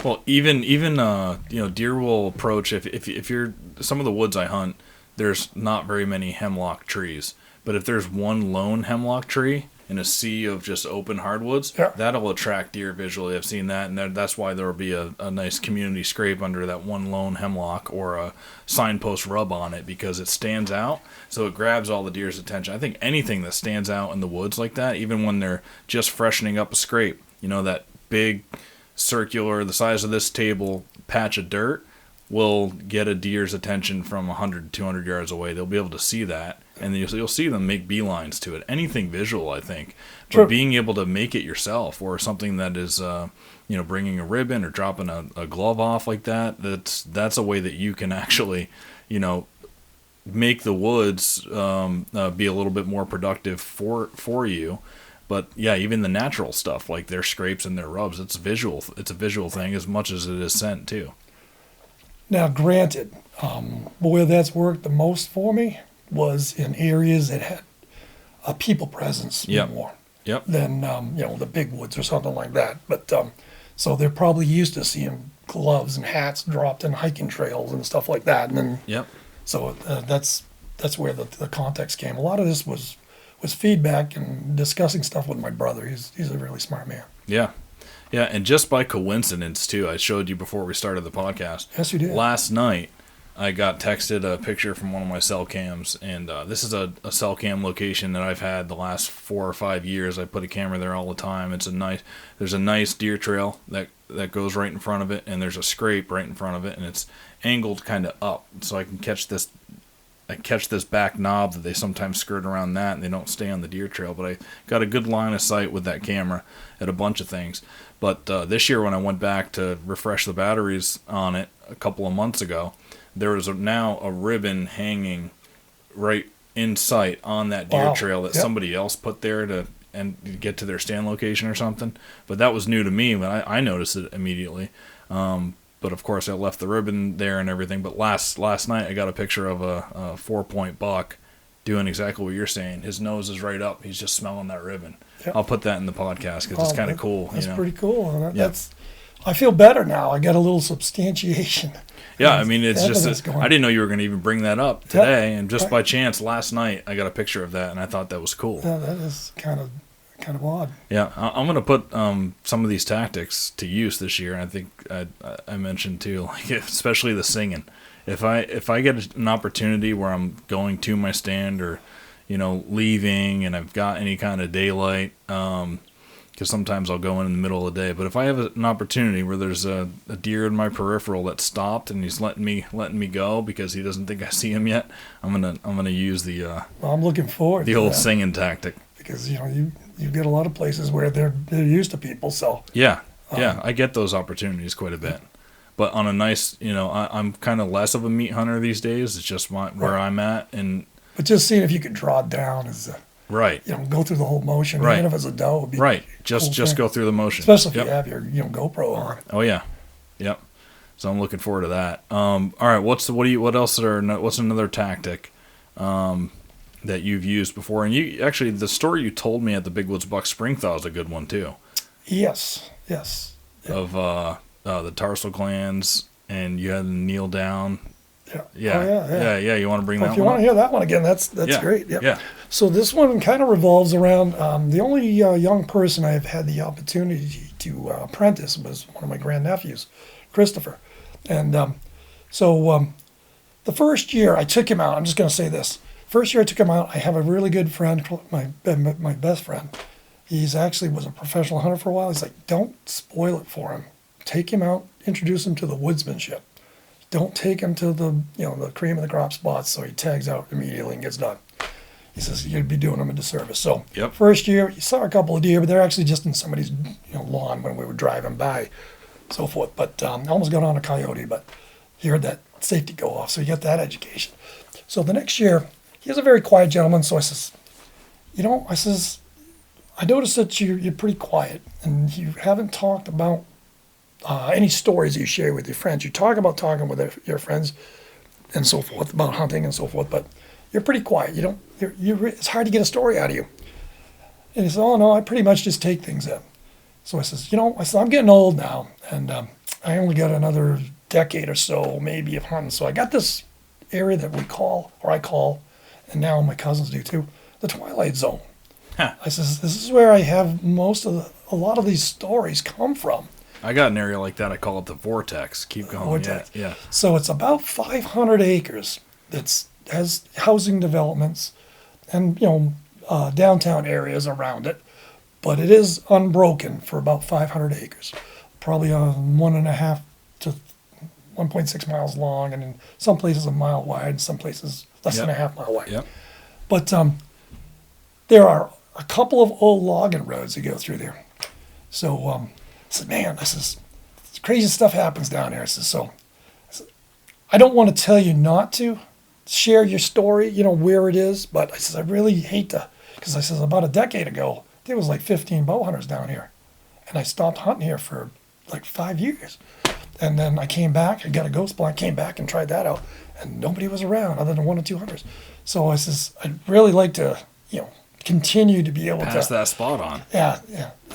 Well, even deer will approach, if you're, some of the woods I hunt, there's not very many hemlock trees. But if there's one lone hemlock tree in a sea of just open hardwoods, that'll attract deer visually. I've seen that, and that's why there will be a nice community scrape under that one lone hemlock or a signpost rub on it, because it stands out, so it grabs all the deer's attention. I think anything that stands out in the woods like that, even when they're just freshening up a scrape, that big circular, the size of this table patch of dirt will get a deer's attention from 100 to 200 yards away. They'll be able to see that, and you'll see them make beelines to it. Anything visual, I think. But being able to make it yourself, or something that is, bringing a ribbon or dropping a glove off like that, that's a way that you can actually, make the woods be a little bit more productive for you. But yeah, even the natural stuff like their scrapes and their rubs, it's visual. It's a visual thing as much as it is scent too. Now, granted, where that's worked the most for me was in areas that had a people presence more than the big woods or something like that. But so they're probably used to seeing gloves and hats dropped in hiking trails and stuff like that. And then so that's where the context came. A lot of this was feedback and discussing stuff with my brother. He's a really smart man. Yeah. Yeah, and just by coincidence, too, I showed you before we started the podcast. Yes, you did. Last night, I got texted a picture from one of my cell cams, and this is a cell cam location that I've had the last 4 or 5 years. I put a camera there all the time. There's a nice deer trail that goes right in front of it, and there's a scrape right in front of it, and it's angled kind of up, so I can catch this back knob that they sometimes skirt around that, and they don't stay on the deer trail. But I got a good line of sight with that camera at a bunch of things. But this year when I went back to refresh the batteries on it a couple of months ago, there was now a ribbon hanging right in sight on that deer trail that somebody else put there to get to their stand location or something. But that was new to me, but I noticed it immediately. But of course I left the ribbon there and everything. But last night I got a picture of a 4-point buck doing exactly what you're saying. His nose is right up. He's just smelling that ribbon. Yep. I'll put that in the podcast because it's kind of cool. That's pretty cool. I feel better now. I got a little substantiation. Yeah, I mean, it's just I didn't know you were going to even bring that up today, and just by chance last night I got a picture of that, and I thought that was cool. Yeah, that is kind of odd. Yeah, I'm going to put some of these tactics to use this year. And I think I mentioned too, like especially the singing. If I get an opportunity where I'm going to my stand or leaving and I've got any kind of daylight, because sometimes I'll go in the middle of the day. But if I have an opportunity where there's a deer in my peripheral that stopped and he's letting me go because he doesn't think I see him yet, I'm gonna use the I'm looking forward the to old that. Singing tactic, because you get a lot of places where they're used to people. So yeah, I get those opportunities quite a bit. But on a nice, I'm kind of less of a meat hunter these days. It's just where I'm at, but just seeing if you could draw it down is right. Go through the whole motion. Right. Even if it's a doe, it'd be right. Just go through the motion. Especially if you have your GoPro on. Oh yeah, yep. So I'm looking forward to that. All right, what's another tactic that you've used before? And you actually, the story you told me at the Big Woods Buck Spring Thaw is a good one too. Yes. Of the tarsal glands, and you had to kneel down. Yeah. You want to bring that one? If you want to hear that one again, that's great. Yep. Yeah. So this one kind of revolves around the only young person I've had the opportunity to apprentice was one of my grandnephews, Christopher. And so the first year I took him out, I'm just going to say this. First year I took him out, I have a really good friend, my best friend. He's actually was a professional hunter for a while. He's like, don't spoil it for him. Take him out, introduce him to the woodsmanship. Don't take him to the cream of the crop spots so he tags out immediately and gets done. He says, you'd be doing them a disservice. So Yep. first year, you saw a couple of deer, but they're actually just in somebody's lawn when we were driving by, so forth. But almost got on a coyote, but he heard that safety go off, so you get that education. So the next year, he was a very quiet gentleman, so I says, I noticed that you're pretty quiet, and you haven't talked about any stories you share with your friends. You talk about talking with your friends and so forth, about hunting and so forth, but you're pretty quiet. It's hard to get a story out of you. And he said, oh no, I pretty much just take things in. So I says, I'm getting old now, and I only got another decade or so maybe of hunting. So I got this area that I call, and now my cousins do too, the Twilight Zone. Huh. I says, this is where I have a lot of these stories come from. I got an area like that. I call it the vortex. Keep going. Vortex. Yeah. So it's about 500 acres that has housing developments and, downtown areas around it. But it is unbroken for about 500 acres. Probably 1.5 to 1.6 miles long, and in some places a mile wide, and some places less than a half mile wide. Yep. But there are a couple of old logging roads that go through there. So I said, man, crazy stuff happens down there. I said, I don't want to tell you not to share your story, where it is, but I says, I really hate to, because I says, about a decade ago, there was like 15 bow hunters down here. And I stopped hunting here for like 5 years. And then I came back, I got a ghost blind, came back and tried that out, and nobody was around other than 1 or 2 hunters. So I says, I'd really like to, continue to be able to pass that spot on. Yeah,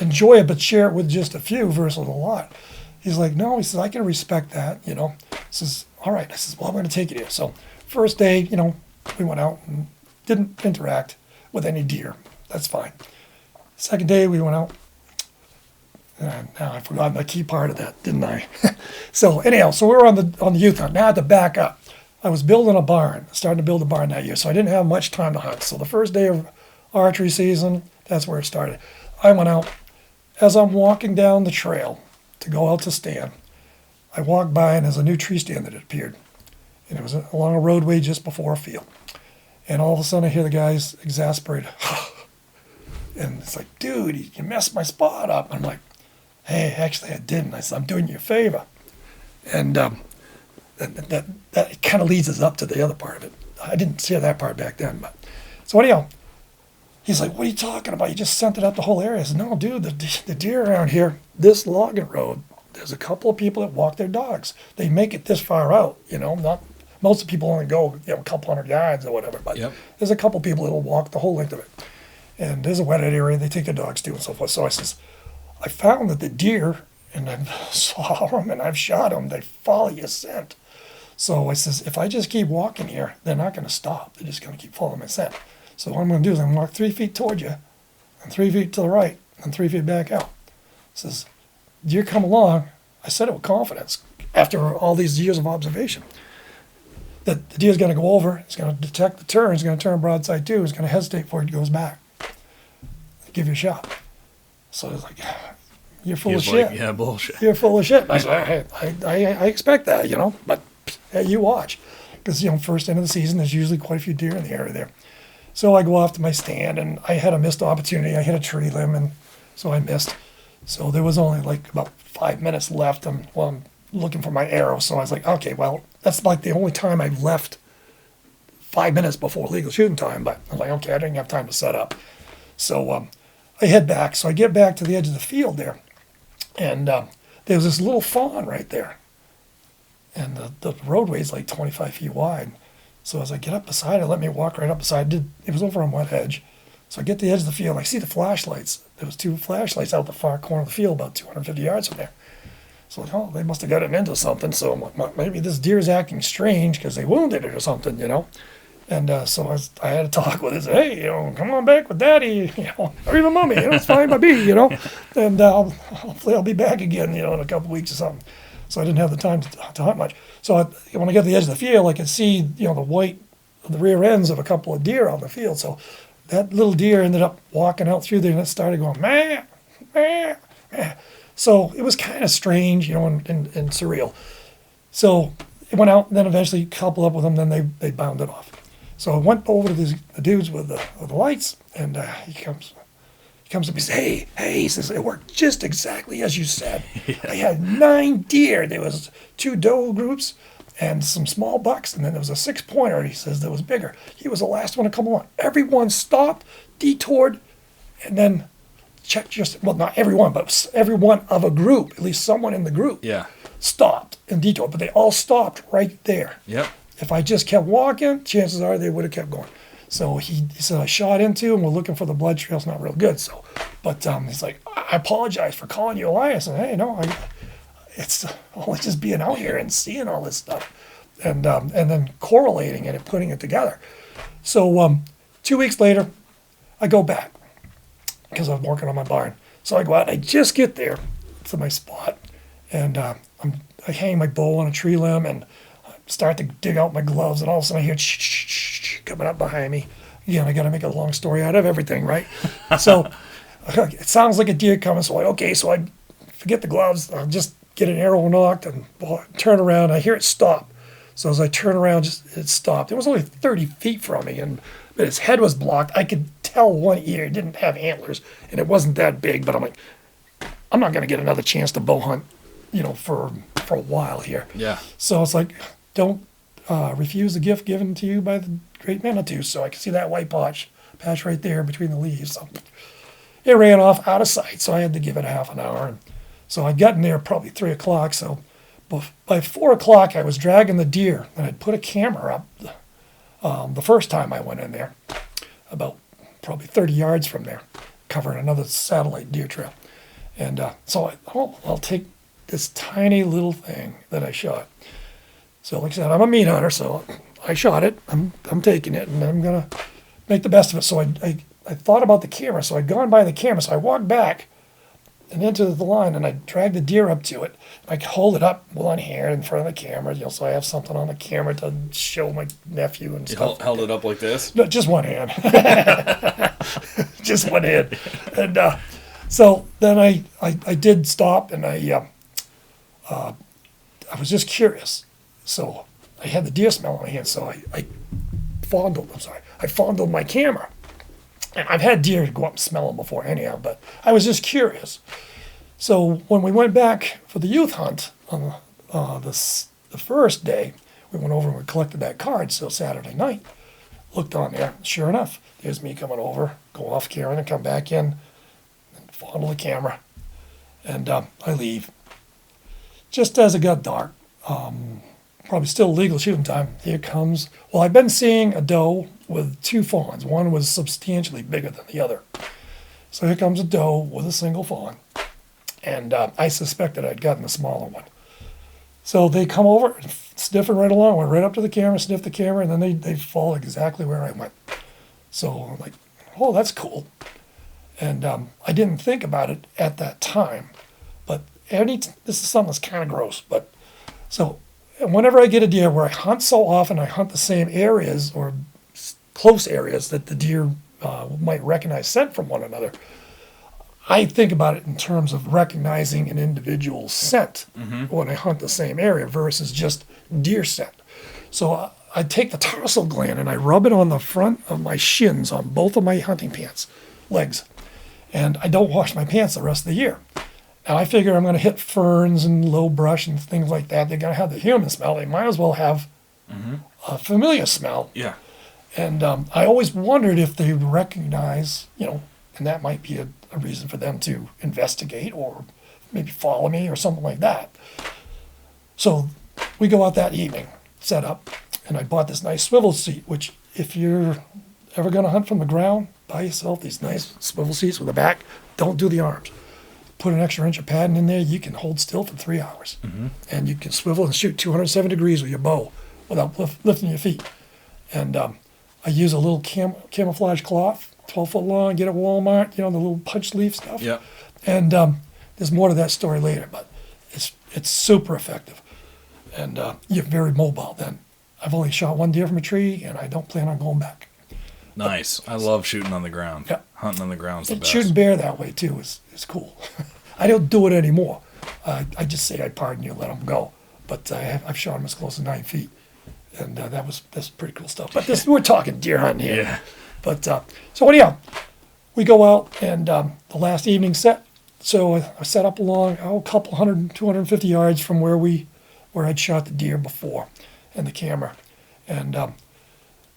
enjoy it, but share it with just a few versus a lot. He's like, no, he says, I can respect that, He says, all right. I says, well, I'm going to take you there. So first day, we went out and didn't interact with any deer. That's fine. Second day, we went out. And now I forgot the key part of that, didn't I? So anyhow, so we were on the youth hunt. Now I had to back up. I was building a barn, starting to build a barn that year, so I didn't have much time to hunt. So the first day of archery season, that's where it started. I went out. As I'm walking down the trail to go out to stand, I walked by and there's a new tree stand that had appeared. And it was along a roadway just before a field. And all of a sudden I hear the guys exasperated. And it's like, dude, you messed my spot up. I'm like, hey, actually I didn't. I said, I'm doing you a favor. And that kind of leads us up to the other part of it. I didn't see that part back then. But so anyhow, he's like, what are you talking about? You just scented out the whole area. I said, no, dude, the deer around here, this logging road, there's a couple of people that walk their dogs. They make it this far out, not most of the people only go, a couple hundred yards or whatever, but there's a couple of people that will walk the whole length of it. And there's a wetted area, they take their dogs to and so forth. So I says, I found that the deer, and I've saw them and I've shot them, they follow your scent. So I says, if I just keep walking here, they're not going to stop. They're just going to keep following my scent. So what I'm going to do is I'm going to walk 3 feet toward you, and 3 feet to the right, and 3 feet back out. Says, deer come along. I said it with confidence after all these years of observation. That the deer's going to go over, it's going to detect the turn, it's going to turn broadside too, it's going to hesitate before it goes back. Give you a shot. So I was like, you're full of shit. Yeah, bullshit. You're full of shit. I said, I expect that, but hey, you watch. Because, first end of the season, there's usually quite a few deer in the area there. So I go off to my stand, and I had a missed opportunity. I hit a tree limb, and so I missed. So there was only like about 5 minutes left. I'm looking for my arrow. So I was like, okay, well, that's like the only time I've left 5 minutes before legal shooting time. But I was like, okay, I didn't have time to set up. So I head back. So I get back to the edge of the field there, and there's this little fawn right there. And the roadway is like 25 feet wide. So as I get up beside it, let me walk right up beside it. It was over on one edge. So I get to the edge of the field. I see the flashlights. There was 2 flashlights out the far corner of the field, about 250 yards from there. So like, they must have got it into something. So I'm like, maybe this deer is acting strange because they wounded it or something, And so I had a talk with it. Hey, come on back with Daddy, or even Mommy. It's fine by me, And hopefully I'll be back again, in a couple weeks or something. So I didn't have the time to hunt much. So when I got to the edge of the field, I could see, the rear ends of a couple of deer on the field. So that little deer ended up walking out through there, and it started going, meh, meh, meh. So it was kind of strange, and surreal. So it went out, and then eventually coupled up with them, then they bounded off. So I went over to the dudes with the lights, and he comes up and says, hey, he says, it worked just exactly as you said. I had 9 deer. There was 2 doe groups and some small bucks, and then there was a 6-pointer, he says, that was bigger. He was the last one to come along. Everyone stopped, detoured, and then checked well, not everyone, but everyone of a group, at least someone in the group, stopped and detoured, but they all stopped right there. Yep. If I just kept walking, chances are they would have kept going. So he said, I shot into him. We're looking for the blood trail. It's not real good. So, but he's like, I apologize for calling you a liar. I said, hey, no, it's only just being out here and seeing all this stuff, and then correlating it and putting it together. So 2 weeks later, I go back because I was working on my barn. So I go out and I just get there to my spot, and I hang my bow on a tree limb and start to dig out my gloves, and all of a sudden I hear shh coming up behind me. Again, I got to make a long story out of everything, right? So it sounds like a deer coming. So I forget the gloves. I'll just get an arrow knocked and turn around. I hear it stop. So as I turn around, it stopped. It was only 30 feet from me, but its head was blocked. I could tell one ear. It didn't have antlers, and it wasn't that big. But I'm like, I'm not going to get another chance to bow hunt, for a while here. Yeah. So it's like, don't refuse the gift given to you by the great Manitou. So I can see that white patch right there between the leaves. So it ran off out of sight, so I had to give it half an hour. And so I'd gotten there probably 3 o'clock. So by 4 o'clock, I was dragging the deer, and I'd put a camera up the first time I went in there, about probably 30 yards from there, covering another satellite deer trail. And so I'll take this tiny little thing that I shot. So like I said, I'm a meat hunter, so I shot it. I'm taking it, and I'm going to make the best of it. So I thought about the camera. So I'd gone by the camera. So I walked back and into the line, and I dragged the deer up to it. I could hold it up one hand in front of the camera, so I have something on the camera to show my nephew and stuff. You held it up like this? No, just one hand. Just one hand. And so then I did stop, and I was just curious. So I had the deer smell in my hand, so I fondled my camera. And I've had deer go up and smell them before anyhow, but I was just curious. So when we went back for the youth hunt on the first day, we went over and we collected that card. So Saturday night, looked on there. Sure enough, there's me coming over, go off camera and come back in, and fondle the camera. And I leave. Just as it got dark, probably still legal shooting time, here comes, well, I've been seeing a doe with 2 fawns. One was substantially bigger than the other. So here comes a doe with a single fawn. And I suspected I'd gotten the smaller one. So they come over, sniffing right along, went right up to the camera, sniffed the camera, and then they fall exactly where I went. So I'm like, oh, that's cool. And I didn't think about it at that time. But this is something that's kind of gross. But so whenever I get a deer where I hunt so often, I hunt the same areas or close areas that the deer might recognize scent from one another, I think about it in terms of recognizing an individual scent when I hunt the same area versus just deer scent. So I take the tarsal gland and I rub it on the front of my shins on both of my hunting pants, legs, and I don't wash my pants the rest of the year. Now I figure I'm going to hit ferns and low brush and things like that. They're going to have the human smell. They might as well have a familiar smell. Yeah. And I always wondered if they would recognize, and that might be a reason for them to investigate or maybe follow me or something like that. So we go out that evening, set up, and I bought this nice swivel seat, which if you're ever going to hunt from the ground, buy yourself these nice swivel seats with a back. Don't do the arms. Put an extra inch of padding in there. You can hold still for 3 hours. And you can swivel and shoot 207 degrees with your bow without lifting your feet. And I use a little camouflage cloth, 12-foot long, get it at Walmart, the little punch leaf stuff. Yeah. And there's more to that story later, but it's super effective. And you're very mobile then. I've only shot 1 deer from a tree, and I don't plan on going back. Nice. I love shooting on the ground. Yeah. Hunting on the ground's the best. Shooting bear that way, too, is cool. I don't do it anymore. I just say I pardon you, let them go. But I've shot them as close as 9 feet. And that's pretty cool stuff. But we're talking deer hunting here. Yeah. But so anyhow, we go out and the last evening set. So I set up along a couple 250 yards from where I'd shot the deer before, and the camera, and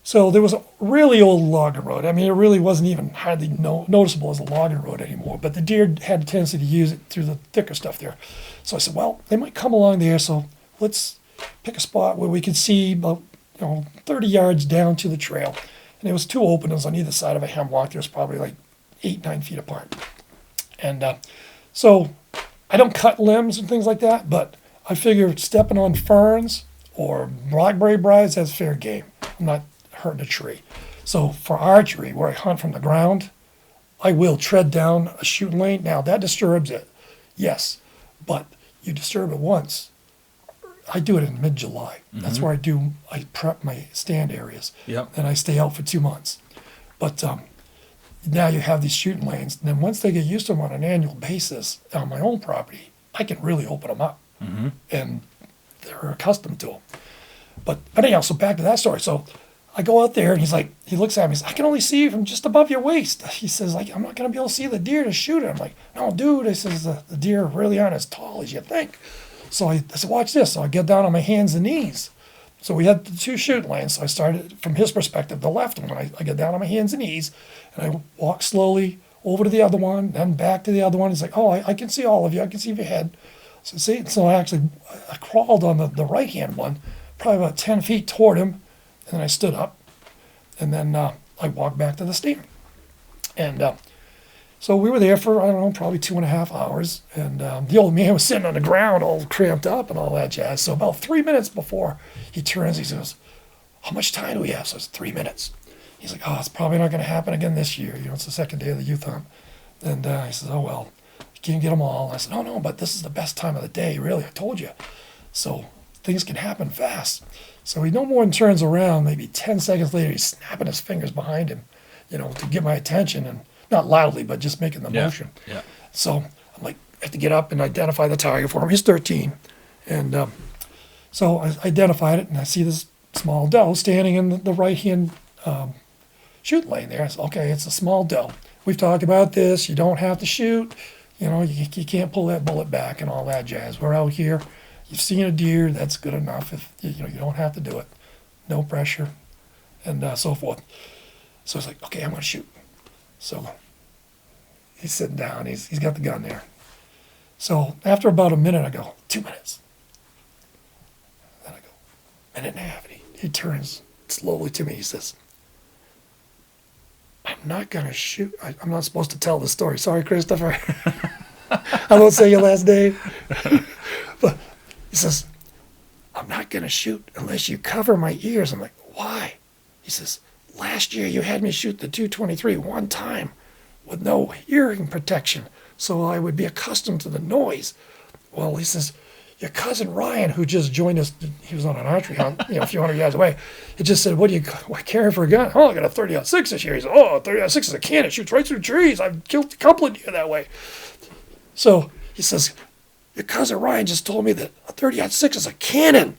so there was a really old logging road. I mean, it really wasn't even hardly noticeable as a logging road anymore. But the deer had a tendency to use it through the thicker stuff there. So I said, well, they might come along there, so let's pick a spot where we could see about 30 yards down to the trail. And there was 2 openings on either side of a hemlock. There was probably like 8-9 feet apart. And so I don't cut limbs and things like that, but I figure stepping on ferns or blackberry briars, that's fair game. I'm not hurting a tree. So for archery, where I hunt from the ground, I will tread down a shooting lane. Now, that disturbs it, yes, but you disturb it once. I do it in mid-July. That's where I prep my stand areas. Yep. And I stay out for 2 months. But now you have these shooting lanes. And then once they get used to them on an annual basis on my own property, I can really open them up. And they're accustomed to them. But anyhow, so back to that story. So I go out there and he looks at me, he says, I can only see you from just above your waist. He says, I'm not going to be able to see the deer to shoot it. I'm like, no, dude. He says, the deer really aren't as tall as you think. So I said, watch this. So I get down on my hands and knees. So we had the 2 shooting lanes. So I started from his perspective, the left one. I get down on my hands and knees, and I walk slowly over to the other one, then back to the other one. He's like, oh, I can see all of you. I can see your head. So I crawled on the right-hand one, probably about 10 feet toward him, and then I stood up, and then I walked back to the stand. And so we were there for, I don't know, probably 2.5 hours, and the old man was sitting on the ground all cramped up and all that jazz. So about 3 minutes before he turns, he says, how much time do we have? So it's 3 minutes. He's like, oh, it's probably not going to happen again this year. It's the second day of the youth hunt. And he says, oh, well, you can't get them all. And I said, no, but this is the best time of the day, really, I told you. So things can happen fast. So he no more than turns around, maybe 10 seconds later, he's snapping his fingers behind him, to get my attention, and not loudly, but just making the motion. Yeah. So I'm like, I have to get up and identify the target for him. He's 13. And so I identified it, and I see this small doe standing in the right-hand shoot lane there. I said, okay, it's a small doe. We've talked about this. You don't have to shoot. You can't pull that bullet back and all that jazz. We're out here. You've seen a deer. That's good enough. If you don't have to do it. No pressure, and so forth. So it's like, okay, I'm going to shoot. So he's sitting down. He's got the gun there. So after about a minute, I go, 2 minutes. Then I go, minute and a half. And he turns slowly to me. He says, I'm not going to shoot. I'm not supposed to tell the story. Sorry, Christopher. I won't say your last name. But he says, I'm not going to shoot unless you cover my ears. I'm like, why? He says, last year you had me shoot the 223 one time with no hearing protection, so I would be accustomed to the noise. Well, he says, your cousin Ryan, who just joined us, he was on an archery hunt, a few hundred yards away, he just said, what carrying for a gun? Oh, I got a 30-06 this year. He said, oh, a 30-06 is a cannon. It shoots right through trees. I've killed a couple of deer that way. So he says, your cousin Ryan just told me that a 30-06 is a cannon.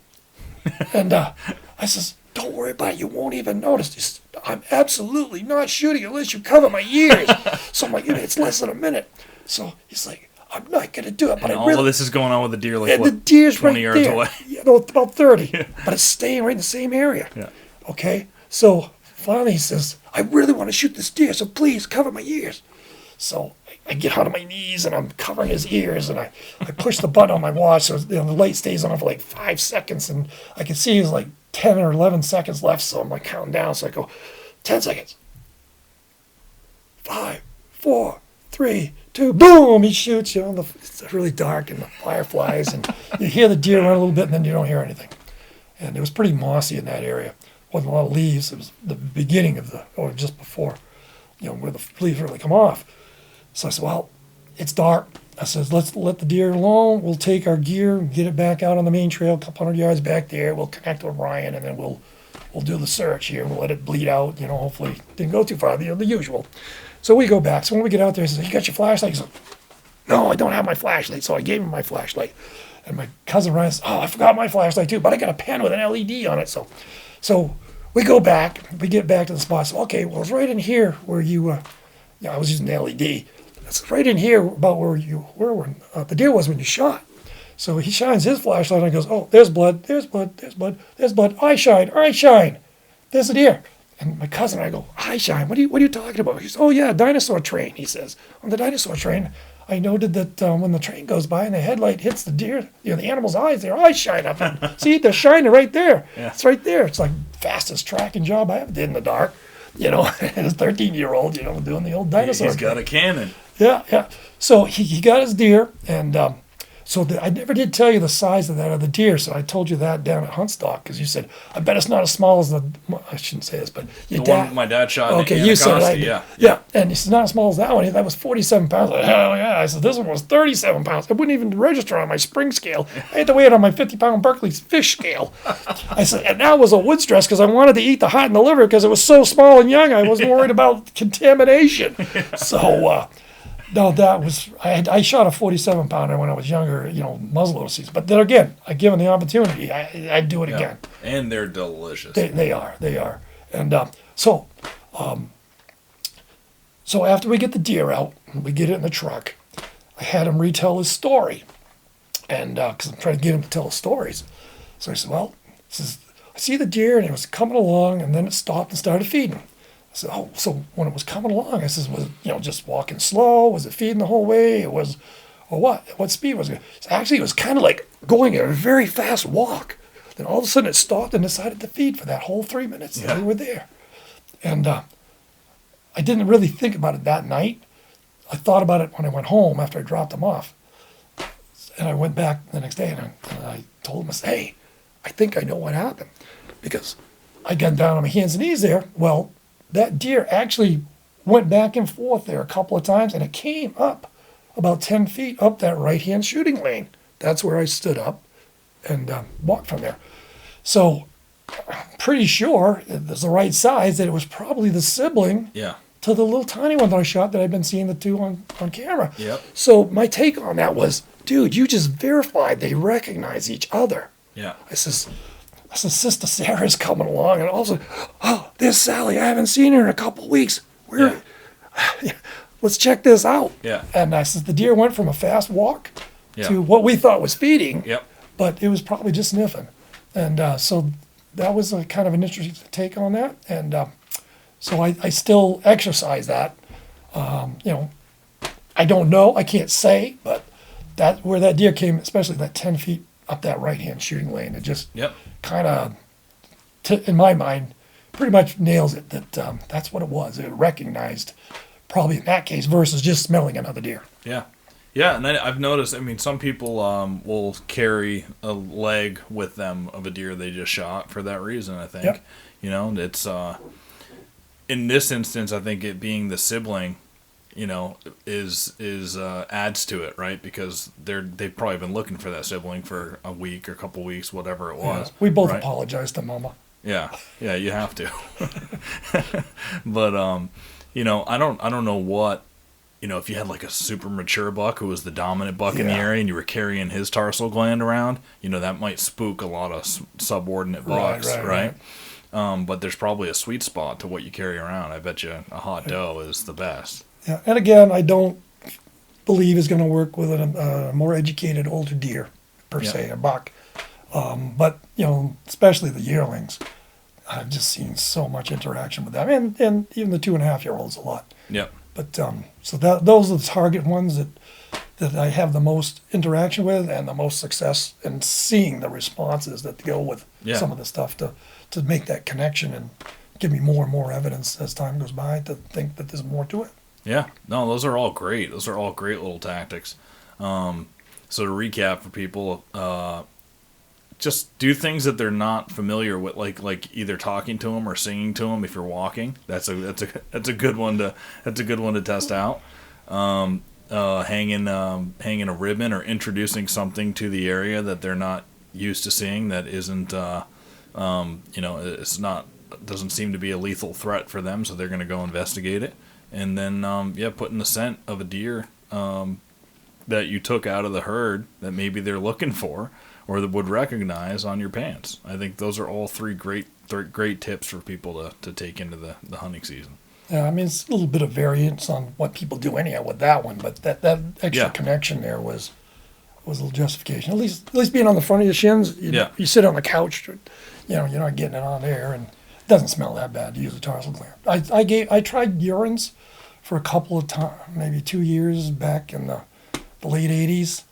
And I says, don't worry about it. You won't even notice. He says, I'm absolutely not shooting unless you cover my ears. So I'm like, it's less than a minute. So he's like, I'm not going to do it. But and all of this is going on with the deer, the deer's 20 right yards there. away? About 30. Yeah. But it's staying right in the same area. Yeah. Okay? So finally he says, I really want to shoot this deer, so please cover my ears. So I get out of my knees and I'm covering his ears, and I push the button on my watch so the light stays on for like 5 seconds, and I can see he's like 10 or 11 seconds left, so I'm like counting down. So I go, 10 seconds. 5, 4, 3, 2, boom! He shoots. It's really dark and the fireflies, and you hear the deer run a little bit, and then you don't hear anything. And it was pretty mossy in that area. Wasn't a lot of leaves. It was the beginning of or just before, where the leaves really come off. So I said, well, it's dark. I said, let's let the deer alone. We'll take our gear and get it back out on the main trail, a couple hundred yards back there. We'll connect with Ryan, and then we'll do the search here. We'll let it bleed out. Hopefully didn't go too far. The usual. So we go back. So when we get out there, he says, you got your flashlight? He says, no, I don't have my flashlight. So I gave him my flashlight. And my cousin Ryan says, "Oh, I forgot my flashlight too, but I got a pen with an LED on it." So we go back. We get back to the spot. So, okay, well, it's right in here where you. I was using the LED. It's right in here about where the deer was when you shot. So he shines his flashlight and goes, "Oh, there's blood. There's blood. There's blood. There's blood. I shine. I shine. There's a deer." And my cousin and I go, "I shine. What are you talking about?" He says, "Oh yeah, dinosaur train." He says, "On the dinosaur train, I noted that when the train goes by and the headlight hits the deer, the animal's eyes, their eyes shine up. And see, they're shining right there. Yeah. It's right there. It's like fastest tracking job I ever did in the dark. As a 13-year-old, doing the old dinosaur. He's got a cannon. Yeah. So he got his deer, and I never did tell you the size of that other deer. So I told you that down at Huntstock because you said, "I bet it's not as small as I shouldn't say this, but the one my dad shot. Okay, in you said it. Yeah. And he said, "Not as small as that one. That was 47 pounds." Like, hell yeah! I said, "This one was 37 pounds. It wouldn't even register on my spring scale. I had to weigh it on my 50-pound Berkeley's fish scale." I said, and that was a wood stress because I wanted to eat the heart and the liver because it was so small and young. I wasn't worried about contamination. So. No, I shot a 47 pounder when I was younger, muzzleloader season. But then again, given the opportunity, I'd do it again. And they're delicious. They are. And so after we get the deer out, we get it in the truck, I had him retell his story. And because I'm trying to get him to tell his stories. So I said, I see the deer and it was coming along and then it stopped and started feeding. I said, "Oh, so when it was coming along," I said, "was it, just walking slow? Was it feeding the whole way? Or what? What speed was it?" So actually, it was kind of like going at a very fast walk. Then all of a sudden it stopped and decided to feed for that whole 3 minutes that we were there. And I didn't really think about it that night. I thought about it when I went home after I dropped him off. And I went back the next day and I told him, I said, "Hey, I think I know what happened." Because I got down on my hands and knees there. Well, that deer actually went back and forth there a couple of times, and it came up about 10 feet up that right-hand shooting lane. That's where I stood up and walked from there. So I'm pretty sure it was the right size, that it was probably the sibling to the little tiny one that I shot that I've been seeing the two on camera. Yep. So my take on that was, dude, you just verified they recognize each other. Yeah. I said, Sister Sarah's coming along, and also, "Oh, there's Sally. I haven't seen her in a couple of weeks. Let's check this out." Yeah. And I said, the deer went from a fast walk Yeah. to what we thought was feeding, Yep. but it was probably just sniffing. And so that was a kind of an interesting take on that. And so I still exercise that. I don't know. I can't say, but where that deer came, especially that 10 feet up that right-hand shooting lane, it just kind of, in my mind, pretty much nails it that that's what it was. It recognized, probably in that case, versus just smelling another deer. Yeah. Yeah, and I've noticed, some people will carry a leg with them of a deer they just shot for that reason, I think. Yep. It's, in this instance, I think it being the sibling, is adds to it, right? Because they've probably been looking for that sibling for a week or a couple weeks, whatever it was. Yeah. We both right? apologized to Mama. Yeah, you have to. But I don't know what, if you had like a super mature buck who was the dominant buck in the area and you were carrying his tarsal gland around, that might spook a lot of subordinate bucks, right? But there's probably a sweet spot to what you carry around. I bet you a hot doe is the best. Yeah, and again, I don't believe is going to work with a more educated older deer, per se, a buck. But, especially the yearlings, I've just seen so much interaction with them, and even the 2.5-year-olds a lot. Yep. But so those are the target ones that I have the most interaction with and the most success in seeing the responses that go with some of the stuff to make that connection and give me more and more evidence as time goes by to think that there's more to it. Yeah, no, those are all great. Those are all great little tactics. So to recap for people, just do things that they're not familiar with, like either talking to them or singing to them if you're walking. That's a good one to test out. Hanging a ribbon or introducing something to the area that they're not used to seeing that isn't it's not doesn't seem to be a lethal threat for them, so they're going to go investigate it. And then, putting the scent of a deer, that you took out of the herd that maybe they're looking for or that would recognize on your pants. I think those are all three great tips for people to take into the hunting season. Yeah, I mean, it's a little bit of variance on what people do anyhow with that one, but that extra connection there was a little justification. At least being on the front of your shins, you sit on the couch, you're not getting it on there, and it doesn't smell that bad to use a tarsal gland. I tried urines for a couple of times, maybe 2 years back in the late 80s,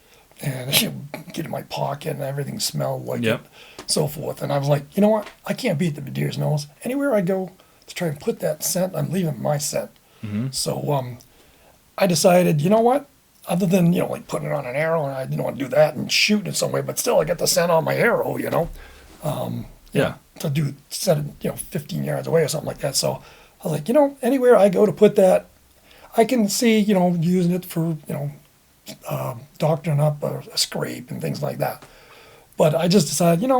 and it would get in my pocket and everything smelled like it, so forth. And I was like, you know what? I can't beat the deer's nose. Anywhere I go to try and put that scent, I'm leaving my scent. Mm-hmm. So I decided, you know what? Other than, like putting it on an arrow, and I didn't want to do that and shoot it some way, but still I get the scent on my arrow, to set it, 15 yards away or something like that. So I was like, anywhere I go to put that, I can see, using it for, doctoring up a scrape and things like that. But I just decided,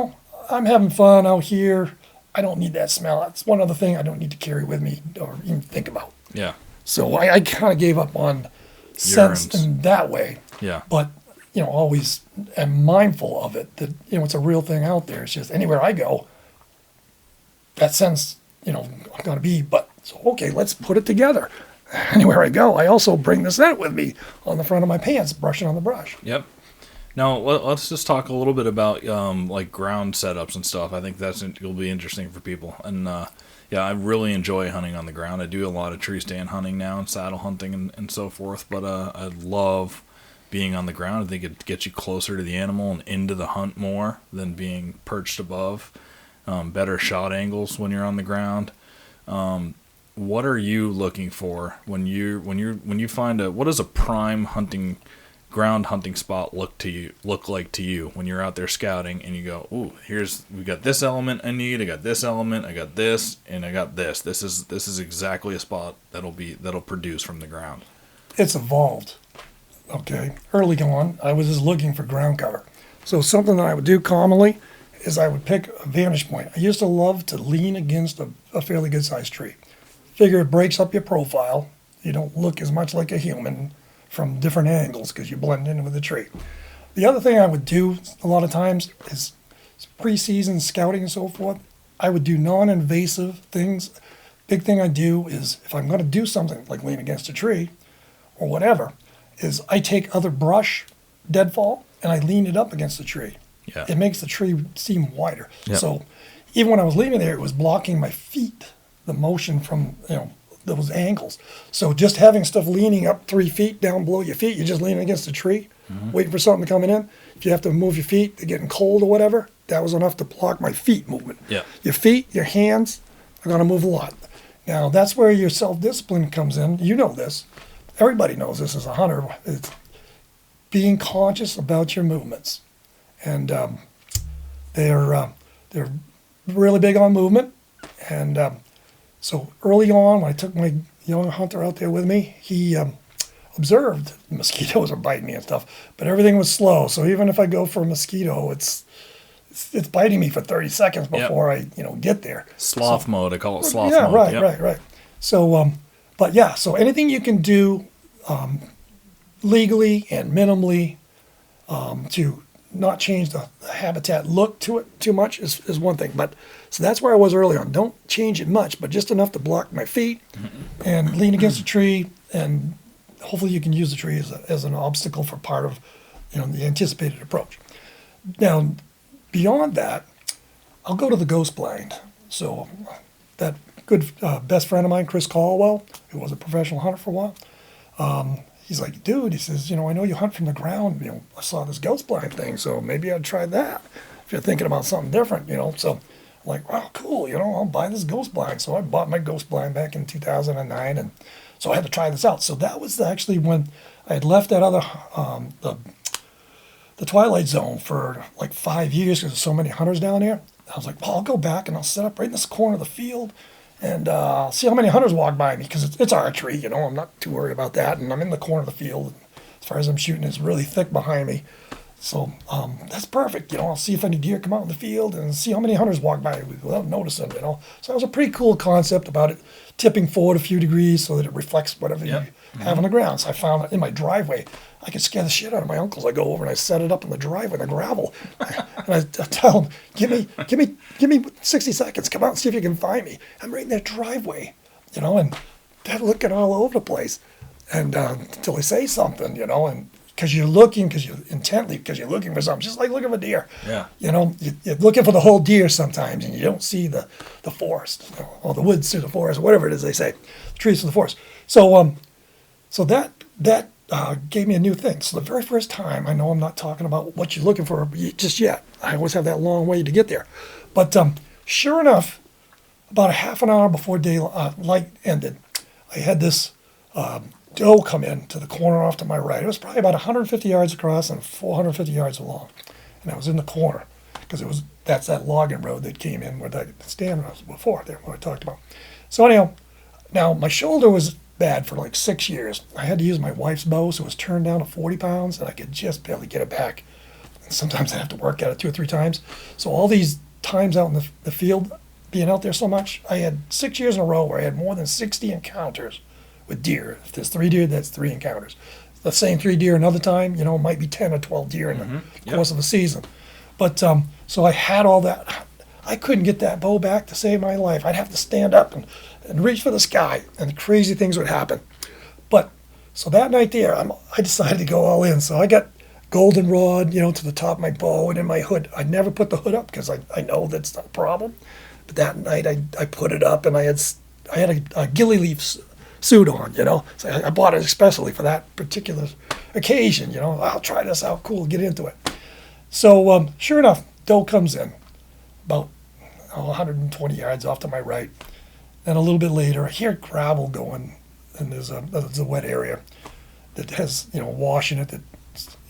I'm having fun out here. I don't need that smell. That's one other thing I don't need to carry with me or even think about. Yeah. So I kind of gave up on scents in that way. Yeah. But, always am mindful of it, that, it's a real thing out there. It's just anywhere I go, that scent's, going to be, but, so, okay, let's put it together. Anywhere I go, I also bring the scent with me on the front of my pants, brushing on the brush. Yep. Now, let's just talk a little bit about like ground setups and stuff. I think it'll be interesting for people. And I really enjoy hunting on the ground. I do a lot of tree stand hunting now and saddle hunting and so forth. But I love being on the ground. I think it gets you closer to the animal and into the hunt more than being perched above. Better shot angles when you're on the ground. What are you looking for when you find what does a prime ground hunting spot look like to you when you're out there scouting and you go, ooh, we got this element I need, I got this element, I got this, and I got this. This is exactly a spot that'll produce from the ground. It's evolved. Okay. Early on, I was just looking for ground cover. So something that I would do commonly is I would pick a vantage point. I used to love to lean against a fairly good sized tree. Figure it breaks up your profile. You don't look as much like a human from different angles because you blend in with the tree. The other thing I would do a lot of times is pre-season scouting and so forth. I would do non-invasive things. Big thing I do is if I'm going to do something like lean against a tree or whatever, is I take other brush, deadfall, and I lean it up against the tree. Yeah. It makes the tree seem wider. Yep. So even when I was leaning there, it was blocking my feet, the motion from, those angles. So just having stuff leaning up 3 feet down below your feet, you're just leaning against a tree, waiting for something coming in. If you have to move your feet, they're getting cold or whatever, that was enough to block my feet movement. Yeah. Your feet, your hands are going to move a lot. Now, that's where your self-discipline comes in. You know this. Everybody knows this as a hunter. It's being conscious about your movements. And they're really big on movement. And so early on, when I took my young hunter out there with me, he observed mosquitoes are biting me and stuff, but everything was slow. So even if I go for a mosquito, it's biting me for 30 seconds before I get there. Sloth mode, I call it sloth mode. Right. So, so anything you can do legally and minimally to not change the habitat look to it too much is one thing. But so that's where I was early on. Don't change it much, but just enough to block my feet and lean against a tree, and hopefully you can use the tree as an obstacle for part of the anticipated approach. Now, beyond that, I'll go to the ghost blind. So that good best friend of mine, Chris Caldwell, who was a professional hunter for a while, he's like, dude, he says, I know you hunt from the ground. I saw this ghost blind thing, so maybe I'd try that if you're thinking about something different, So I'm like, wow, cool, I'll buy this ghost blind. So I bought my ghost blind back in 2009, and so I had to try this out. So that was actually when I had left that other, the Twilight Zone for like 5 years because there's so many hunters down there. I was like, well, I'll go back and I'll set up right in this corner of the field, and I'll see how many hunters walk by me because it's archery, I'm not too worried about that. And I'm in the corner of the field. As far as I'm shooting, it's really thick behind me. So that's perfect. I'll see if any deer come out in the field and see how many hunters walk by without noticing. So it was a pretty cool concept about it tipping forward a few degrees so that it reflects whatever you have on the ground. So I found it in my driveway. I could scare the shit out of my uncles. I go over and I set it up in the driveway, the gravel, and I tell them, "Give me 60 seconds. Come out and see if you can find me." I'm right in that driveway, and they're looking all over the place, and until they say something, and because you're looking for something, just like looking for deer. Yeah. You're looking for the whole deer sometimes, and you don't see the forest, or the woods through the forest, or whatever it is they say, the trees through the forest. So that gave me a new thing. So the very first time, I know I'm not talking about what you're looking for just yet. I always have that long way to get there. But sure enough, about a half an hour before light ended, I had this doe come in to the corner off to my right. It was probably about 150 yards across and 450 yards long. And I was in the corner because that's that logging road that came in where that stand was before there, what I talked about. So anyhow, now my shoulder was bad for like 6 years. I had to use my wife's bow, so it was turned down to 40 pounds, and I could just barely get it back. And sometimes I have to work at it 2 or 3 times. So all these times out in the field, being out there so much, I had 6 years in a row where I had more than 60 encounters with deer. If there's 3 deer, that's 3 encounters. The same 3 deer another time, it might be 10 or 12 deer in the course of the season. But so I had all that. I couldn't get that bow back to save my life. I'd have to stand up and reach for the sky, and crazy things would happen. But so that night there, I decided to go all in. So I got goldenrod, to the top of my bow and in my hood. I never put the hood up because I know that's not a problem. But that night I put it up, and I had a ghillie leaf suit on, So I bought it especially for that particular occasion, I'll try this out, cool, get into it. So sure enough, doe comes in about 120 yards off to my right. Then a little bit later, I hear gravel going, and there's a wet area that has, wash in it that,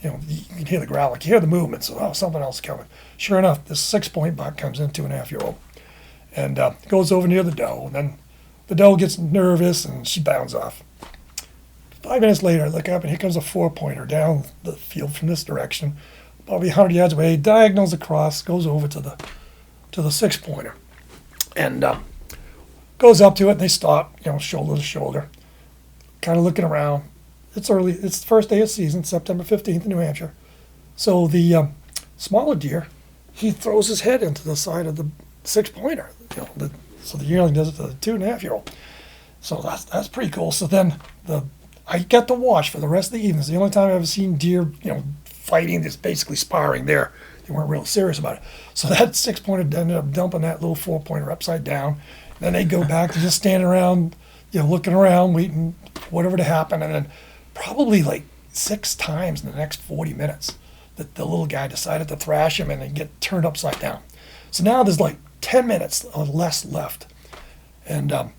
you can hear the gravel, you can hear the movement, so something else is coming. Sure enough, this 6-point buck comes in, 2.5-year-old, and goes over near the doe, and then the doe gets nervous, and she bounds off. 5 minutes later, I look up, and here comes a 4-pointer down the field from this direction, probably 100 yards away, diagonals across, goes over to the 6-pointer, and goes up to it, and they stop, shoulder to shoulder, kind of looking around. It's early. It's the first day of season, September 15th in New Hampshire. So the smaller deer, he throws his head into the side of the 6-pointer. So the yearling does it to the 2.5-year-old. So that's pretty cool. So then I got to watch for the rest of the evening. It's the only time I've ever seen deer, fighting, just basically sparring there. They weren't real serious about it. So that 6-pointer ended up dumping that little 4-pointer upside down. Then they go back to just standing around, looking around, waiting for whatever to happen. And then probably like 6 times in the next 40 minutes that the little guy decided to thrash him and then get turned upside down. So now there's like 10 minutes or less left. And all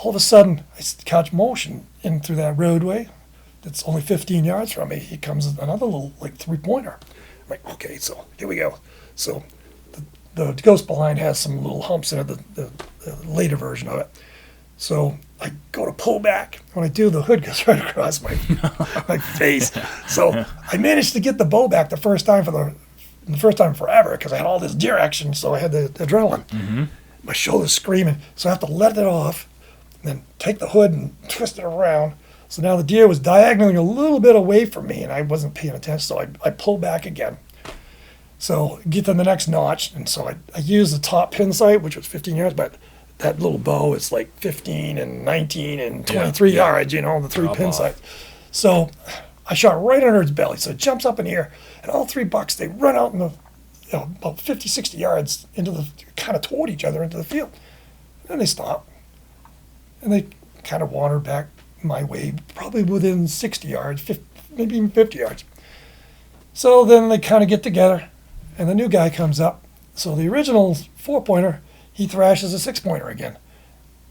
of a sudden, I catch motion in through that roadway that's only 15 yards from me. Here comes another little 3-pointer. I'm like, okay, so here we go. So the ghost blind has some little humps in it, the later version of it. So I go to pull back. When I do, the hood goes right across my face. So I managed to get the bow back the first time forever because I had all this deer action, so I had the adrenaline. Mm-hmm. My shoulder's screaming, so I have to let it off, and then take the hood and twist it around. So now the deer was diagonaling a little bit away from me, and I wasn't paying attention, so I pull back again. So get to the next notch, and so I used the top pin sight, which was 15 yards, but that little bow is like 15 and 19 and 23 yards, the 3 pin sights. So I shot right under its belly, so it jumps up in the air, and all 3 bucks, they run out in the, about 50, 60 yards kind of toward each other into the field. Then they stop, and they kind of wander back my way, probably within 60 yards, 50, maybe even 50 yards. So then they kind of get together, and the new guy comes up. So the original 4-pointer, he thrashes a 6-pointer again.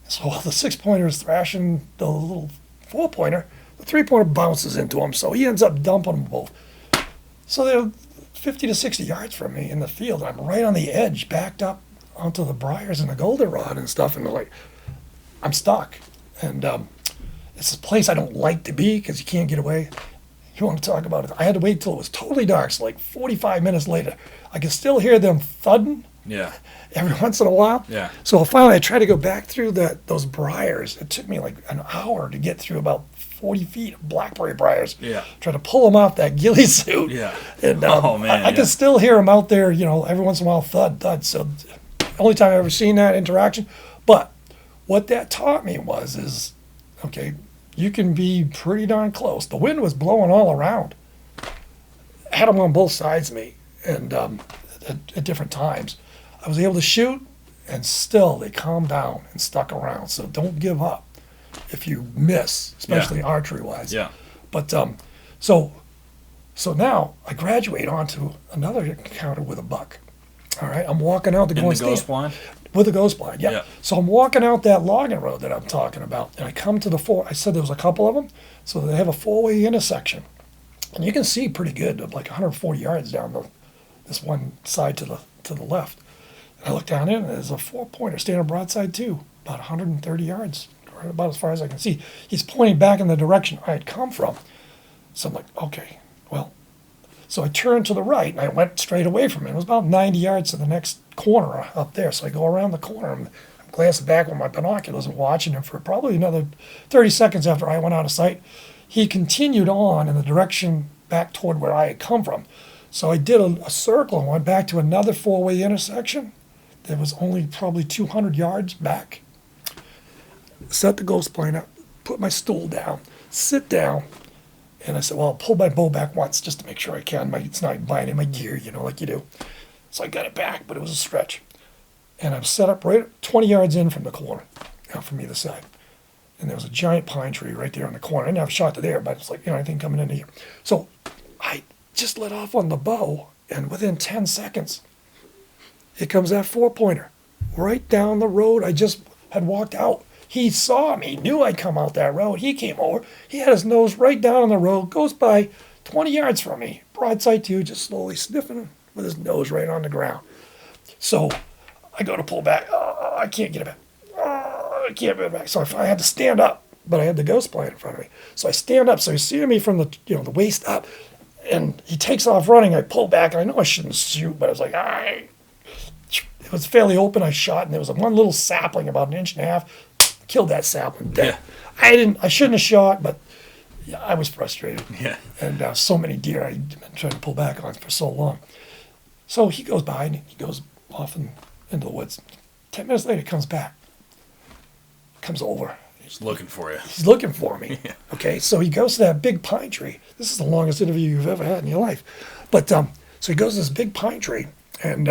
So while the 6-pointer is thrashing the little 4-pointer, the 3-pointer bounces into him, so he ends up dumping them both. So they're 50 to 60 yards from me in the field. I'm right on the edge, backed up onto the briars and the goldenrod and stuff, and I'm stuck. And it's a place I don't like to be because you can't get away. You want to talk about it? I had to wait till it was totally dark, so like 45 minutes later, I could still hear them thudding Yeah. every once in a while. Yeah. So finally, I tried to go back through those briars. It took me like an hour to get through about 40 feet of blackberry briars. Yeah. Try to pull them off that ghillie suit. Yeah. And Oh, man, I can still hear them out there, every once in a while, thud, thud. So only time I've ever seen that interaction. But what that taught me is, okay, you can be pretty darn close. The wind was blowing all around. I had them on both sides of me, and at different times. I was able to shoot, and still they calmed down and stuck around. So don't give up if you miss, especially archery-wise. Yeah. But so now I graduate onto another encounter with a buck. All right, I'm walking out to go In and the ghost blind? with a ghost blind, yeah. Yeah. So I'm walking out that logging road that I'm talking about, and I come to I said there was a couple of them, so they have a four-way intersection. And you can see pretty good, like 140 yards down this one side to the left. And I look down in, and there's a four-pointer standing broadside too, about 130 yards, or about as far as I can see. He's pointing back in the direction I had come from. So I'm like, okay, well. So I turned to the right, and I went straight away from it. It was about 90 yards to the next corner up there. So I go around the corner, and I'm glancing back with my binoculars and watching him for probably another 30 seconds after I went out of sight. He continued on in the direction back toward where I had come from. So I did a circle and went back to another four-way intersection that was only probably 200 yards back. Set the ghost blind up, put my stool down, sit down, and I said, well, I'll pull my bow back once just to make sure I can. It's not binding my gear, like you do. So I got it back, but it was a stretch. And I'm set up right 20 yards in from the corner, from either side. And there was a giant pine tree right there on the corner. I didn't have a shot to there, but it's like, anything coming into here. So I just let off on the bow, and within 10 seconds, here comes that four-pointer. Right down the road, I just had walked out. He saw me, knew I'd come out that road. He came over. He had his nose right down on the road, goes by 20 yards from me, broadside to, just slowly sniffing with his nose right on the ground. So I go to pull back. Oh, I can't get it back. I can't get it back. So I had to stand up, but I had the ghost blind in front of me. So I stand up. So he's seeing me from the waist up, and he takes off running. I pull back, and I know I shouldn't shoot, but I was like, it was fairly open. I shot, and there was one little sapling about an inch and a half. Killed that sapling dead. Yeah. I shouldn't have shot, but yeah, I was frustrated. Yeah. And so many deer I'd been trying to pull back on for so long. So he goes by, and he goes off into the woods. 10 minutes later, he comes back. Comes over. He's looking for you. He's looking for me. Yeah. Okay, so he goes to that big pine tree. This is the longest interview you've ever had in your life. But so he goes to this big pine tree, and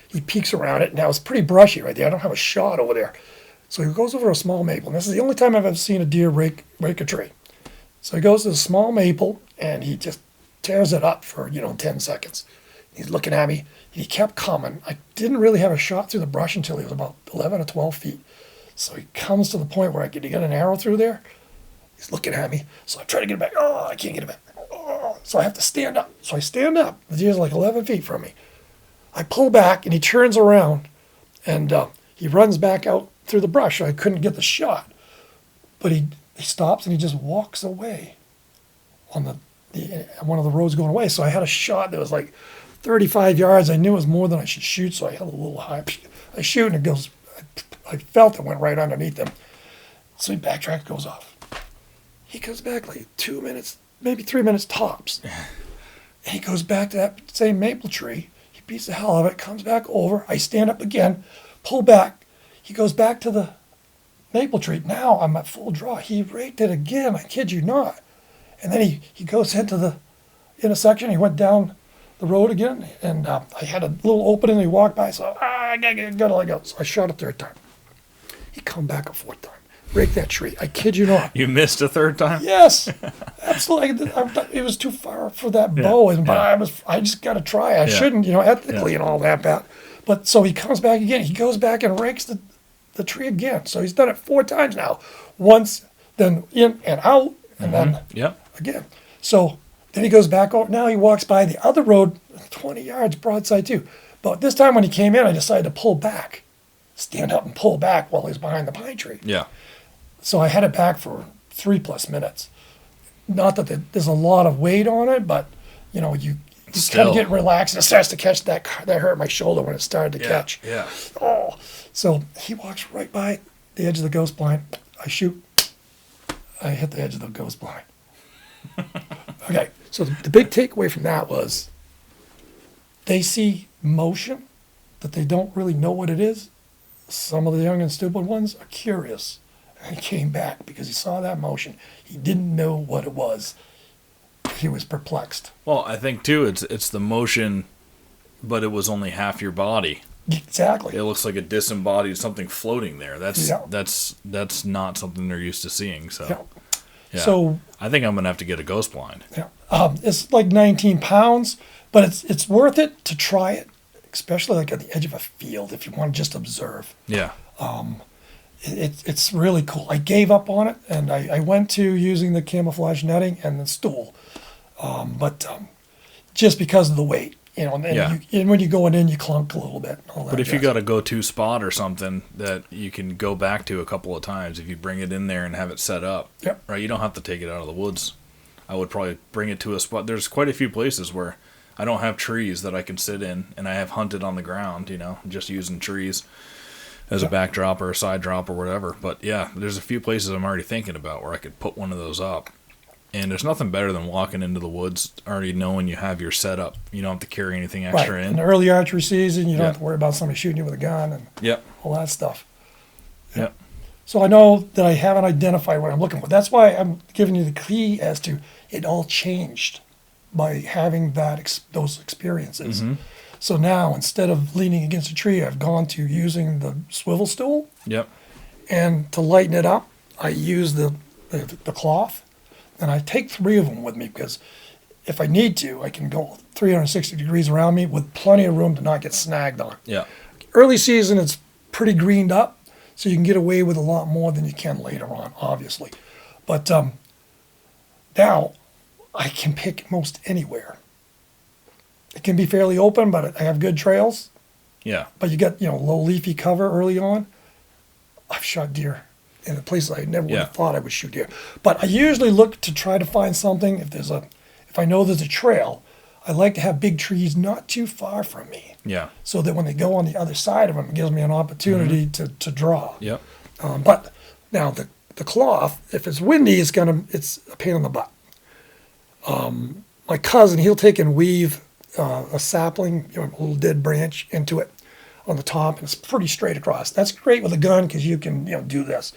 he peeks around it. Now it's pretty brushy right there. I don't have a shot over there. So he goes over to a small maple. And this is the only time I've ever seen a deer rake a tree. So he goes to the small maple, and he just tears it up for 10 seconds. He's looking at me. He kept coming. I didn't really have a shot through the brush until he was about 11 or 12 feet. So he comes to the point where I could get an arrow through there. He's looking at me. So I try to get it back. Oh, I can't get it back. Oh. So I have to stand up. So I stand up. The deer's like 11 feet from me. I pull back, and he turns around, and he runs back out through the brush. I couldn't get the shot. But he stops, and he just walks away on one of the roads going away. So I had a shot that was like 35 yards. I knew it was more than I should shoot, so I held a little high. I shoot, and it goes, I felt it went right underneath him. So he backtracks, goes off. He comes back like 2 minutes, maybe 3 minutes tops. And he goes back to that same maple tree. He beats the hell out of it, comes back over. I stand up again, pull back. He goes back to the maple tree. Now I'm at full draw. He raked it again, I kid you not. And then he goes into the intersection. He went down the road again, and I had a little opening. He walked by, so I gotta let go. So I shot a third time. He come back a fourth time. Rake that tree. I kid you not. You missed a third time? Yes, absolutely. It was too far for that bow, but I just got to try. I shouldn't, ethically and all that. But so he comes back again. He goes back and rakes the tree again. So he's done it 4 times now. Once, then in and out, and then again. So then he goes back over. Now he walks by the other road, 20 yards broadside too. But this time when he came in, I decided to pull back, stand up and pull back while he's behind the pine tree. Yeah. So I had it back for 3+ minutes. not that there's a lot of weight on it, but you know, you just kind Still. of get relaxed and it starts to catch that hurt my shoulder when it started to catch. Yeah. Oh, so he walks right by the edge of the ghost blind. I shoot. I hit the edge of the ghost blind. Okay, so the big takeaway from that was they see motion that they don't really know what it is. Some of the young and stupid ones are curious. And he came back because he saw that motion. He didn't know what it was. He was perplexed. Well, I think too, it's the motion, but it was only half your body. Exactly. It looks like a disembodied something floating there. That's Yeah. that's not something they're used to seeing. So, Yeah. So I think I'm gonna have to get a ghost blind. yeah, it's like 19 pounds, but it's worth it to try it, especially like at the edge of a field if you want to just observe. Yeah. It's really cool. I gave up on it, and I went to using the camouflage netting and the stool, but just because of the weight, you know. And, Yeah. and when you go in, you clunk a little bit. And all that But if you jazz. got a go-to spot or something that you can go back to a couple of times, if you bring it in there and have it set up, Yep. right? You don't have to take it out of the woods. I would probably bring it to a spot. There's quite a few places where I don't have trees that I can sit in, and I have hunted on the ground, you know, just using trees as a backdrop or a side drop or whatever. But yeah, there's a few places I'm already thinking about where I could put one of those up. And there's nothing better than walking into the woods already knowing you have your setup. You don't have to carry anything right extra in in. the early archery season, you don't Yeah. have to worry about somebody shooting you with a gun and Yep. all that stuff. Yep. So I know that I haven't identified what I'm looking for. That's why I'm giving you the key as to it all changed by having those experiences. Mm-hmm. So now instead of leaning against a tree, I've gone to using the swivel stool, Yep. and to lighten it up, I use the cloth, and I take 3 of them with me because if I need to, I can go 360 degrees around me with plenty of room to not get snagged on. Yeah. Early season, it's pretty greened up, so you can get away with a lot more than you can later on, obviously. But now I can pick most anywhere. It can be fairly open, but I have good trails. Yeah. But you got, low leafy cover early on. I've shot deer in places I never would Yeah. have thought I would shoot deer. But I usually look to try to find something if I know there's a trail. I like to have big trees not too far from me, Yeah. so that when they go on the other side of them, it gives me an opportunity to draw. Yep. But now the cloth, if it's windy, it's a pain in the butt. My cousin, he'll take and weave a sapling, a little dead branch into it on the top, and it's pretty straight across. That's great with a gun because you can do this.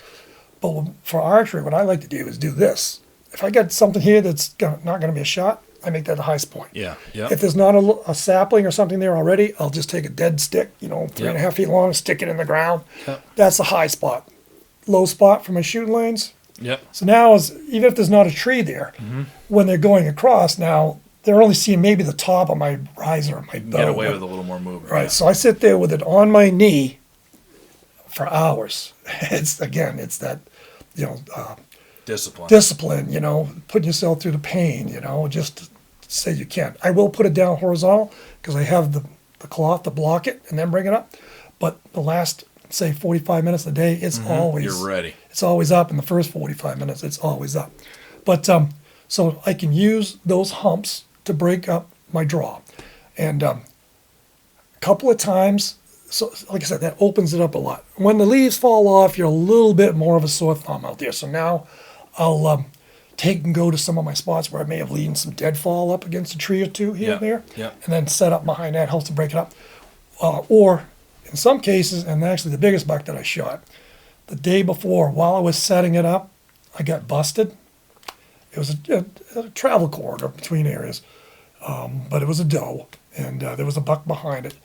But for archery, what I like to do is do this. If I got something here that's not going to be a shot, I make that the highest point. Yeah. Yeah. If there's not a sapling or something there already, I'll just take a dead stick, 3.5 feet long, stick it in the ground. Yep. That's the high spot. Low spot for my shooting lanes. Yep. So now, even if there's not a tree there, when they're going across, now they're only seeing maybe the top of my riser or my bow. Get away with a little more movement. Right. Yeah. So I sit there with it on my knee for hours. It's that, discipline, putting yourself through the pain, just to say you can. I will put it down horizontal because I have the cloth to block it and then bring it up. But the last, say, 45 minutes a day, it's always You're ready. It's always up. In the first 45 minutes, it's always up. But so I can use those humps to break up my draw. And a couple of times, so like I said, that opens it up a lot. When the leaves fall off, you're a little bit more of a sore thumb out there. So now I'll take and go to some of my spots where I may have leaned some deadfall up against a tree or two here and there, Yeah. and then set up behind that helps to break it up. Or in some cases, and actually the biggest buck that I shot, the day before, while I was setting it up, I got busted. It was a travel corridor between areas, but it was a doe, and there was a buck behind it.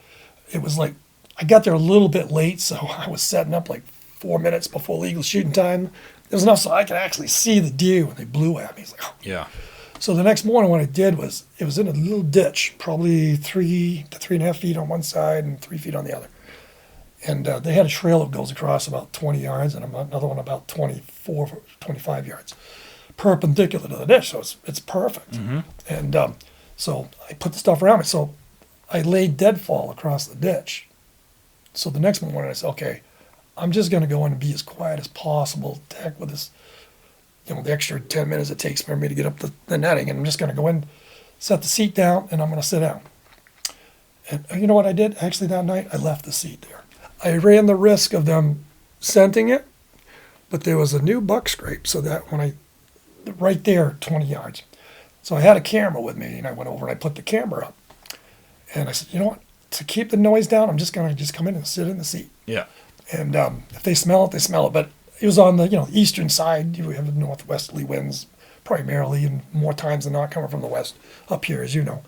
It was like, I got there a little bit late, so I was setting up like 4 minutes before legal shooting time. There was enough so I could actually see the deer when they blew at me. It's like, oh. Yeah. So the next morning what I did was, it was in a little ditch, probably 3 to 3.5 feet on one side and 3 feet on the other. And they had a trail that goes across about 20 yards and another one about 24, 25 yards, perpendicular to the ditch. So it's perfect. And so I put the stuff around me. So I laid deadfall across the ditch. So the next morning I said, okay, I'm just going to go in and be as quiet as possible to heck with the extra 10 minutes it takes for me to get up the netting, and I'm just going to go in, set the seat down, and I'm going to sit down. And you know what I did? Actually, that night, I left the seat there. I ran the risk of them scenting it, but there was a new buck scrape, so that right there, 20 yards. So I had a camera with me, and I went over and I put the camera up. And I said, you know what? To keep the noise down, I'm just going to just come in and sit in the seat. Yeah. And if they smell it, they smell it. But it was on the eastern side. You have northwesterly winds primarily, and more times than not coming from the west up here, as you know.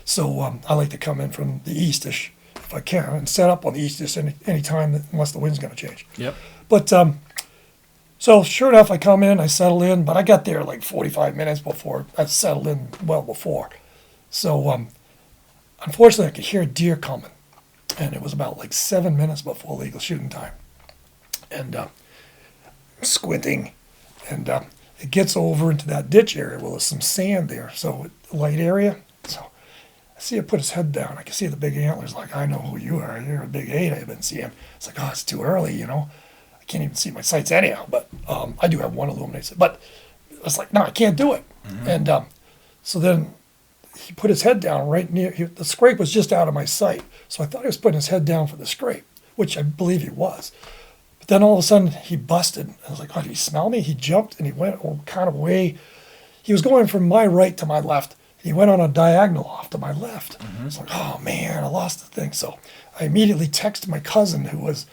So I like to come in from the eastish if I can, and set up on the eastish any time unless the wind's going to change. Yep. But so sure enough, I come in, I settle in, but I got there like 45 minutes before. I settled in well before. So unfortunately, I could hear a deer coming, and it was about like 7 minutes before legal shooting time. And squinting, and it gets over into that ditch area. Well, there's some sand there, so light area. So I see it put his head down. I can see the big antlers. Like, I know who you are. You're a big 8. I've been seeing. It's like, oh, it's too early. I can't even see my sights anyhow. But I do have one illuminated. But it's like, no, I can't do it. Mm-hmm. And so then he put his head down right near. The scrape was just out of my sight, so I thought he was putting his head down for the scrape, which I believe he was. But then all of a sudden he busted. I was like, oh, did he smell me? He jumped and he went kind of away. He was going from my right to my left. He went on a diagonal off to my left. Mm-hmm. It's like, oh man, I lost the thing. So I immediately texted my cousin, who was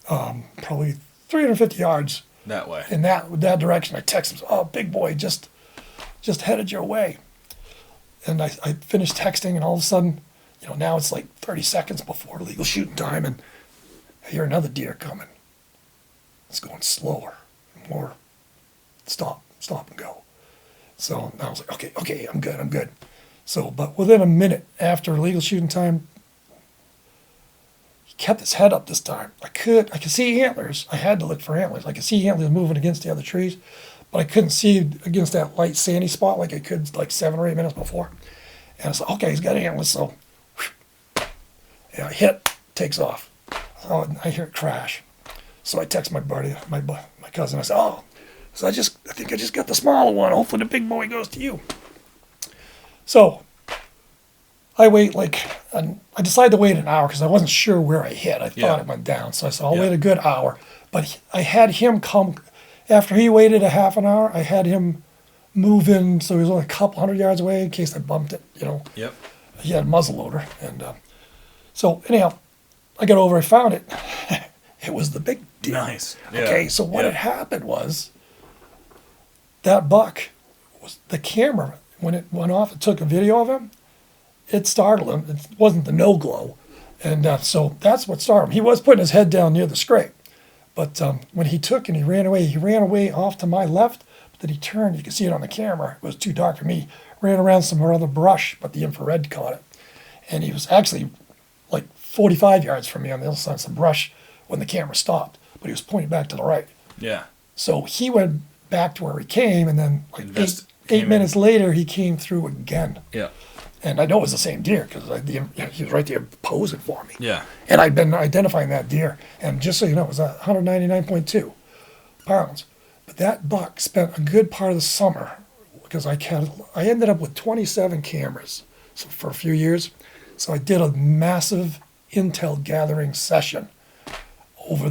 probably 350 yards that way in that direction. I texted him, oh, big boy, just headed your way. And I finished texting, and all of a sudden, now it's like 30 seconds before legal shooting time, and I hear another deer coming. It's going slower, more stop and go. So I was like, okay, I'm good. So, but within a minute after legal shooting time, he kept his head up this time. I could see antlers. I had to look for antlers. I could see antlers moving against the other trees, but I couldn't see against that light sandy spot like I could like 7 or 8 minutes before. And I was like, okay, he's got antlers. So, hit, takes off. Oh, I hear it crash. So I text my buddy, my cousin. I said, oh, so I think I just got the smaller one. Hopefully the big boy goes to you. So I wait I decided to wait an hour because I wasn't sure where I hit. I thought it went down. So I said, I'll wait a good hour. But I had him come, after he waited a half an hour, I had him move in. So he was only a couple 100 yards away in case I bumped it, Yep. He had a muzzle loader. And so anyhow, I got over, I found it. It was the big deer. Nice. Yeah. Okay, so what had happened was that buck, the camera, when it went off, it took a video of him. It startled him. It wasn't the no glow. And so that's what startled him. He was putting his head down near the scrape. But when he took and he ran away off to my left. But then he turned. You can see it on the camera. It was too dark for me. Ran around some other brush, but the infrared caught it. And he was actually like 45 yards from me on the other side of some brush when the camera stopped. But he was pointing back to the right. Yeah. So he went back to where he came, and then like eight minutes later, he came through again. Yeah. And I know it was the same deer because he was right there posing for me. Yeah. And I'd been identifying that deer. And just so you know, it was 199.2 pounds. But that buck spent a good part of the summer because I ended up with 27 cameras for a few years. So I did a massive intel gathering session over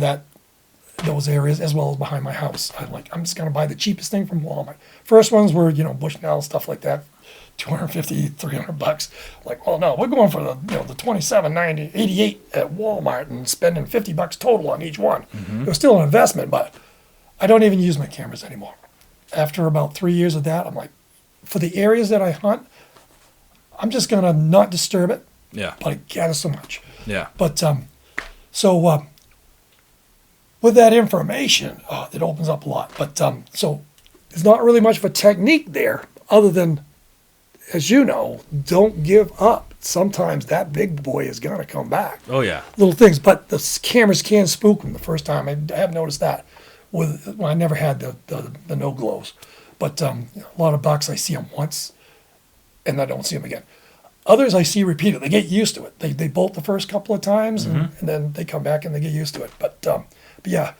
those areas as well as behind my house. I'm just going to buy the cheapest thing from Walmart. First ones were, Bushnell, stuff like that, $250, $300. Like, well, no, we're going for the $27.90, $88 at Walmart and spending $50 total on each one. Mm-hmm. It was still an investment, but I don't even use my cameras anymore. After about 3 years of that, I'm like, for the areas that I hunt, I'm just going to not disturb it. Yeah. But I gather so much. Yeah. But with that information, it opens up a lot. But so there's not really much of a technique there other than, as you know, don't give up. Sometimes that big boy is going to come back. Oh, yeah. Little things. But the cameras can spook them the first time. I have noticed that. I never had the no glows. But a lot of bucks, I see them once, and I don't see them again. Others I see repeated. They get used to it. They bolt the first couple of times, and then they come back and they get used to it. But yeah,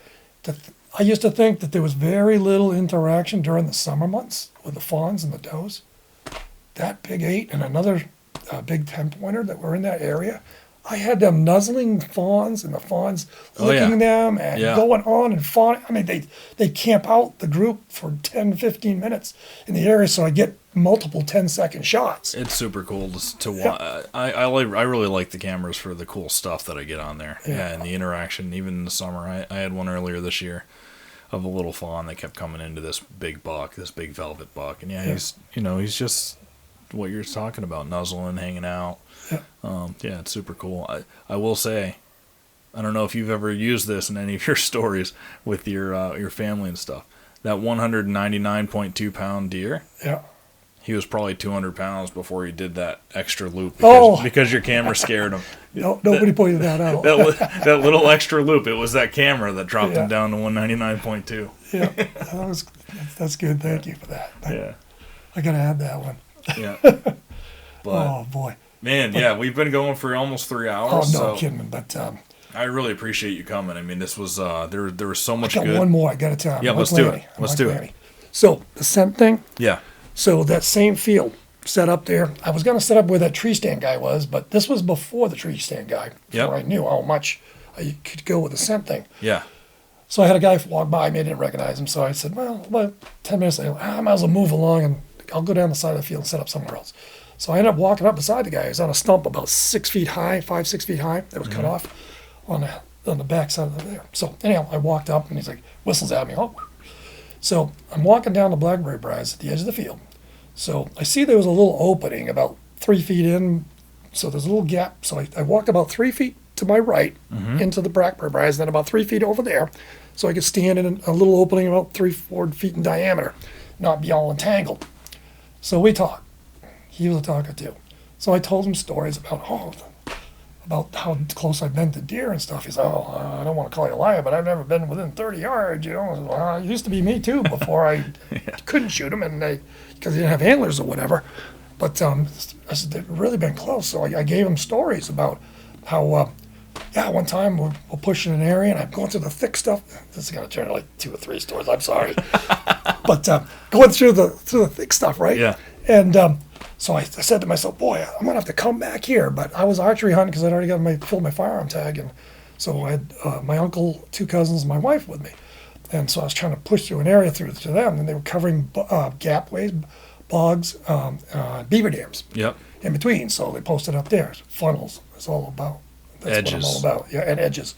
I used to think that there was very little interaction during the summer months with the fawns and the does. That big 8 and another big 10-pointer that were in that area, I had them nuzzling fawns and the fawns licking them and going on and fawning. I mean, they camp out the group for 10, 15 minutes in the area, so I get multiple 10-second shots. It's super cool to watch. I really like the cameras for the cool stuff that I get on there. Yeah, and the interaction, even in the summer. I had one earlier this year of a little fawn that kept coming into this big buck, this big velvet buck. And he's just what you're talking about, nuzzling, hanging out. Yeah, it's super cool. I will say, I don't know if you've ever used this in any of your stories with your family and stuff. That 199.2 pound deer. Yeah. He was probably 200 pounds before he did that extra loop because your camera scared him. No, nobody pointed that out. that little extra loop, it was that camera that dropped him down to 199.2. Yeah, that's good. Thank you for that. I got to add that one. Yeah. But, oh, boy. Man, we've been going for almost 3 hours. Oh, no kidding. But I really appreciate you coming. I mean, this was, there was so much good. One more I got to tell you. Yeah, let's do it. Let's do it. So, the scent thing. Yeah. So, that same field set up there. I was going to set up where that tree stand guy was, but this was before the tree stand guy. Before I knew how much I could go with the scent thing. Yeah. So, I had a guy walk by me. I didn't recognize him. So, I said, well, about 10 minutes later, I might as well move along and I'll go down the side of the field and set up somewhere else. So I ended up walking up beside the guy. He was on a stump about 6 feet high, 6 feet high. That was cut off on the back side of there. So anyhow, I walked up and he's like, whistles at me. Oh. So I'm walking down the blackberry briars at the edge of the field. So I see there was a little opening about 3 feet in. So there's a little gap. So I walked about 3 feet to my right into the blackberry briars, then about 3 feet over there. So I could stand in a little opening about 3-4 feet in diameter, not be all entangled. So we talked. He was a talker too. So I told him stories about how close I've been to deer and stuff. He said, I don't want to call you a liar, but I've never been within 30 yards, It used to be me too before I couldn't shoot him because he didn't have antlers or whatever. But I said, they've really been close. So I gave him stories about how, one time we're pushing an area and I'm going through the thick stuff. This is going to turn like 2 or 3 stories. I'm sorry. But going through the thick stuff, right? Yeah. And so I said to myself, boy, I'm going to have to come back here. But I was archery hunting because I'd already got filled my firearm tag. And so I had my uncle, 2 cousins, and my wife with me. And so I was trying to push through an area through to them. And they were covering gapways, bogs, beaver dams in between. So they posted up there. Funnels. It's all about. That's edges. What I'm all about. Yeah, and edges.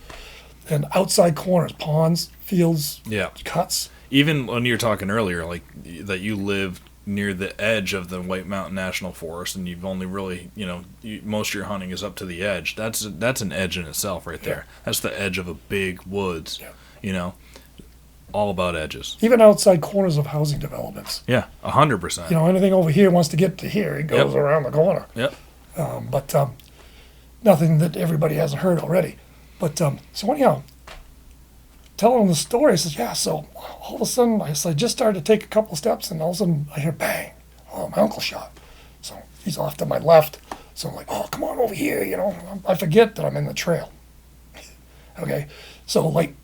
And outside corners, ponds, fields, cuts. Even when you were talking earlier, like that you live near the edge of the White Mountain National Forest, and you've only really, most of your hunting is up to the edge. That's an edge in itself right there. That's the edge of a big woods, all about edges. Even outside corners of housing developments. Yeah, 100%. Anything over here wants to get to here, it goes around the corner. Yep. But nothing that everybody hasn't heard already. But so anyhow, telling him the story, I says, so all of a sudden, I just started to take a couple of steps, and all of a sudden, I hear bang. Oh, my uncle shot. So he's off to my left. So I'm like, oh, come on over here, I forget that I'm in the trail. Okay, so like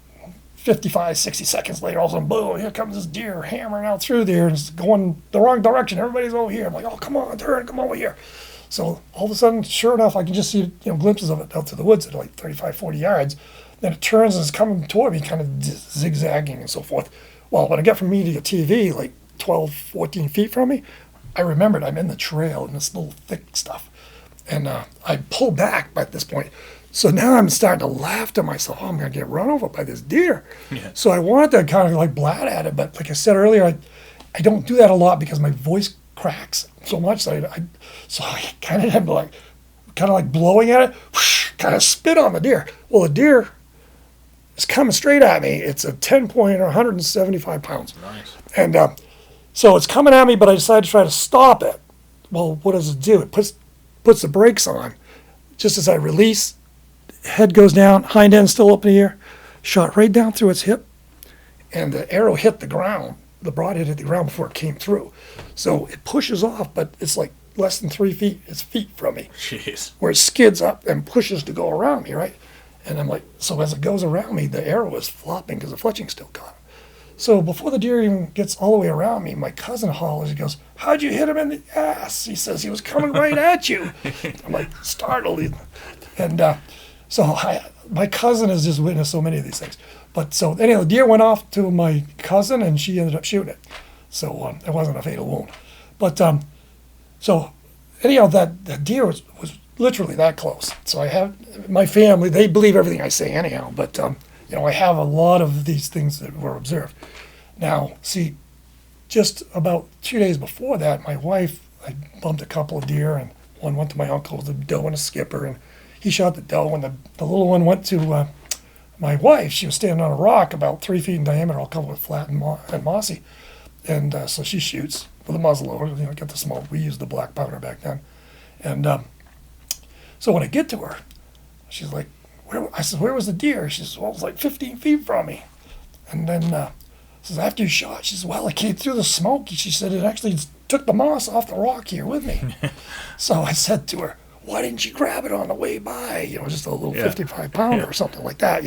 55, 60 seconds later, all of a sudden, boom, here comes this deer hammering out through there, and it's going the wrong direction. Everybody's over here. I'm like, oh, come on, turn, come over here. So all of a sudden, sure enough, I can just see glimpses of it out through the woods at like 35, 40 yards. Then it turns and is coming toward me, kind of zigzagging and so forth. Well, when I got from me to the TV, like 12, 14 feet from me, I remembered I'm in the trail in this little thick stuff. And I pulled back at this point. So now I'm starting to laugh to myself, I'm going to get run over by this deer. Yeah. So I wanted to kind of like blat at it, but like I said earlier, I don't do that a lot because my voice cracks so much that I kind of had like blowing at it, whoosh, kind of spit on the deer. Well, the deer is coming straight at me. It's a 10-pointer, 175 pounds. Nice. And so it's coming at me, but I decided to try to stop it. Well, what does it do? It puts the brakes on. Just as I release, head goes down, hind end still up in the air, shot right down through its hip, and the arrow hit the ground. The broadhead hit the ground before it came through. So it pushes off, but it's like less than 3 feet. It's feet from me. Jeez. Where it skids up and pushes to go around me, right? And I'm like, so as it goes around me, the arrow is flopping because the fletching's still caught. So before the deer even gets all the way around me, my cousin hollers. He goes, "How'd you hit him in the ass?" He says, "He was coming right at you." I'm like startled. And my cousin has just witnessed so many of these things. But so anyhow, the deer went off to my cousin, and she ended up shooting it. So it wasn't a fatal wound. But so anyhow, that deer was literally that close. So I have my family; they believe everything I say anyhow. But I have a lot of these things that were observed. Now, see, just about 2 days before that, my wife, I bumped a couple of deer, and one went to my uncle, the doe and a skipper, and he shot the doe, and the little one went to my wife. She was standing on a rock about 3 feet in diameter, all covered with flat and mossy, and so she shoots with a muzzle loader, get the smoke. We used the black powder back then, and so when I get to her, she's like, I said, "Where was the deer?" She says, "Well, it was like 15 feet from me." And then says, "After you shot," she says, "Well, it came through the smoke." She said, "It actually took the moss off the rock here with me." So I said to her, "Why didn't you grab it on the way by?" Just a little 55-pounder or something like that.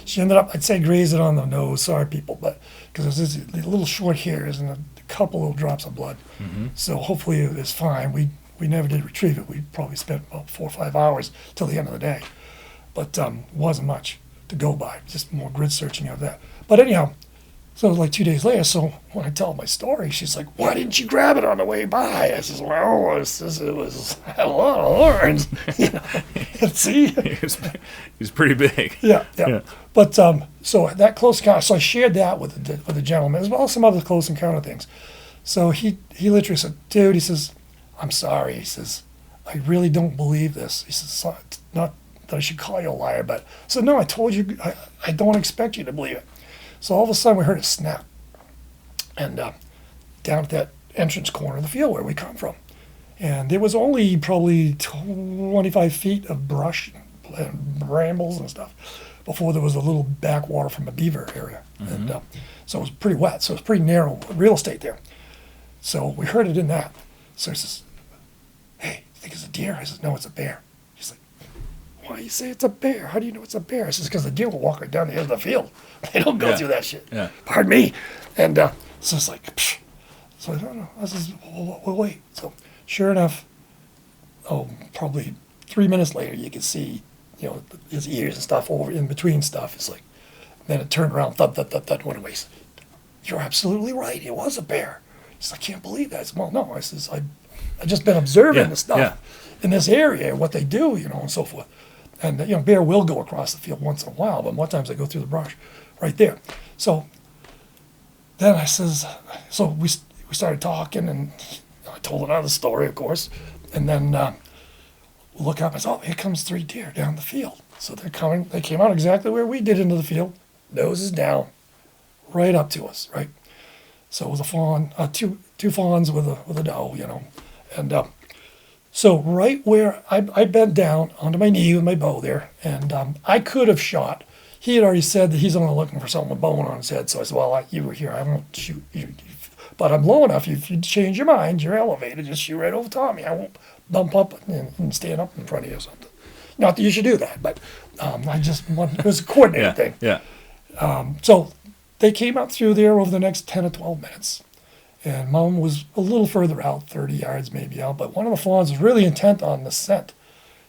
She ended up, I'd say, graze it on the nose. Sorry, people, but because it was these little short hairs and a couple little drops of blood. So hopefully it was fine. We never did retrieve it. We probably spent about 4 or 5 hours till the end of the day. But wasn't much to go by, just more grid searching of that. But anyhow, so it was like 2 days later. So when I tell my story, she's like, "Why didn't you grab it on the way by?" I says, "Well, it had a lot of horns." See? He's pretty big. Yeah. But so that close encounter, so I shared that with the gentleman, as well as some other close encounter things. So he literally said, "Dude," he says, "I'm sorry." He says, "I really don't believe this." He says, "Not that I should call you a liar, but," I said, "No, I told you, I don't expect you to believe it." So all of a sudden we heard a snap, and down at that entrance corner of the field where we come from, and there was only probably 25 feet of brush and brambles and stuff before there was a little backwater from a beaver area, and so it was pretty wet, so it was pretty narrow real estate there. So we heard it in that. So he says, "Hey, you think it's a deer?" I says, "No, it's a bear." He's like, "Why you say it's a bear? How do you know it's a bear?" I says, "Because the deer will walk right down the edge of the field. They don't go through that shit." Yeah. Pardon me. And so it's like, psh. So I don't know. I says, well, wait. So sure enough, probably 3 minutes later, you can see, his ears and stuff over in between stuff. It's like, then it turned around, thud, thud, thud, thud, went away. Said, "You're absolutely right. It was a bear." He says, "I can't believe that." I said, "Well, no." I says, I just been observing the stuff in this area, what they do, and so forth. And, bear will go across the field once in a while, but more times they go through the brush right there. So then I says, so we started talking, and I told another story, of course. And then look up and said, "Oh, here comes 3 deer down the field." So they're coming. They came out exactly where we did into the field, noses down, right up to us, right? So it was a fawn, two fawns with a doe, and so right where I bent down onto my knee with my bow there, and I could have shot. He had already said that he's only looking for someone with a bone on his head. So I said, "Well, you were here. I won't shoot you. But I'm low enough. If you change your mind, you're elevated. Just shoot right over top of me. I won't bump up and stand up in front of you or something." Not that you should do that, but it was a coordinated thing. Yeah. So they came up through there over the next 10 or 12 minutes. And Mom was a little further out, 30 yards maybe out, but one of the fawns was really intent on the scent.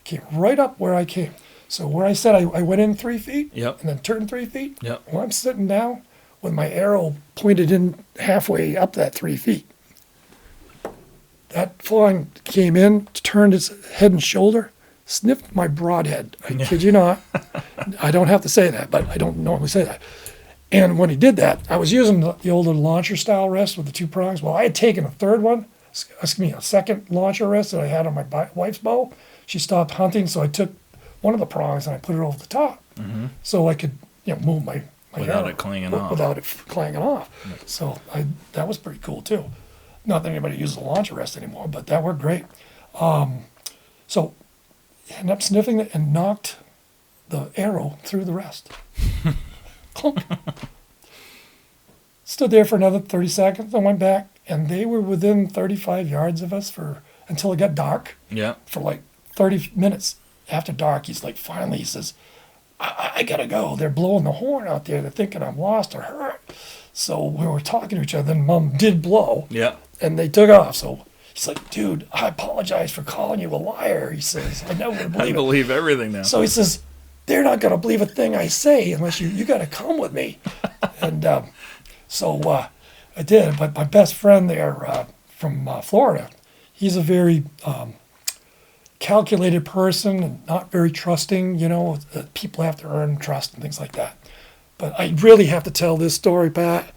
Came right up where I came. So where I said I went in 3 feet and then turned 3 feet, well, I'm sitting down with my arrow pointed in halfway up that 3 feet. That fawn came in, turned its head and shoulder, sniffed my broadhead. I kid you not. I don't have to say that, but I don't normally say that. And when he did that, I was using the older launcher style rest with the 2 prongs. Well, I had taken a second launcher rest that I had on my wife's bow. She stopped hunting, so I took one of the prongs and I put it over the top, so I could, move my without arrow it clanging off. Without it clanging off. Yeah. So that was pretty cool too. Not that anybody uses the launcher rest anymore, but that worked great. So I ended up sniffing it and knocked the arrow through the rest. Clunk. Stood there for another 30 seconds. I went back, and they were within 35 yards of us until it got dark. Yeah. For like 30 minutes after dark, he says, I gotta go. They're blowing the horn out there. They're thinking I'm lost or hurt. So we were talking to each other, and Mom did blow. Yeah. And they took off. So he's like, dude, I apologize for calling you a liar. He says, I never would believe I believe everything now. So he says, they're not going to believe a thing I say unless you got to come with me. And so I did. But my best friend there from Florida, he's a very calculated person and not very trusting. People have to earn trust and things like that. But I really have to tell this story, Pat.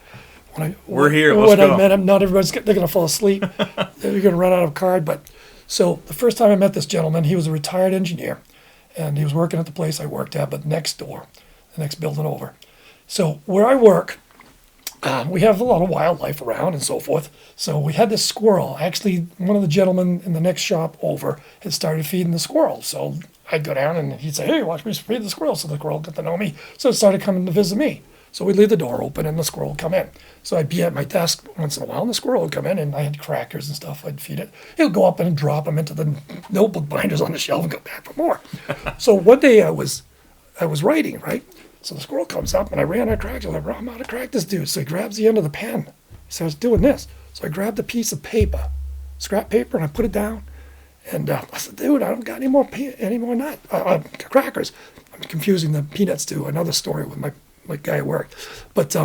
We're here. Let's go. I met him, not everybody's they're going to fall asleep. They're going to run out of card. But so the first time I met this gentleman, he was a retired engineer, and he was working at the place I worked at, but next door, the next building over. So where I work, we have a lot of wildlife around and so forth. So we had this squirrel. Actually, one of the gentlemen in the next shop over had started feeding the squirrel. So I'd go down and he'd say, hey, watch me feed the squirrel. So the squirrel got to know me. So it started coming to visit me. So we'd leave the door open and the squirrel would come in. So I'd be at my desk once in a while and the squirrel would come in and I had crackers and stuff. I'd feed it. It would go up and drop them into the notebook binders on the shelf and go back for more. So one day I was writing, right? So the squirrel comes up and I ran out of crackers. I'm like, I'm out of crack this dude. So he grabs the end of the pen. He starts doing this. So I grabbed a piece of paper, scrap paper, and I put it down. And I said, dude, I don't got any more crackers. I'm confusing the peanuts to another story with my guy at work. But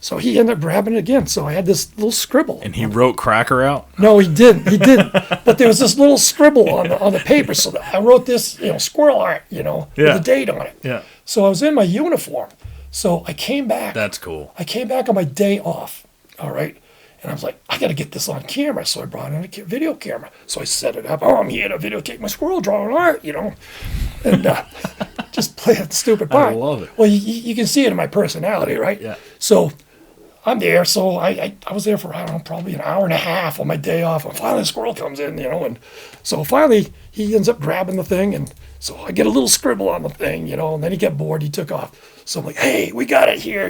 so he ended up grabbing it again. So I had this little scribble. And he wrote cracker out? No, he didn't. He didn't. But there was this little scribble on the paper. So I wrote this, squirrel art, with a date on it. Yeah. So I was in my uniform. So I came back. That's cool. I came back on my day off. All right. And I was like, I got to get this on camera. So I brought in a video camera. So I set it up. Oh, I'm here to videotape my squirrel drawing art, and just play a stupid part. I love it. Well, you can see it in my personality, right? Yeah. So I'm there. So I was there for, I don't know, probably an hour and a half on my day off. And finally the squirrel comes in, and so finally he ends up grabbing the thing. And so I get a little scribble on the thing, and then he got bored. He took off. So I'm like, hey, we got it here.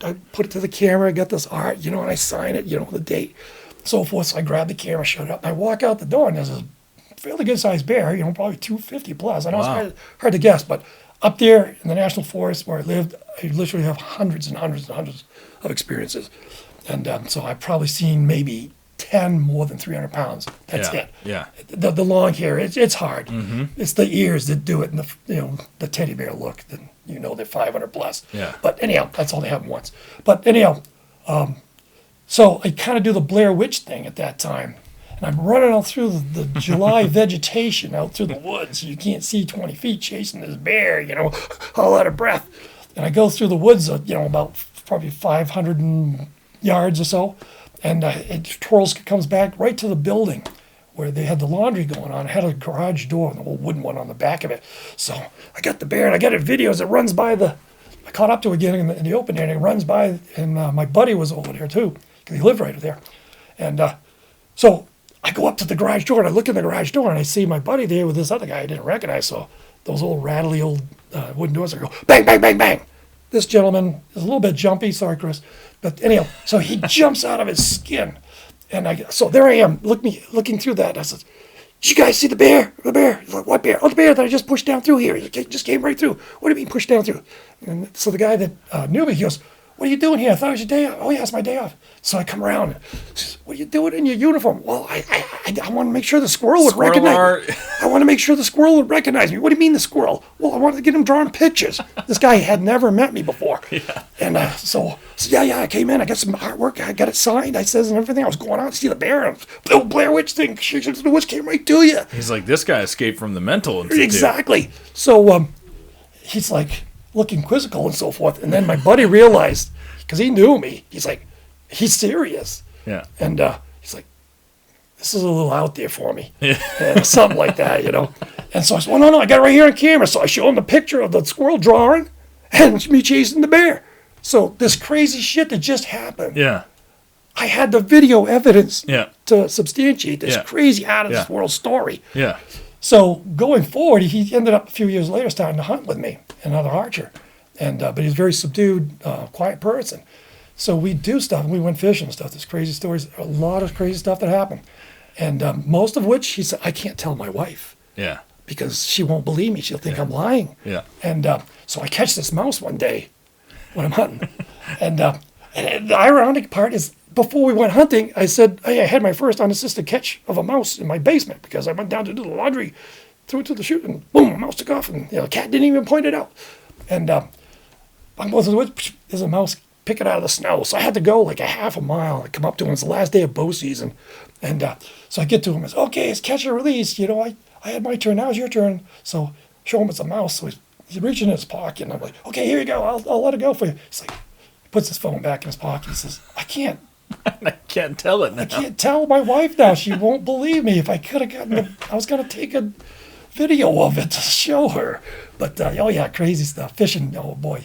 I put it to the camera, got this art, and I sign it, the date, so forth. So I grab the camera, shut it up. And I walk out the door, and there's a fairly good-sized bear, probably 250 plus. I know it's hard to guess, but up there in the national forest where I lived, I literally have hundreds and hundreds and hundreds of experiences. And so I've probably seen maybe 10 more than 300 pounds. That's it. Yeah. The long hair, it's hard. Mm-hmm. It's the ears that do it, and the teddy bear look. They're 500 plus. Yeah. But anyhow, that's all they have once. But anyhow, so I kind of do the Blair Witch thing at that time. And I'm running out through the July vegetation out through the woods. You can't see 20 feet chasing this bear, all out of breath. And I go through the woods, about probably 500 yards or so. And it comes back right to the building where they had the laundry going on. It had a garage door, an old wooden one on the back of it. So I got the bear, and I got it videos. It runs by I caught up to it again in the open air, and it runs by, and my buddy was over there too, because he lived right there. And so I go up to the garage door, and I look in the garage door, and I see my buddy there with this other guy I didn't recognize. So those old rattly old wooden doors, I go, bang, bang, bang, bang. This gentleman is a little bit jumpy, sorry, Chris. But anyhow, so he jumps out of his skin. And so there I am, looking through that. And I said, did you guys see the bear? The bear. He's like, what bear? Oh, the bear that I just pushed down through here. He just came right through. What do you mean pushed down through? And so the guy that knew me, he goes, what are you doing here? I thought it was your day off. Oh, yeah, it's my day off. So I come around. Says, what are you doing in your uniform? Well, I want to make sure the squirrel would recognize me. I want to make sure the squirrel would recognize me. What do you mean the squirrel? Well, I wanted to get him drawing pictures. This guy had never met me before. Yeah. And so I came in. I got some artwork. I got it signed. I says and everything. I was going out to see the bear. And the old Blair Witch thing. The witch came right to you. He's like, this guy escaped from the mental institute. Exactly. So he's like looking quizzical and so forth. And then my buddy realized, because he knew me, he's like, he's serious. Yeah. And he's like, this is a little out there for me. Yeah. Something like that, And so I said, well, no, I got it right here on camera. So I show him the picture of the squirrel drawing and me chasing the bear. So this crazy shit that just happened. Yeah. I had the video evidence Yeah. to substantiate this crazy out of this world story. Yeah. So going forward, he ended up a few years later starting to hunt with me, another archer. And but he's a very subdued, quiet person. So we do stuff, and we went fishing and stuff. There's crazy stories, a lot of crazy stuff that happened. And most of which, he said, I can't tell my wife. Yeah. Because she won't believe me. She'll think I'm lying. Yeah. And so I catch this mouse one day when I'm hunting. And And the ironic part is, before we went hunting, I said, hey, I had my first unassisted catch of a mouse in my basement because I went down to do the laundry, threw it to the chute, and boom, a mouse took off, and the cat didn't even point it out. And I'm going to the woods, there's a mouse picking out of the snow. So I had to go like a half a mile. I come up to him. It's the last day of bow season. And so I get to him. I say, okay, it's catch and release. I had my turn. Now it's your turn. So show him it's a mouse. So he's reaching in his pocket. And I'm like, okay, here you go. I'll let it go for you. He's like, he puts his phone back in his pocket. He says, I can't. I can't tell it now. I can't tell my wife now. She won't believe me. If I could have I was going to take a video of it to show her. But, oh, yeah, crazy stuff. Fishing, oh, boy.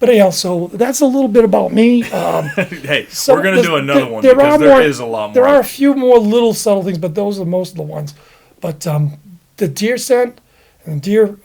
But anyhow, so that's a little bit about me. Hey, we're going to do another one because there is a lot more. There are a few more little subtle things, but those are most of the ones. But the deer scent and deer,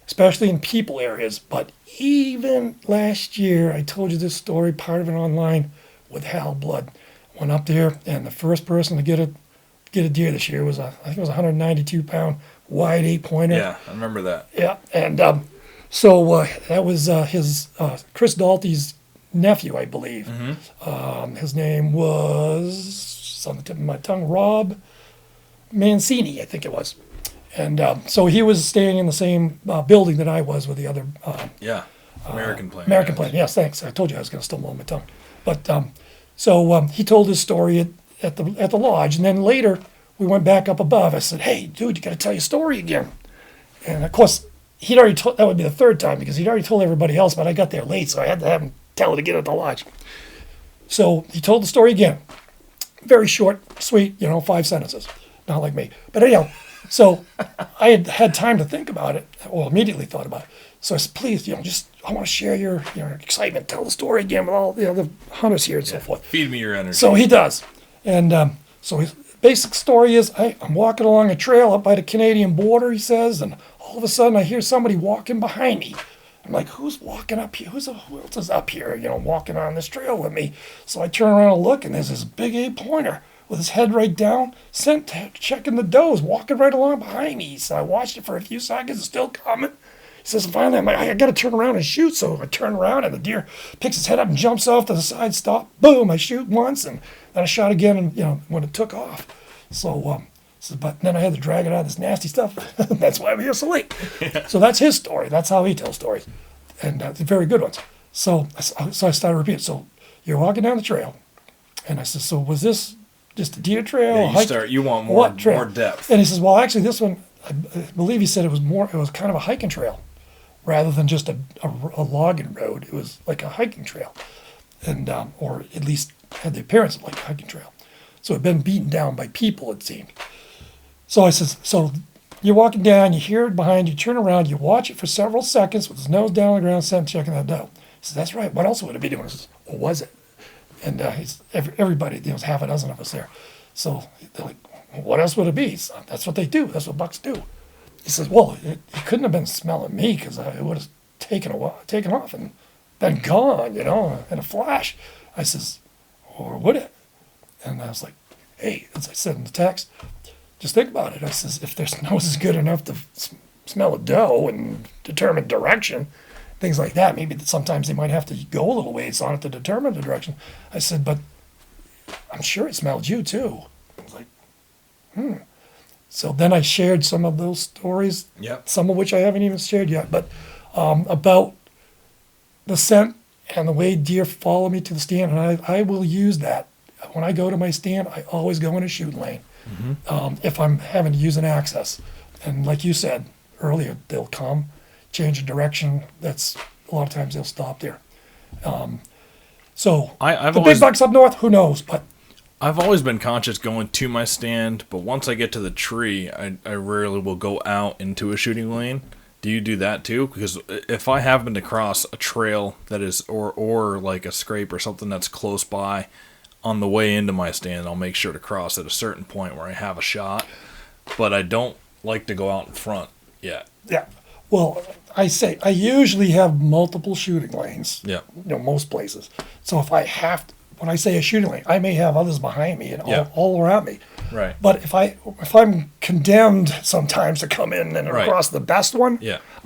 especially in people areas. But even last year, I told you this story, part of it online, with Hal Blood. Went up there, and the first person to get a deer this year was, I think it was a 192-pound wide 8-pointer. Yeah, I remember that. Yeah, and so that was his Chris Dalty's nephew, I believe. Mm-hmm. His name was, on the tip of my tongue, Rob Mancini, I think it was. And so he was staying in the same building that I was with the other. American Plane. American Plane, yes, thanks. I told you I was going to stumble on my tongue. But so he told his story at the lodge, and then later we went back up above. I said, hey, dude, you got to tell your story again. And of course, he'd already told, that would be the third time because he'd already told everybody else, but I got there late, so I had to have him tell it again at the lodge. So he told the story again. Very short, sweet, 5 sentences. Not like me. But anyhow, so I had time to think about it, or immediately thought about it. So I said, please, I want to share your excitement. Tell the story again with all the other hunters here and so forth. Feed me your energy. So he does. And so his basic story is, I'm walking along a trail up by the Canadian border, he says, and all of a sudden I hear somebody walking behind me. I'm like, who's walking up here? Who else is up here, walking on this trail with me? So I turn around and look, and there's this big 8-pointer with his head right down, checking the does, walking right along behind me. So I watched it for a few seconds, it's still coming. He says, finally, I'm like, I got to turn around and shoot. So I turn around, and the deer picks his head up and jumps off to the side, stop, boom, I shoot once, and then I shot again, and, when it took off. So, but then I had to drag it out of this nasty stuff. That's why I'm here so late. Yeah. So that's his story. That's how he tells stories. And they're very good ones. So I started repeating. So you're walking down the trail. And I said, so was this just a deer trail? Yeah, you want more depth. And he says, well, actually, this one, I believe he said it was kind of a hiking trail rather than just a logging road. It was like a hiking trail. And, or at least had the appearance of like a hiking trail. So it had been beaten down by people, it seemed. So I says, so you're walking down, you hear it behind you, turn around, you watch it for several seconds with his nose down on the ground, checking that doe. He says, that's right. What else would it be doing? I says, what was it? And everybody, there was half a dozen of us there. So they're like, well, what else would it be? So that's what they do. That's what bucks do. He says, well, it couldn't have been smelling me because it would have taken off and been gone, in a flash. I says, or would it? And I was like, hey, as I said in the text, just think about it. I says, if their nose is good enough to smell a doe and determine direction, things like that, maybe sometimes they might have to go a little ways on it to determine the direction. I said, but I'm sure it smelled you too. I was like, So then I shared some of those stories, some of which I haven't even shared yet, but about the scent and the way deer follow me to the stand, and I will use that. When I go to my stand, I always go in a shooting lane. Mm-hmm. If I'm having to use an access. And like you said earlier, they'll come, change the direction. That's a lot of times they'll stop there. So the big bucks up north, who knows? But I've always been conscious going to my stand, but once I get to the tree, I rarely will go out into a shooting lane. Do you do that too? Because if I happen to cross a trail that is, or like a scrape or something that's close by, on the way into my stand, I'll make sure to cross at a certain point where I have a shot, but I don't like to go out in front yet. Yeah. Well, I usually have multiple shooting lanes. Yeah. Most places. So if I have to, when I say a shooting lane, I may have others behind me and all around me. Right. But if I'm condemned sometimes to come in and across the best one,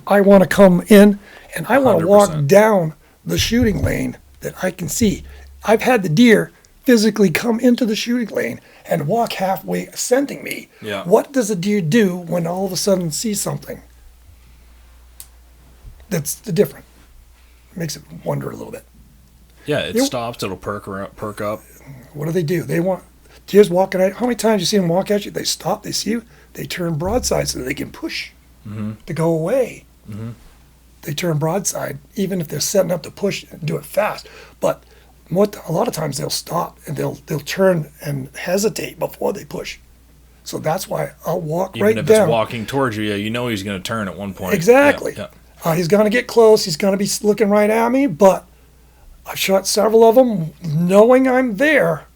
I want to come in and I want to walk down the shooting lane that I can see. I've had the deer physically come into the shooting lane and walk halfway, scenting me. Yeah. What does a deer do when all of a sudden sees something that's different? Makes it wonder a little bit. Yeah, it stops. It'll perk up. What do? They want deer's walking at. How many times you see them walk at you? They stop. They see you. They turn broadside so that they can push to go away. Mm-hmm. They turn broadside, even if they're setting up to push and do it fast. But a lot of times they'll stop and they'll turn and hesitate before they push. So that's why I'll walk even right down. Even if it's walking towards you, you know he's going to turn at one point. Exactly. Yeah. He's going to get close. He's going to be looking right at me. But I've shot several of them knowing I'm there.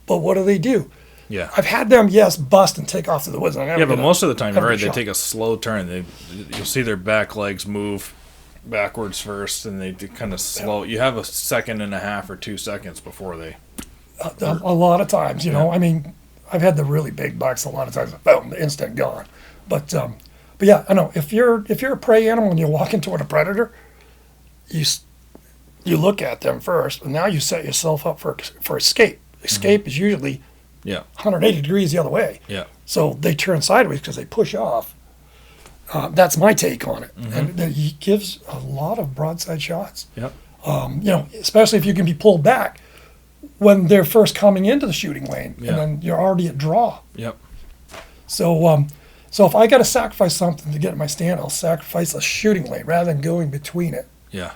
But what do? Yeah. I've had them, bust and take off to the woods. But most of the time, you're right. They take a slow turn. You'll see their back legs move backwards first, and they kind of slow. You have a second and a half or 2 seconds before they. A lot of times, you know. I mean, I've had the really big bucks. A lot of times, boom, instant gone. But yeah, I know if you're a prey animal and you're walking toward a predator, you look at them first, and now you set yourself up for escape. Escape is usually 180 degrees the other way. Yeah. So they turn sideways because they push off. That's my take on it. Mm-hmm. And he gives a lot of broadside shots. Yep. Especially if you can be pulled back when they're first coming into the shooting lane, and then you're already at draw. Yep. So if I got to sacrifice something to get in my stand, I'll sacrifice a shooting lane rather than going between it. Yeah.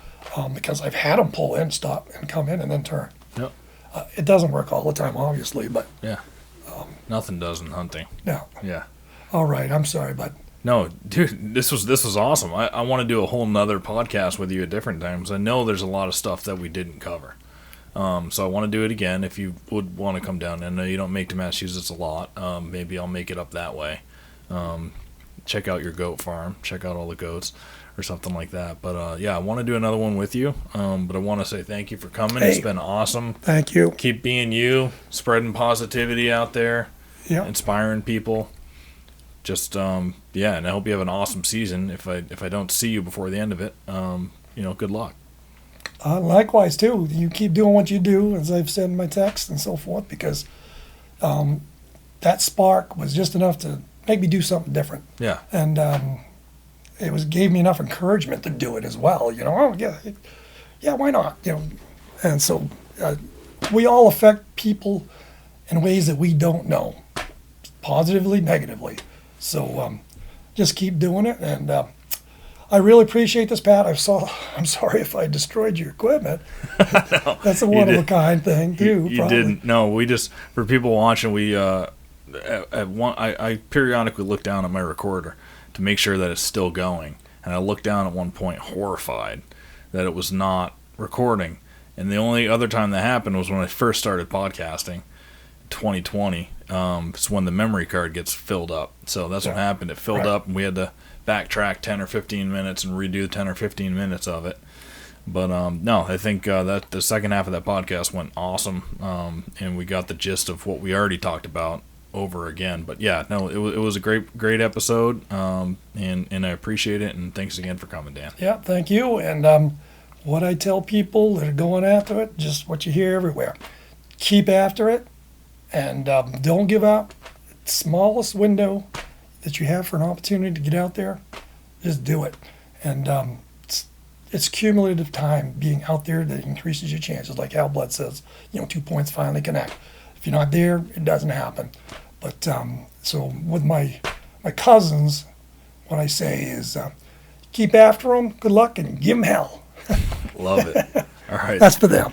Because I've had them pull in, stop, and come in, and then turn. Yep. It doesn't work all the time, obviously, but nothing does in hunting. No. Yeah. All right. I'm sorry, but. No, dude, this was awesome. I want to do a whole nother podcast with you at different times. I know there's a lot of stuff that we didn't cover. So I want to do it again if you would want to come down. I know you don't make to Massachusetts a lot. Maybe I'll make it up that way. Check out your goat farm. Check out all the goats or something like that. But I want to do another one with you. But I want to say thank you for coming. It's been awesome. Thank you. Keep being you, spreading positivity out there, inspiring people. Just and I hope you have an awesome season. If I don't see you before the end of it, good luck. Likewise too. You keep doing what you do, as I've said in my text and so forth, because that spark was just enough to make me do something different. Yeah. And it gave me enough encouragement to do it as well. Why not? And so we all affect people in ways that we don't know, positively, negatively. So just keep doing it, and I really appreciate this, Pat. I'm sorry if I destroyed your equipment. No, that's a one-of-a-kind thing, too. You didn't. No, we just, for people watching, I periodically look down at my recorder to make sure that it's still going, and I looked down at one point horrified that it was not recording. And the only other time that happened was when I first started podcasting, 2020. It's when the memory card gets filled up. So that's what happened. It filled up, and we had to backtrack 10 or 15 minutes and redo 10 or 15 minutes of it. But no, I think that the second half of that podcast went awesome, and we got the gist of what we already talked about over again. But yeah, no, it was a great episode, and I appreciate it, and thanks again for coming, Dan. Yeah, thank you. And what I tell people that are going after it, just what you hear everywhere. Keep after it. And don't give up. Smallest window that you have for an opportunity to get out there, just do it. And it's cumulative time being out there that increases your chances. Like Al Blood says, 2 points finally connect. If you're not there, it doesn't happen. But so with my cousins, what I say is keep after them, good luck, and give them hell. Love it. All right. That's for them.